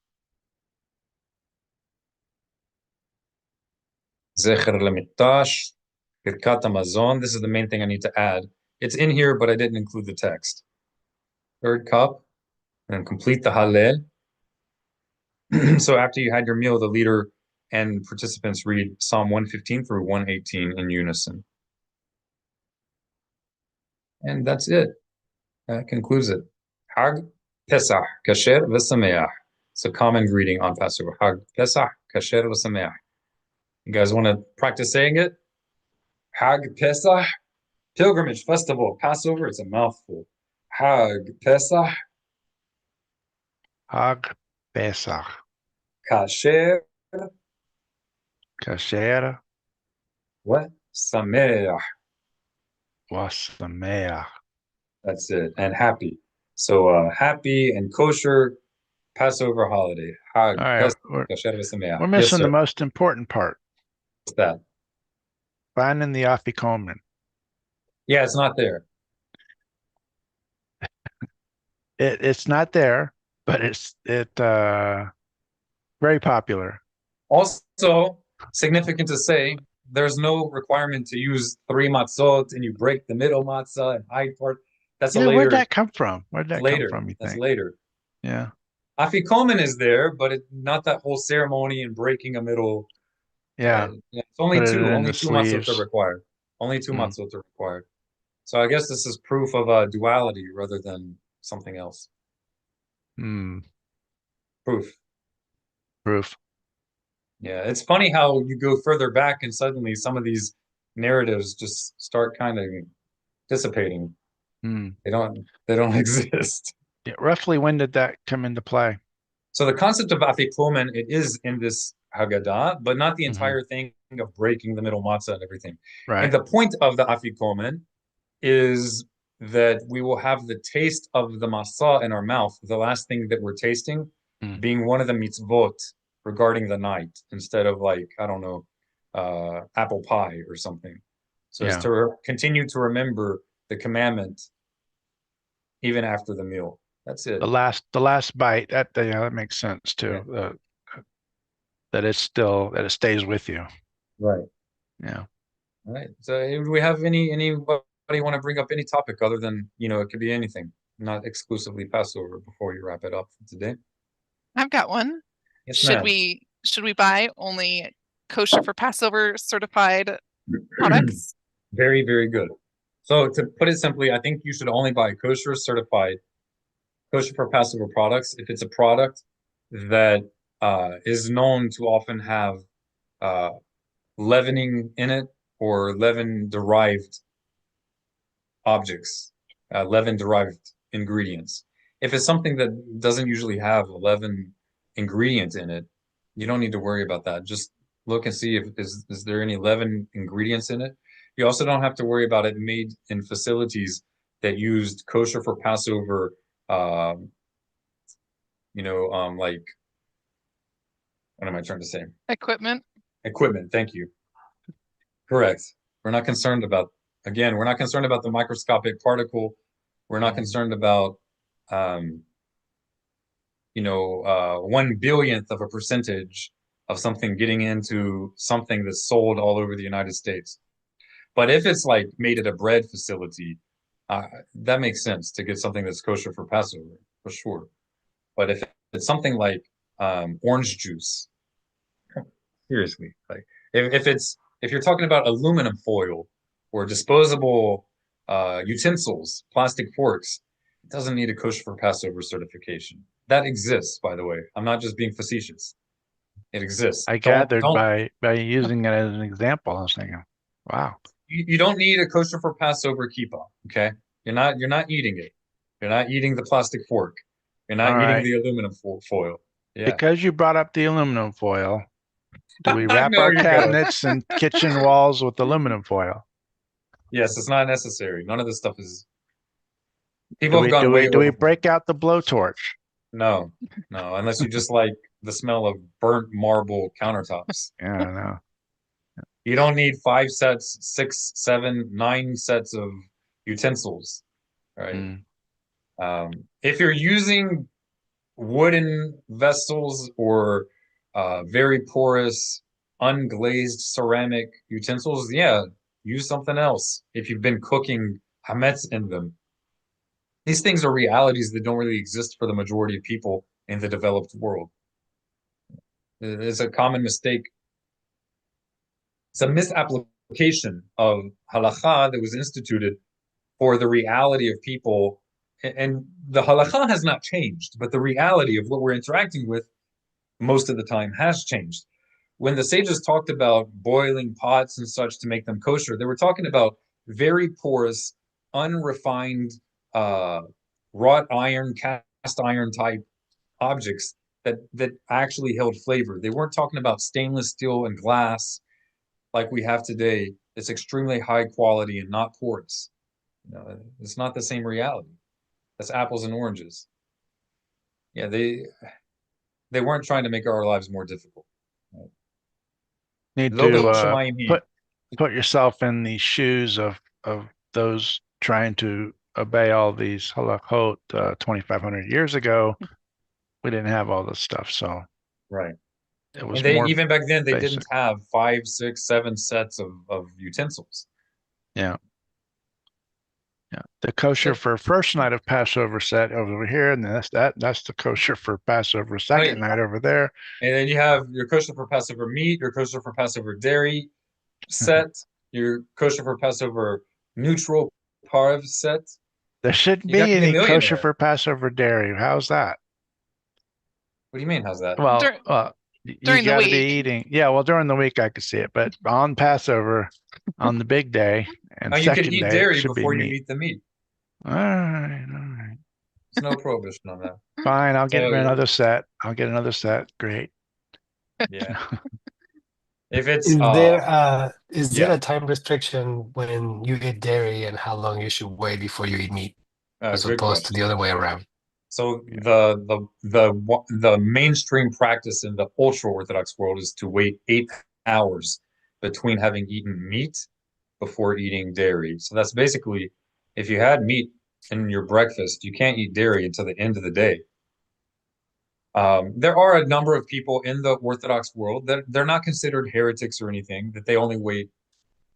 Zecher lemitash, Birkat Hamazon. This is the main thing I need to add. It's in here, but I didn't include the text. 3rd cup, and complete the Hallel. So after you had your meal, the leader and participants read Psalm 115 through 118 in unison. And that's it. That concludes it. Hag Pesach, Kasher v'Sameach. It's a common greeting on Passover. Hag Pesach, Kasher v'Sameach. You guys want to practice saying it? Hag Pesach, pilgrimage, festival, Passover. It's a mouthful. Hag Pesach. Hag Pesach. Kasher. Kasher. What? Sameach. Wasameach. That's it. And happy. So happy and kosher Passover holiday. Hag All right, Pesach, we're Kasher v'Sameach. missing Yes, the most important part. what's that? finding the afikomen. Yeah, it's not there. It's not there, but it's very popular. Also, significant to say, there's no requirement to use 3 matzot and you break the middle matzah and hide part. That's a Yeah, where'd later. that come from? Where'd that come from, you That's think? later. Yeah. Afikomen is there, but not that whole ceremony and breaking a middle. Yeah. It's only Put it two. in Only the two matzot are sleeves. required. Only two Mm. matzot are required. So I guess this is proof of a duality rather than something else. Hmm. Proof. Proof. Yeah, it's funny how you go further back and suddenly some of these narratives just start kind of dissipating. Hmm. They don't exist. Yeah, roughly when did that come into play? So the concept of afikomen, it is in this Haggadah, but not the Mhm. entire thing of breaking the middle matzah and everything. Right. And the point of the afikomen is that we will have the taste of the matzah in our mouth, the last thing that we're tasting, Mm. being one of the mitzvot regarding the night, instead of like, I don't know, apple pie or something. So Yeah. it's to continue to remember the commandment even after the meal. That's it. The last bite, that makes sense too. Yeah. That it stays with you. Right. Yeah. All right. So do we have anybody want to bring up any topic other than, it could be anything, not exclusively Passover before you wrap it up for today? I've got one. Yes, Should ma'am. we buy only kosher for Passover certified products? Very, very good. So to put it simply, I think you should only buy kosher certified, kosher for Passover products if it's a product that is known to often have leavening in it or leaven-derived objects, leaven-derived ingredients. If it's something that doesn't usually have a leaven ingredient in it, you don't need to worry about that. Just look and see if is there any leaven ingredients in it. You also don't have to worry about it made in facilities that used kosher for Passover, like, what am I trying to say? Equipment. Equipment, thank you. Correct. We're not concerned about, again, we're not concerned about the microscopic particle. We're not concerned about, 1/1000th of a percentage of something getting into something that's sold all over the United States. But if it's like made at a bread facility, that makes sense to get something that's kosher for Passover, for sure. But if it's something like orange juice, seriously, like if you're talking about aluminum foil or disposable utensils, plastic forks, it doesn't need a kosher for Passover certification. That exists, by the way. I'm not just being facetious. It exists. I Don't gathered by using it as an example. I was thinking, wow. you don't need a kosher for Passover kippah, okay? You're not eating it. You're not eating the plastic fork. You're not All eating right. the aluminum foil. Yeah. Because you brought up the aluminum foil, do we wrap There our you go. cabinets and kitchen walls with aluminum foil? Yes, it's not necessary. None of this stuff is. Do People have we gone do way we do we overboard. break out the blowtorch? No, unless you just like the smell of burnt marble countertops. Yeah, I know. You don't need 5 sets, 6, 7, 9 sets of utensils, right? If you're using wooden vessels or very porous, unglazed ceramic utensils, yeah, use something else. If you've been cooking hametz in them, these things are realities that don't really exist for the majority of people in the developed world. It's a common mistake. It's a misapplication of halakha that was instituted for the reality of people. And the halakha has not changed, but the reality of what we're interacting with most of the time has changed. When the sages talked about boiling pots and such to make them kosher, they were talking about very porous, unrefined, wrought iron, cast iron type objects that actually held flavor. They weren't talking about stainless steel and glass like we have today. It's extremely high quality and not porous. It's not the same reality. That's apples and oranges. Yeah, they weren't trying to make our lives more difficult. Need Lo to b'shamayim hi. put yourself in the shoes of those trying to obey all these halachot 2,500 years ago. We didn't have all this stuff, so Right. it was And they more even back then they basic. didn't have 5, 6, 7 sets of utensils. Yeah. Yeah. The kosher So, for first night of Passover set over here, and that's the kosher for Passover second night over there. and then you have your kosher for Passover meat, your kosher for Passover dairy set, your kosher for Passover neutral parv set. There shouldn't You got be to be a any kosher millionaire. for Passover dairy. How's that? What do you mean? How's that? Well, you during the got to be week. eating. Yeah, well, during the week I could see it, but on Passover, on the big day and Oh, you can second eat day, it dairy should be before you meat. eat the meat. All right, all right. There's no prohibition on that. Fine, I'll get So, another set. I'll get another set. Great. yeah. If it's Is there yeah, a time restriction when you eat dairy and how long you should wait before you eat meat, as good opposed to question. the other way around? So Yeah. the mainstream practice in the ultra Orthodox world is to wait 8 hours between having eaten meat before eating dairy. So that's basically if you had meat in your breakfast, you can't eat dairy until the end of the day. There are a number of people in the Orthodox world that they're not considered heretics or anything, that they only wait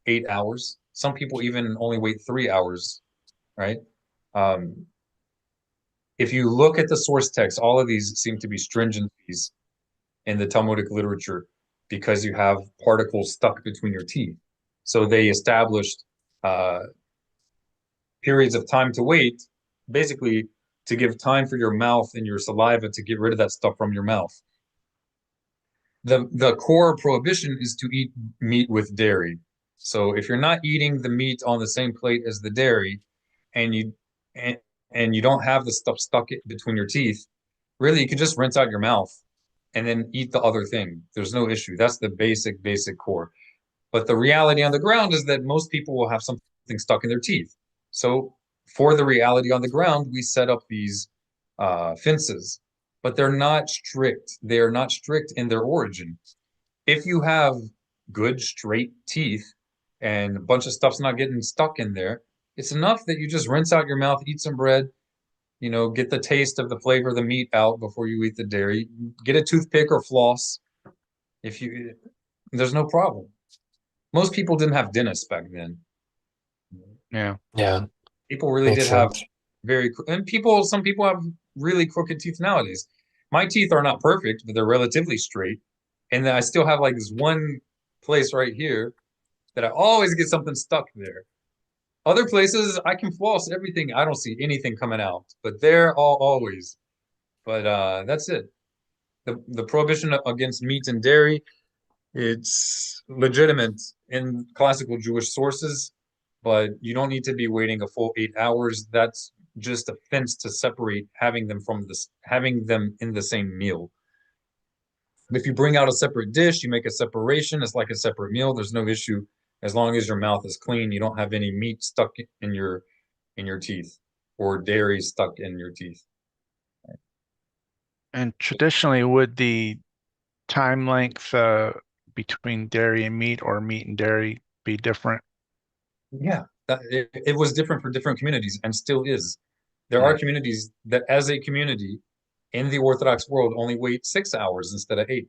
8 hours. Some people even only wait 3 hours, right? Um, if you look at the source text, all of these seem to be stringencies in the Talmudic literature because you have particles stuck between your teeth. So they established periods of time to wait, basically to give time for your mouth and your saliva to get rid of that stuff from your mouth. The core prohibition is to eat meat with dairy. So if you're not eating the meat on the same plate as the dairy, and you and, and you don't have the stuff stuck between your teeth, really you could just rinse out your mouth and then eat the other thing. There's no issue. That's the basic core. But the reality on the ground is that most people will have something stuck in their teeth. So for the reality on the ground, we set up these fences, but they're not strict. They are not strict in their origin. If you have good straight teeth and a bunch of stuff's not getting stuck in there, it's enough that you just rinse out your mouth, eat some bread, get the taste of the flavor of the meat out before you eat the dairy. Get a toothpick or floss. There's no problem. Most people didn't have dentists back then. Yeah. Yeah, People really makes did have sense. some people have really crooked teeth nowadays. My teeth are not perfect, but they're relatively straight. And then I still have like this one place right here that I always get something stuck there. Other places I can floss everything. I don't see anything coming out, but they're always. But that's it. The prohibition against meat and dairy, it's legitimate in classical Jewish sources, but you don't need to be waiting a full 8 hours. That's just a fence to separate having them in the same meal. If you bring out a separate dish, you make a separation, it's like a separate meal. There's no issue as long as your mouth is clean. You don't have any meat stuck in your teeth or dairy stuck in your teeth. And traditionally, would the time length between dairy and meat or meat and dairy be different? Yeah, it was different for different communities and still is. There are communities that, as a community in the Orthodox world, only wait 6 hours instead of 8.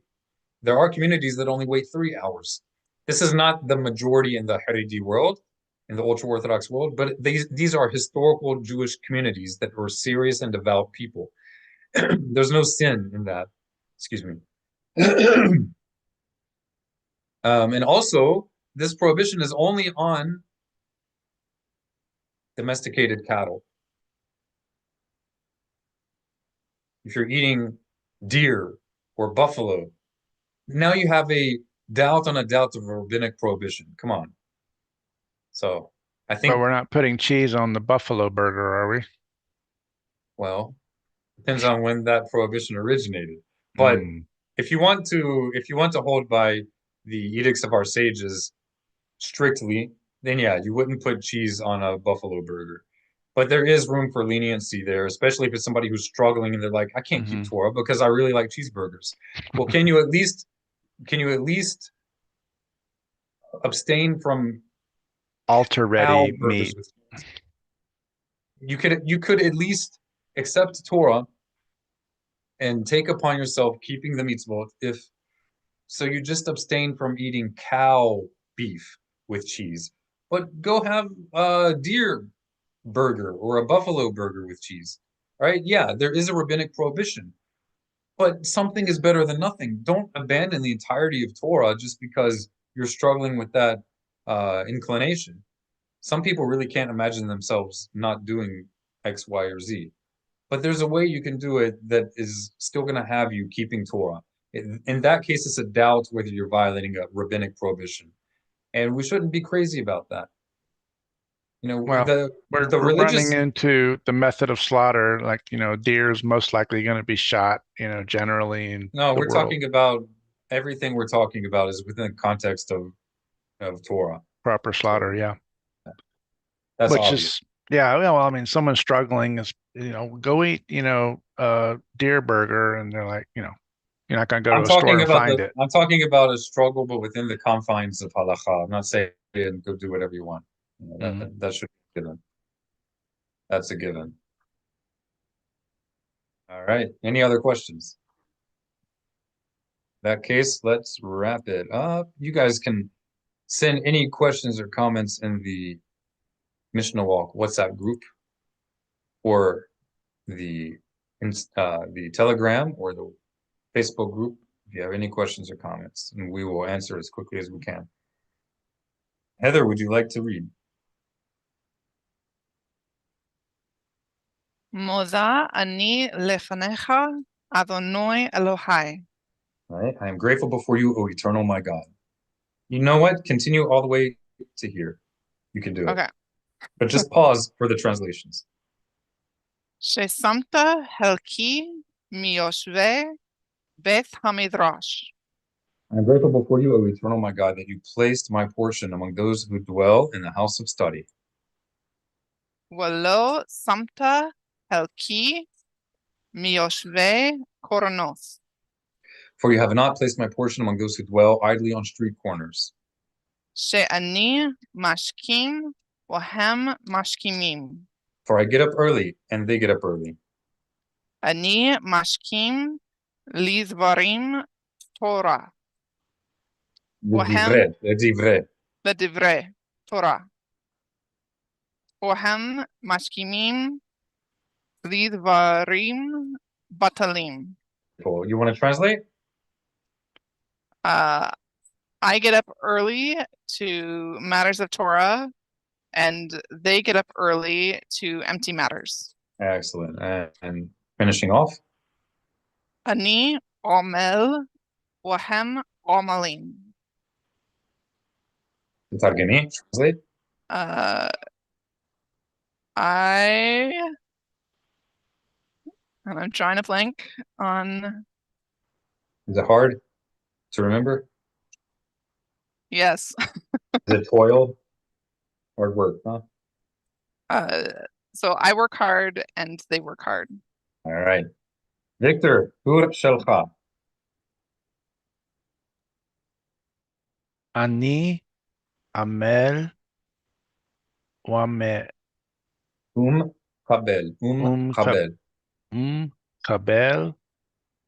There are communities that only wait 3 hours. This is not the majority in the Haredi world, in the ultra Orthodox world, but these are historical Jewish communities that were serious and devout people. There's no sin in that. Excuse me. And also, this prohibition is only on domesticated cattle. If you're eating deer or buffalo, now you have a doubt on a doubt of a rabbinic prohibition. Come on. So I But think, we're not putting cheese on the buffalo burger, are we? well, depends on when that prohibition originated. But if you want to hold by the edicts of our sages strictly, then yeah, you wouldn't put cheese on a buffalo burger. But there is room for leniency there, especially if it's somebody who's struggling and they're like, I can't keep Torah because I really like cheeseburgers. Well, can you at least abstain from Altar cow ready burgers meat. with cheese. You could at least accept Torah and take upon yourself keeping the mitzvot if so you just abstain from eating cow beef with cheese, but go have a deer burger or a buffalo burger with cheese. Right? Yeah, there is a rabbinic prohibition, but something is better than nothing. Don't abandon the entirety of Torah just because you're struggling with that inclination. Some people really can't imagine themselves not doing X, Y, or Z. But there's a way you can do it that is still going to have you keeping Torah. In that case, it's a doubt whether you're violating a rabbinic prohibition. And we shouldn't be crazy about that. You know, Well, we're running religious, into the method of slaughter, like, deer is most likely going to be shot, generally in no, the we're world. talking about everything we're talking about is within the context of Torah. Proper slaughter, So yeah. that's Which obvious. is, yeah, well, I mean, someone struggling is, go eat, a deer burger, and they're like, you're not going to go to a store and find it. I'm talking about a struggle, but within the confines of halakha. I'm not saying go do whatever you want. That should be given. That's a given. All right. Any other questions? In that case, let's wrap it up. You guys can send any questions or comments in the Mishnah Walk WhatsApp group or the Telegram or the Facebook group if you have any questions or comments, and we will answer as quickly as we can. Heather, would you like to read? Moza ani lefanecha Adonai Elohai. All right. I am grateful before you, O eternal my God. You know what? Continue all the way to here. You can do it. Okay. But just pause for the translations. Shesamta helki miyoshve Beth Hamidrash. I am grateful before you, O eternal my God, that you placed my portion among those who dwell in the house of study. Walo samta helki miyoshve koronos. For you have not placed my portion among those who dwell idly on street corners. She'ani mashkim wahem mashkimim. For I get up early, and they get up early. Ani mashkim lidvarim Torah. Wahem ledivre Torah. Wahem mashkimim lidvarim batalim. Cool. You want to translate? I get up early to matters of Torah, and they get up early to empty matters. Excellent. And finishing off? Ani omel wahem omalim. Targani, translate. I'm trying to blank on. Is it hard to remember? Yes. Is it toil? Hard work, huh? So I work hard and they work hard. All right. Victor, Hur Shelcha. Ani amel wame Kabel. Kabel. kabel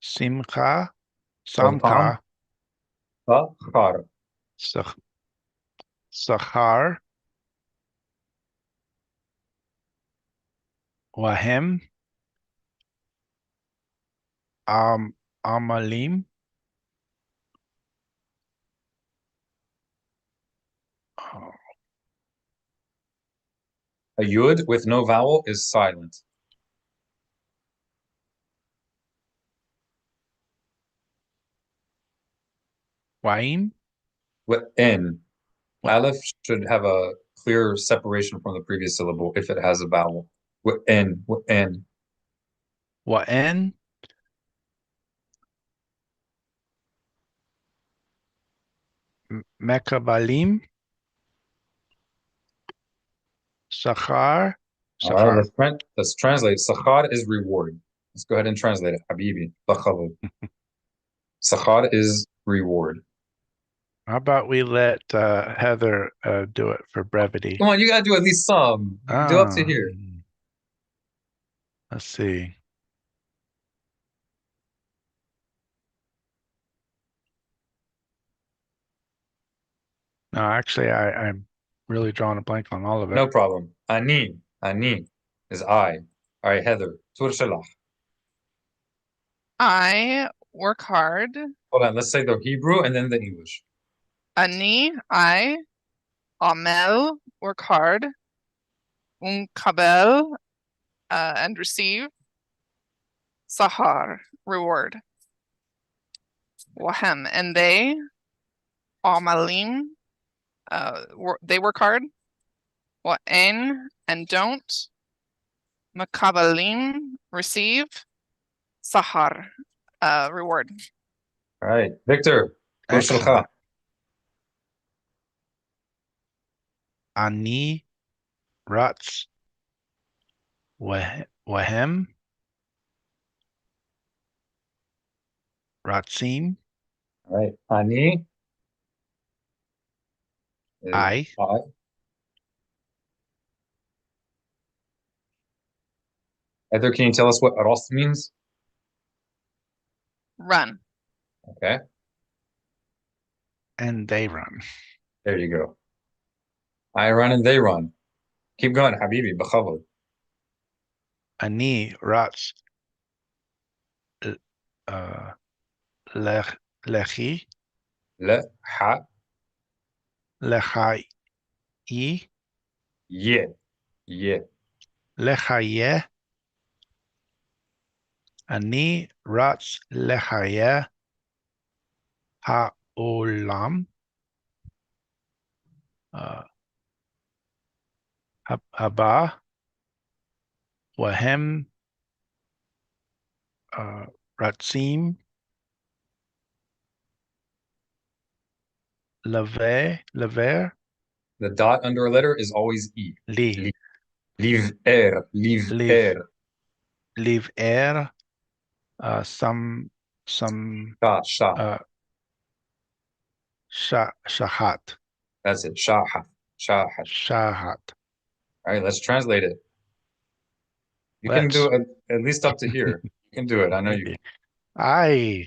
simcha Samcha. samcha Sachar. sachar wahem amalim. A yud with no vowel is silent. Waim. With N. Aleph should have a clear separation from the previous syllable if it has a vowel. With N. With N. Wa'en mekabalim sachar. All right, let's translate. Sachar is reward. Let's go ahead and translate it. Habibi. Sachar is reward. How about we let Heather do it for brevity? Come on, you gotta do at least some. You can do up to here. Let's see. No, actually, I'm really drawing a blank on all of it. No problem. Ani is I. All right, Heather. Tur shalach. I work hard. Hold on, let's say the Hebrew and then the English. I, amel, work hard. Kabel, and receive. Sahar, reward. Wahem, and they. Amalim, they work hard. Wa'en, and don't. Makabalim, receive. Sahar, reward. All right, Victor. Tur shalcha. Excellent. Ani Ratz Wahem Ratzim All right, Ani is I. Heather, can you tell us what Aros means? Run. Okay, And they run. there you go. I run and they run. Keep going, Habibi. B'chavod. Ani Ratz Lechi Le, ha, Lechai ye. Lechaye Ani Ratz Lechaye Ha'olam Haba Wahem Ratzim Lever The dot under a letter is always E. Li Liv Liv Er some Sha. Shahat That's it. Shahat. Shahat. All right, let's translate it. You can Let's. do it at least up to here. You can do it. I know you can. I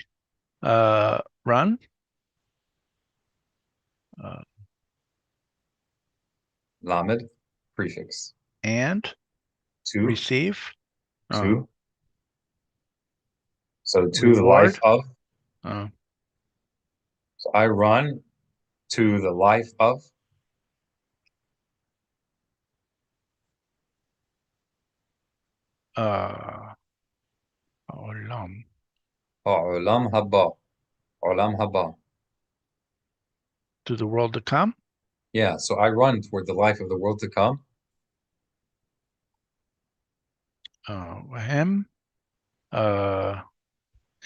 run. Lamed, prefix. And To. receive. To. So to the Reward. life of. So I run to the life of. Olam. Olam haba. Olam haba. To the world to come. Yeah, so I run toward the life of the world to come. Him.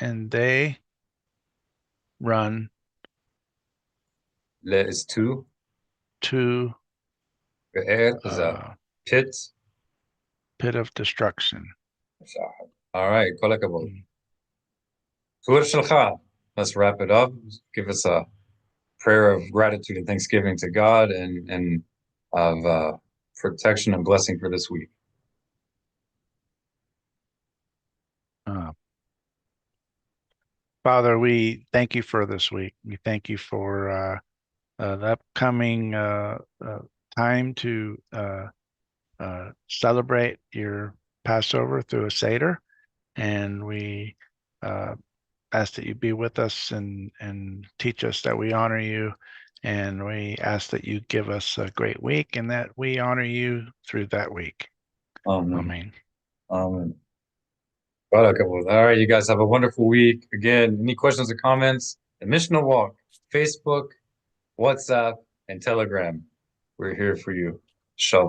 And they run Le is to. to Be'er is a pit. pit of destruction. All right, kol hakavod. Tur shalcha. Let's wrap it up. Give us a prayer of gratitude and thanksgiving to God and of protection and blessing for this week. Father, we thank you for this week. We thank you for the upcoming time to celebrate your Passover through a Seder. And we ask that you be with us and teach us that we honor you. And we ask that you give us a great week and that we honor you through that week. Amen. Amen. All right, you guys have a wonderful week. Again, any questions or comments? The Mishnah Walk, Facebook, WhatsApp, and Telegram. We're here for you. Shalom.